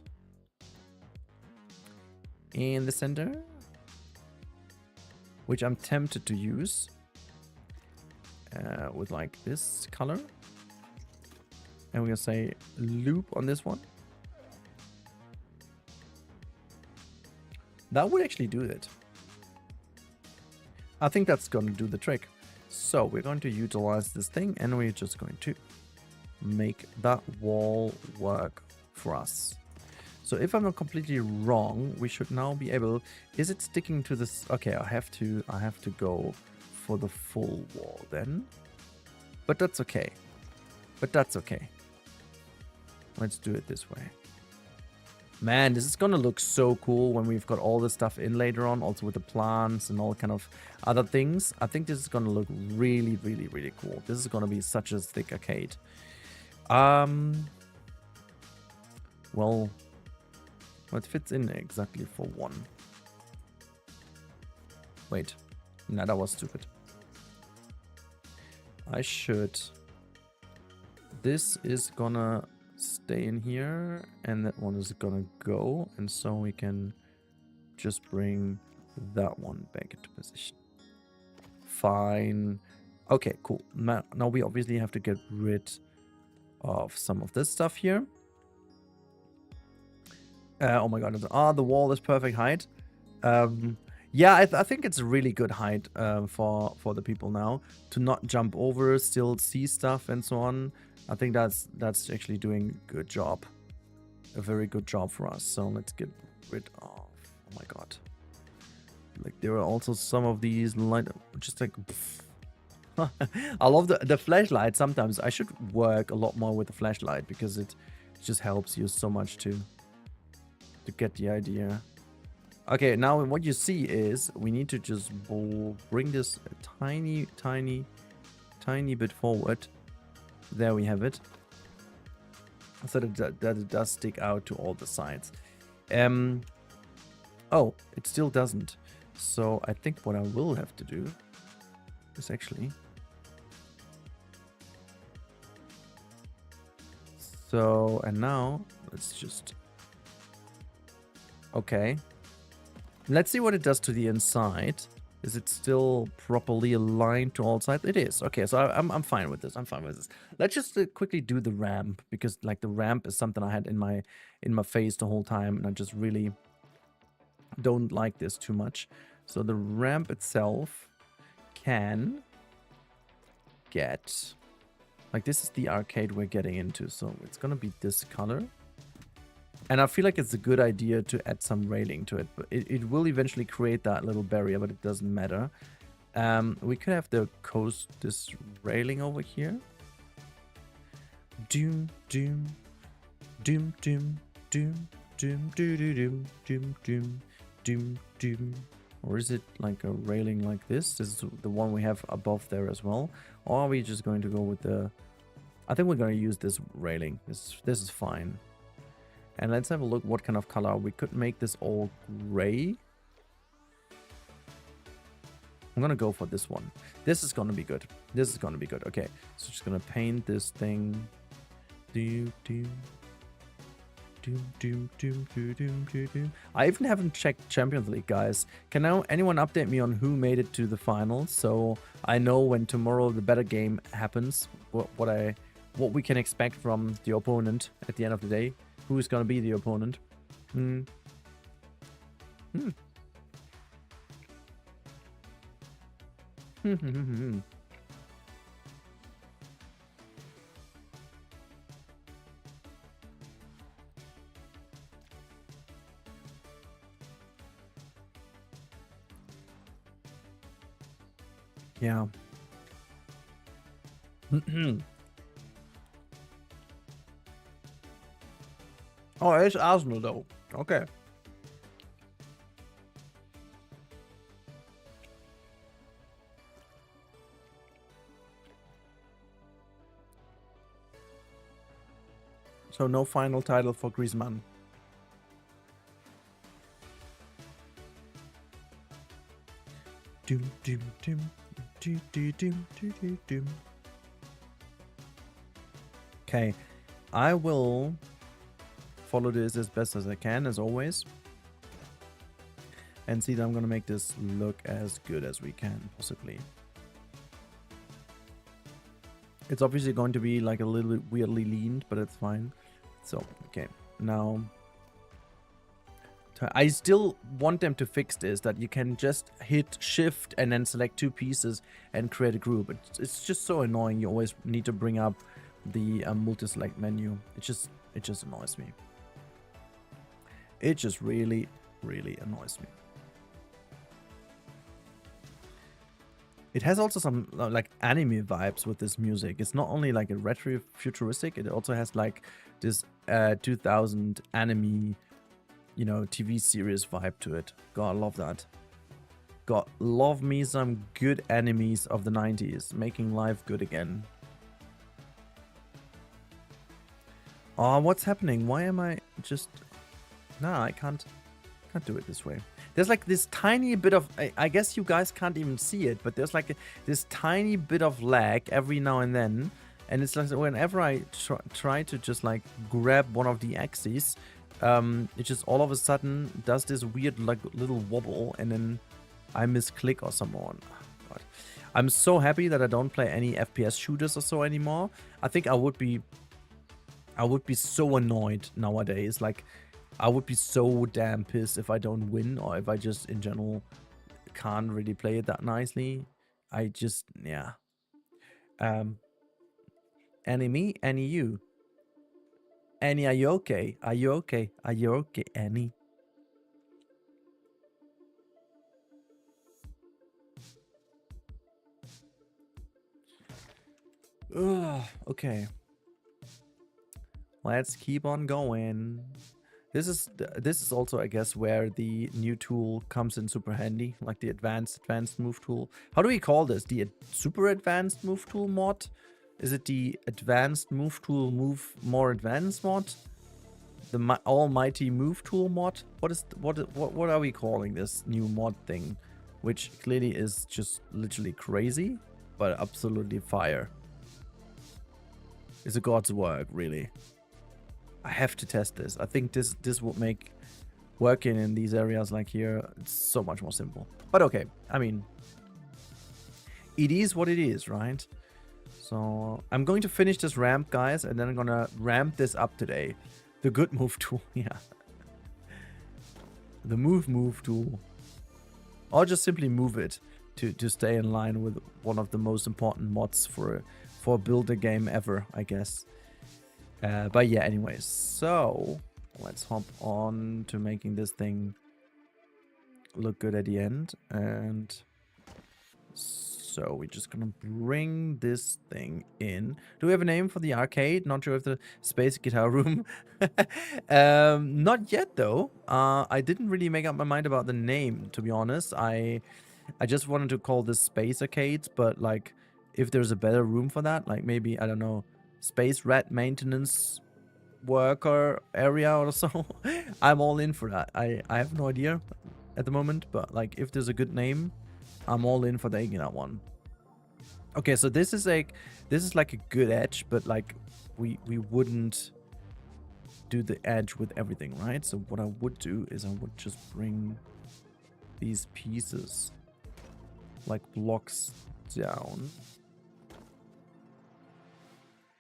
in the center, which I'm tempted to use with like this color. And we're going to say loop on this one. That would actually do it. I think that's going to do the trick. So we're going to utilize this thing, and we're just going to make that wall work for us. So if I'm not completely wrong, we should now be able... Is it sticking to this? Okay, I have to go for the full wall then. But that's okay. Let's do it this way. Man, this is gonna look so cool when we've got all this stuff in later on, also with the plants and all kind of other things. I think this is gonna look really, really, really cool. This is gonna be such a thick arcade. Well, it fits in exactly for one. Wait, no, that was stupid. I should... This is gonna stay in here, and that one is gonna go, and so we can just bring that one back into position. Fine. Okay, cool. Now we obviously have to get rid of some of this stuff here. Oh my god, the wall is perfect height. Yeah, I think it's a really good height for the people now to not jump over, still see stuff and so on. I think that's actually doing a good job, a very good job for us. So let's get rid of. Oh my god, like there are also some of these light, just like. I love the flashlight. Sometimes I should work a lot more with the flashlight because it just helps you so much to get the idea. Okay, now what you see is we need to just bring this a tiny bit forward. There we have it. So that it does stick out to all the sides. Oh, it still doesn't. So I think what I will have to do is actually... So, and now let's just... Okay. Let's see what it does to the inside. Is it still properly aligned to all sides? It is. Okay, so I'm fine with this. I'm fine with this. Let's just quickly do the ramp, because like the ramp is something I had in my face the whole time, and I just really don't like this too much. So the ramp itself can get... Like this is the arcade we're getting into, so it's gonna be this color. And I feel like it's a good idea to add some railing to it. But it will eventually create that little barrier, but it doesn't matter. We could have this railing over here. Doom, doom, doom, doom, doom, doom, doom, doom, doom, doom, doom, doom. Or is it like a railing like this? This is the one we have above there as well. Or are we just going to go with the... I think we're going to use this railing. This is fine. And let's have a look what kind of color. We could make this all gray. I'm going to go for this one. This is going to be good. This is going to be good. Okay. So just going to paint this thing. Doom, doom. Doom, doom, doom, doom, doom, doom, doom. I even haven't checked Champions League, guys. Can now anyone update me on who made it to the finals, so I know when tomorrow the better game happens, what we can expect from the opponent at the end of the day. Who is going to be the opponent? Yeah. Oh, it's Arsenal though. Okay. So no final title for Griezmann. Doom, doom, doom, doom, doom, doom, doom, doom. Okay, I will follow this as best as I can, as always, and see that I'm gonna make this look as good as we can possibly. It's obviously going to be like a little bit weirdly leaned, but it's fine. So, okay, now I still want them to fix this, that you can just hit shift and then select two pieces and create a group. It's just so annoying. You always need to bring up the multi-select menu. It just annoys me. It just really, really annoys me. It has also some like anime vibes with this music. It's not only like a retro futuristic, it also has like this 2000 anime, you know, TV series vibe to it. God, I love that. God, love me some good animes of the 90s, making life good again. Oh, what's happening? Why am I just... Nah, I can't do it this way. There's like this tiny bit of... I guess you guys can't even see it, but there's like this tiny bit of lag every now and then. And it's like whenever I try to just like grab one of the axes, it just all of a sudden does this weird like little wobble, and then I misclick or something. Oh, God. I'm so happy that I don't play any FPS shooters or so anymore. I think I would be I would be so annoyed nowadays. Like, I would be so damn pissed if I don't win, or if I just in general can't really play it that nicely. I just, yeah. Any me, any you. Annie, are you okay? Are you okay? Are you okay, Annie? Ugh, okay. Let's keep on going. This is also, I guess, where the new tool comes in super handy, like the advanced move tool. How do we call this? The super advanced move tool mod? Is it the advanced move tool more advanced mod? The almighty move tool mod? What are we calling this new mod thing? Which clearly is just literally crazy, but absolutely fire. It's a god's work, really. I have to test this. I think this would make working in these areas like here, it's so much more simple. But okay, I mean, it is what it is, right? So I'm going to finish this ramp, guys, and then I'm gonna ramp this up today. The good move tool, yeah. The move tool. Or just simply move it to stay in line with one of the most important mods for a builder game ever, I guess. But yeah, anyways, so let's hop on to making this thing look good at the end. And so we're just gonna bring this thing in. Do we have a name for the arcade? Not sure if the space guitar room. Not yet though. I didn't really make up my mind about the name, to be honest. I just wanted to call this Space Arcade, but like if there's a better room for that, like maybe, I don't know, Space Rat Maintenance Worker area or so, I'm all in for that. I have no idea at the moment, but like if there's a good name, I'm all in for taking that one. Okay, so this is like a good edge, but like we wouldn't do the edge with everything, right? So what I would do is I would just bring these pieces like blocks down,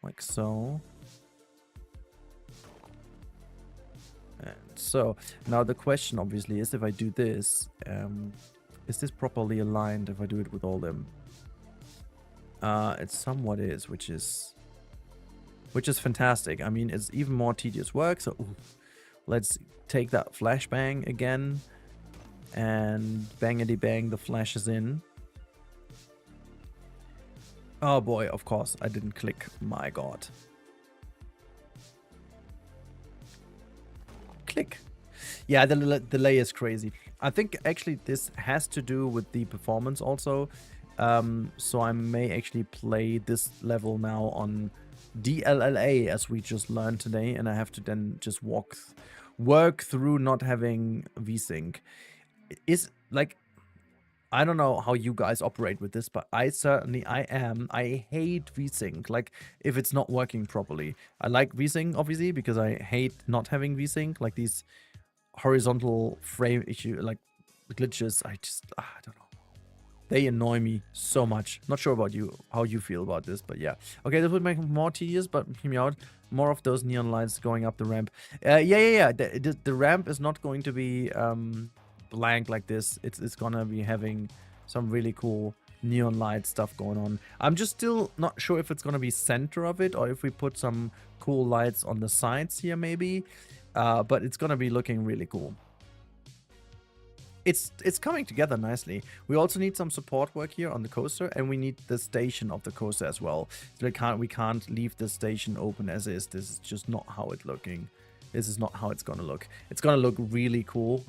like so. And so now the question obviously is, if I do this, is this properly aligned if I do it with all them? It somewhat is, which is fantastic. I mean, it's even more tedious work. So let's take that flashbang again and bangity bang the flashes in. Oh boy, of course I didn't click. My god. Click. Yeah, the delay is crazy. I think actually this has to do with the performance also. So I may actually play this level now on DLLA, as we just learned today, and I have to then just work through not having VSync. Is like, I don't know how you guys operate with this, but I hate VSync. Like, if it's not working properly. I like VSync obviously because I hate not having VSync, like these horizontal frame issue, like glitches. I don't know. They annoy me so much. Not sure about you, how you feel about this, but yeah. Okay, this would make it more tedious, but hear me out. More of those neon lights going up the ramp. Yeah. The ramp is not going to be blank like this. It's gonna be having some really cool neon light stuff going on. I'm just still not sure if it's gonna be center of it or if we put some cool lights on the sides here maybe. But it's gonna be looking really cool. It's coming together nicely. We also need some support work here on the coaster, and we need the station of the coaster as well. So we can't leave the station open as is. This is just not how it's looking. This is not how it's gonna look. It's gonna look really cool.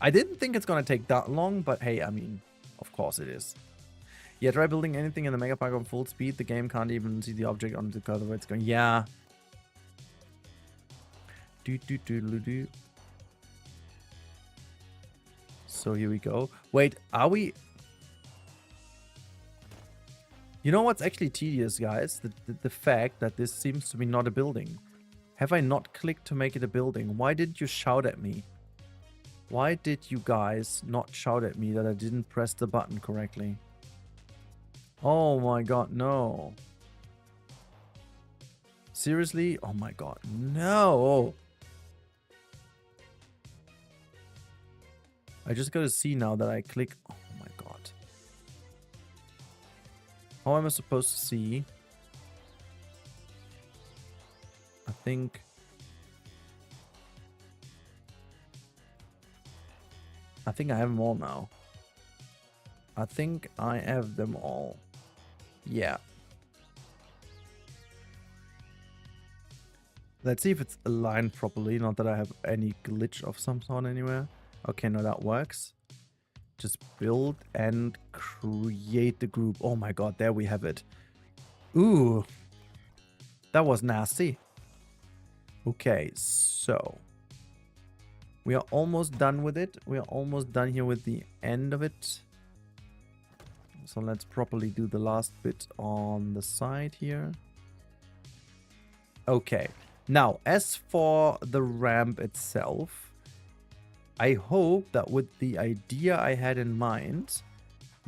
I didn't think it's gonna take that long, but hey, I mean, of course it is. Yeah, try building anything in the Mega Park on full speed. The game can't even see the object on the curve where it's going. Yeah. Do. So here we go. Wait, are we... You know what's actually tedious, guys? The fact that this seems to be not a building. Have I not clicked to make it a building? Why didn't you shout at me? Why did you guys not shout at me that I didn't press the button correctly? Oh my god, no. Seriously? Oh my god. No! I just gotta see now that I click. Oh my god. How am I supposed to see? I think. I think I have them all now. I think I have them all. Yeah. Let's see if it's aligned properly. Not that I have any glitch of some sort anywhere. Okay, no, that works. Just build and create the group. Oh my god, there we have it. Ooh. That was nasty. Okay, so we are almost done with it. We are almost done here with the end of it. So let's properly do the last bit on the side here. Okay. Now, as for the ramp itself, I hope that with the idea I had in mind,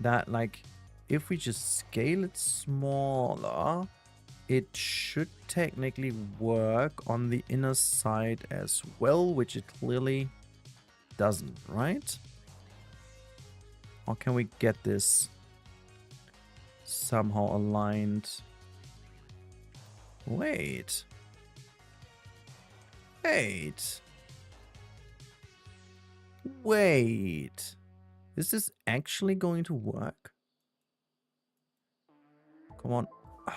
that like if we just scale it smaller, it should technically work on the inner side as well, which it clearly doesn't, right? Or can we get this somehow aligned? Wait. Wait. Wait. Is this actually going to work? Come on.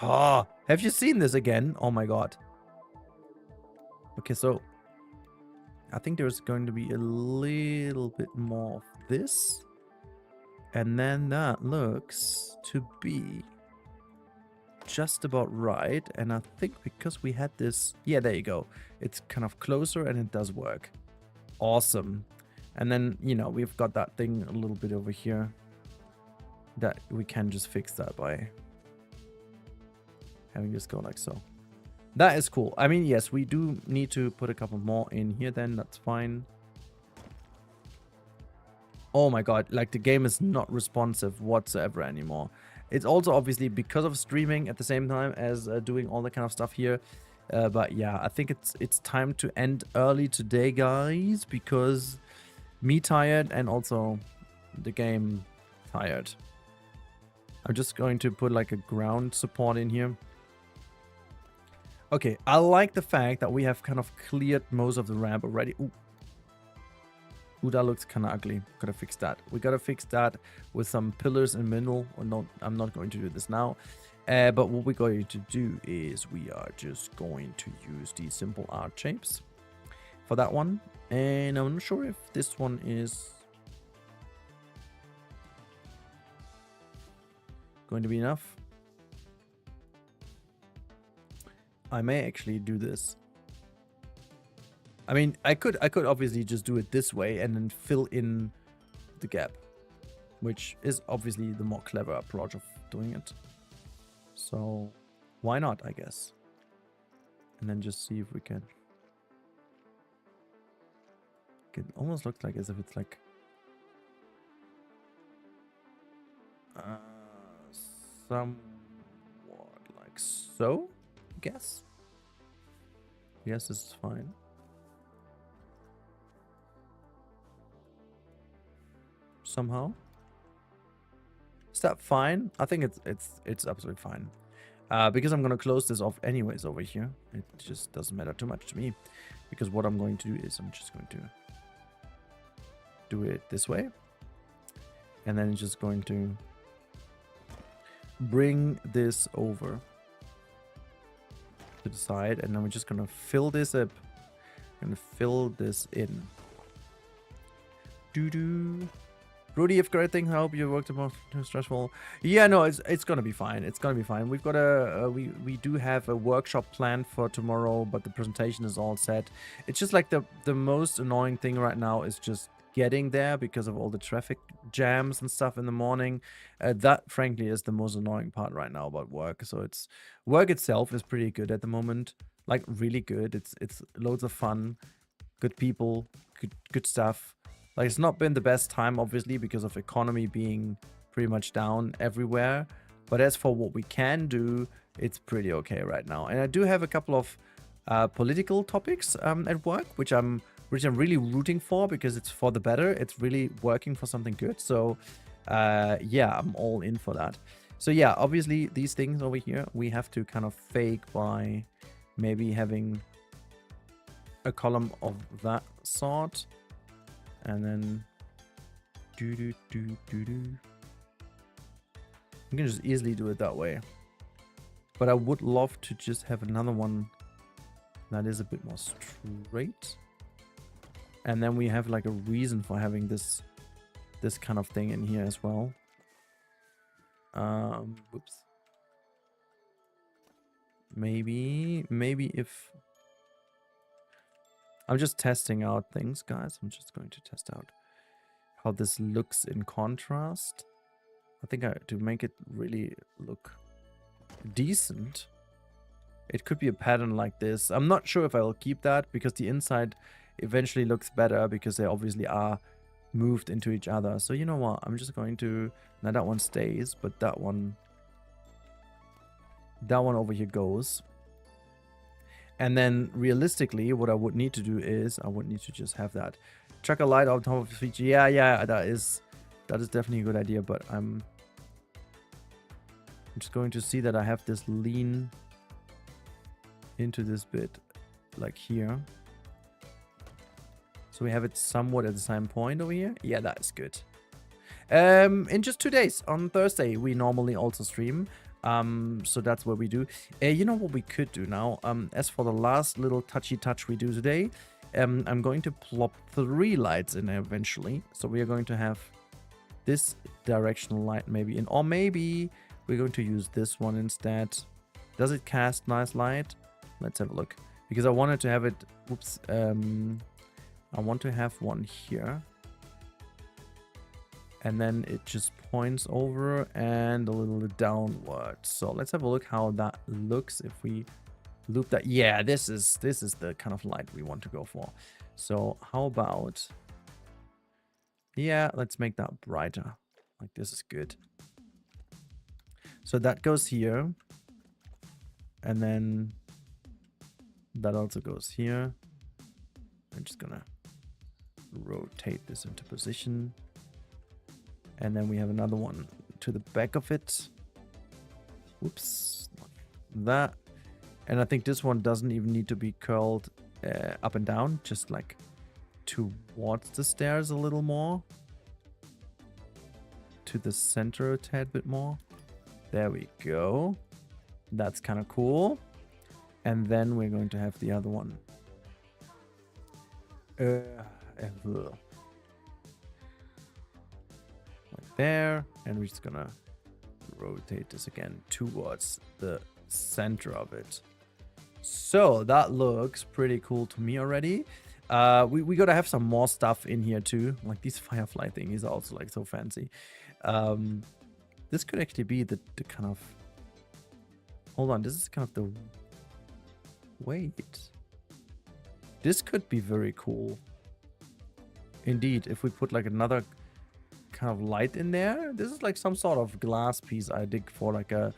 Ah, have you seen this again? Oh my god. Okay, so I think there's going to be a little bit more of this. And then that looks to be just about right. And I think because we had this... Yeah, there you go. It's kind of closer and it does work. Awesome. And then, you know, we've got that thing a little bit over here that we can just fix that by having this go like so. That is cool. I mean, yes, we do need to put a couple more in here then. That's fine. Oh my god, like the game is not responsive whatsoever anymore. It's also obviously because of streaming at the same time as doing all the kind of stuff here. But yeah, I think it's time to end early today, guys, because me tired and also the game tired. I'm just going to put like a ground support in here. Okay, I like the fact that we have kind of cleared most of the ramp already. Ooh. Ooh, that looks kind of ugly. Gotta fix that. We gotta fix that with some pillars in the middle. Or no, I'm not going to do this now. But what we're going to do is we are just going to use these simple arch shapes for that one. And I'm not sure if this one is going to be enough. I may actually do this. I mean, I could obviously just do it this way and then fill in the gap, which is obviously the more clever approach of doing it. So why not, I guess. And then just see if we can. It almost looks like as if it's like somewhat like so, I guess. Yes, this is fine. Somehow. Is that fine? I think it's absolutely fine. Because I'm gonna close this off anyways over here. It just doesn't matter too much to me. Because what I'm going to do is I'm just going to do it this way. And then just going to bring this over to the side. And then we're just gonna fill this up. I'm gonna fill this in. Doo-doo. Rudy, if great thing, I hope you worked about too stressful. Yeah, no, it's gonna be fine. It's gonna be fine. We've got we do have a workshop planned for tomorrow, but the presentation is all set. It's just like the most annoying thing right now is just getting there because of all the traffic jams and stuff in the morning. That frankly is the most annoying part right now about work. So it's work itself is pretty good at the moment, like really good. It's loads of fun, good people, good stuff. Like, it's not been the best time, obviously, because of economy being pretty much down everywhere. But as for what we can do, It's pretty okay right now. And I do have a couple of political topics at work, which I'm really rooting for because it's for the better. It's really working for something good. So yeah, I'm all in for that. So yeah, obviously these things over here we have to kind of fake by maybe having a column of that sort, and then you can just easily do it that way. But I would love to just have another one that is a bit more straight. And then we have like a reason for having this kind of thing in here as well. Whoops. Maybe if I'm just testing out things, guys. I'm just going to test out how this looks in contrast. I think to make it really look decent, it could be a pattern like this. I'm not sure if I'll keep that because the inside eventually looks better because they obviously are moved into each other. So you know what? I'm just going to... Now that one stays, but that one over here goes. And then realistically, what I would need to do is I would need to just have that chuck a light on top of the feature. Yeah, that is definitely a good idea, but I'm just going to see that I have this lean into this bit like here. So we have it somewhat at the same point over here. Yeah, that is good. In just 2 days, on Thursday, we normally also stream. So that's what we do. You know what we could do now? As for the last little touchy touch we do today, I'm going to plop 3 lights in there eventually. So we are going to have this directional light maybe in, or maybe we're going to use this one instead. Does it cast nice light? Let's have a look. Because I wanted to have it, whoops, I want to have one here. And then it just points over and a little downward. So let's have a look how that looks if we loop that. Yeah, this is the kind of light we want to go for. So how about, yeah, let's make that brighter. Like this is good. So that goes here. And then that also goes here. I'm just gonna rotate this into position. And then we have another one to the back of it. Whoops. That. And I think this one doesn't even need to be curled up and down. Just like towards the stairs a little more. To the center a tad bit more. There we go. That's kind of cool. And then we're going to have the other one. There, and we're just gonna rotate this again towards the center of it. So that looks pretty cool to me already. We gotta have some more stuff in here too. Like these firefly thingies are also like so fancy. This could actually be the kind of... Hold on, this is kind of the... Wait. This could be very cool. Indeed, if we put like another kind of light in there. This is like some sort of glass piece I dig for like a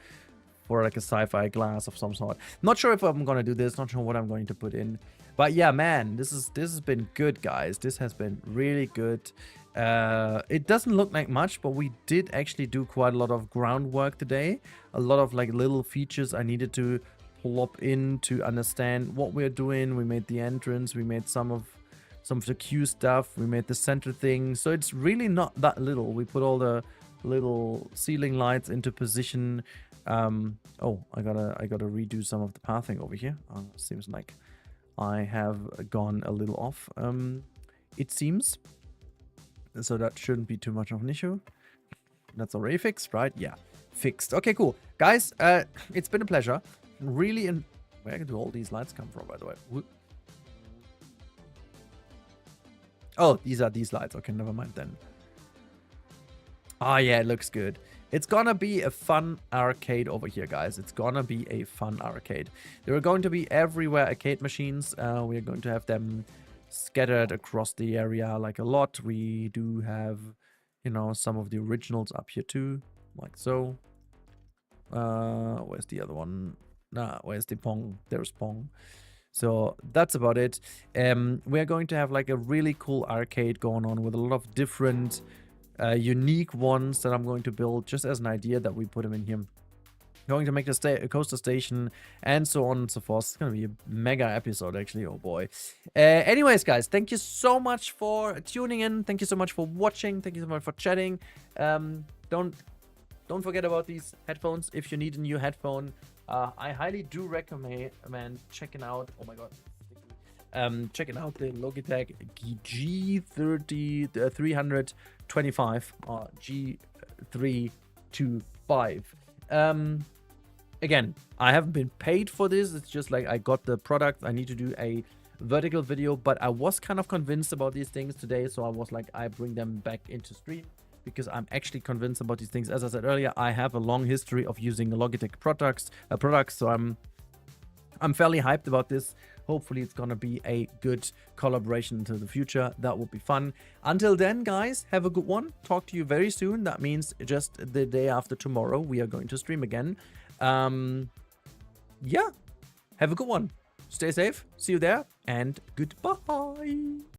sci-fi glass of some sort. Not sure if I'm gonna do this, not sure what I'm going to put in. But yeah, man, this has been good, guys. This has been really good. It doesn't look like much, but we did actually do quite a lot of groundwork today. A lot of like little features I needed to plop in to understand what we're doing. We made the entrance, we made some of the queue stuff, we made the center thing. So it's really not that little. We put all the little ceiling lights into position. Oh, I gotta redo some of the pathing over here. Seems like I have gone a little off. It seems. So that shouldn't be too much of an issue. That's already fixed, right? Yeah, fixed. Okay, cool. Guys, it's been a pleasure. Really, where do all these lights come from, by the way? Oh, these are these lights. Okay, never mind then. Oh, yeah, it looks good. It's gonna be a fun arcade over here, guys. It's gonna be a fun arcade. There are going to be everywhere arcade machines. We are going to have them scattered across the area like a lot. We do have, you know, some of the originals up here too, like so. Where's the other one? Nah, where's the Pong? There's Pong. So that's about it. We're going to have like a really cool arcade going on with a lot of different unique ones that I'm going to build just as an idea that we put them in here. Going to make a coaster station and so on and so forth. It's going to be a mega episode, actually. Oh boy. Anyways, guys, thank you so much for tuning in. Thank you so much for watching. Thank you so much for chatting. Don't forget about these headphones. If you need a new headphone, I highly do recommend checking out. Oh my god. Checking out the Logitech G30 325 or G325. Again, I haven't been paid for this. It's just like I got the product. I need to do a vertical video, but I was kind of convinced about these things today, so I was like, I bring them back into stream because I'm actually convinced about these things. As I said earlier, I have a long history of using Logitech products, so I'm fairly hyped about this. Hopefully it's gonna be a good collaboration into the future. That would be fun. Until then, guys, have a good one. Talk to you very soon. That means just the day after tomorrow we are going to stream again. Yeah, have a good one. Stay safe. See you there, and goodbye.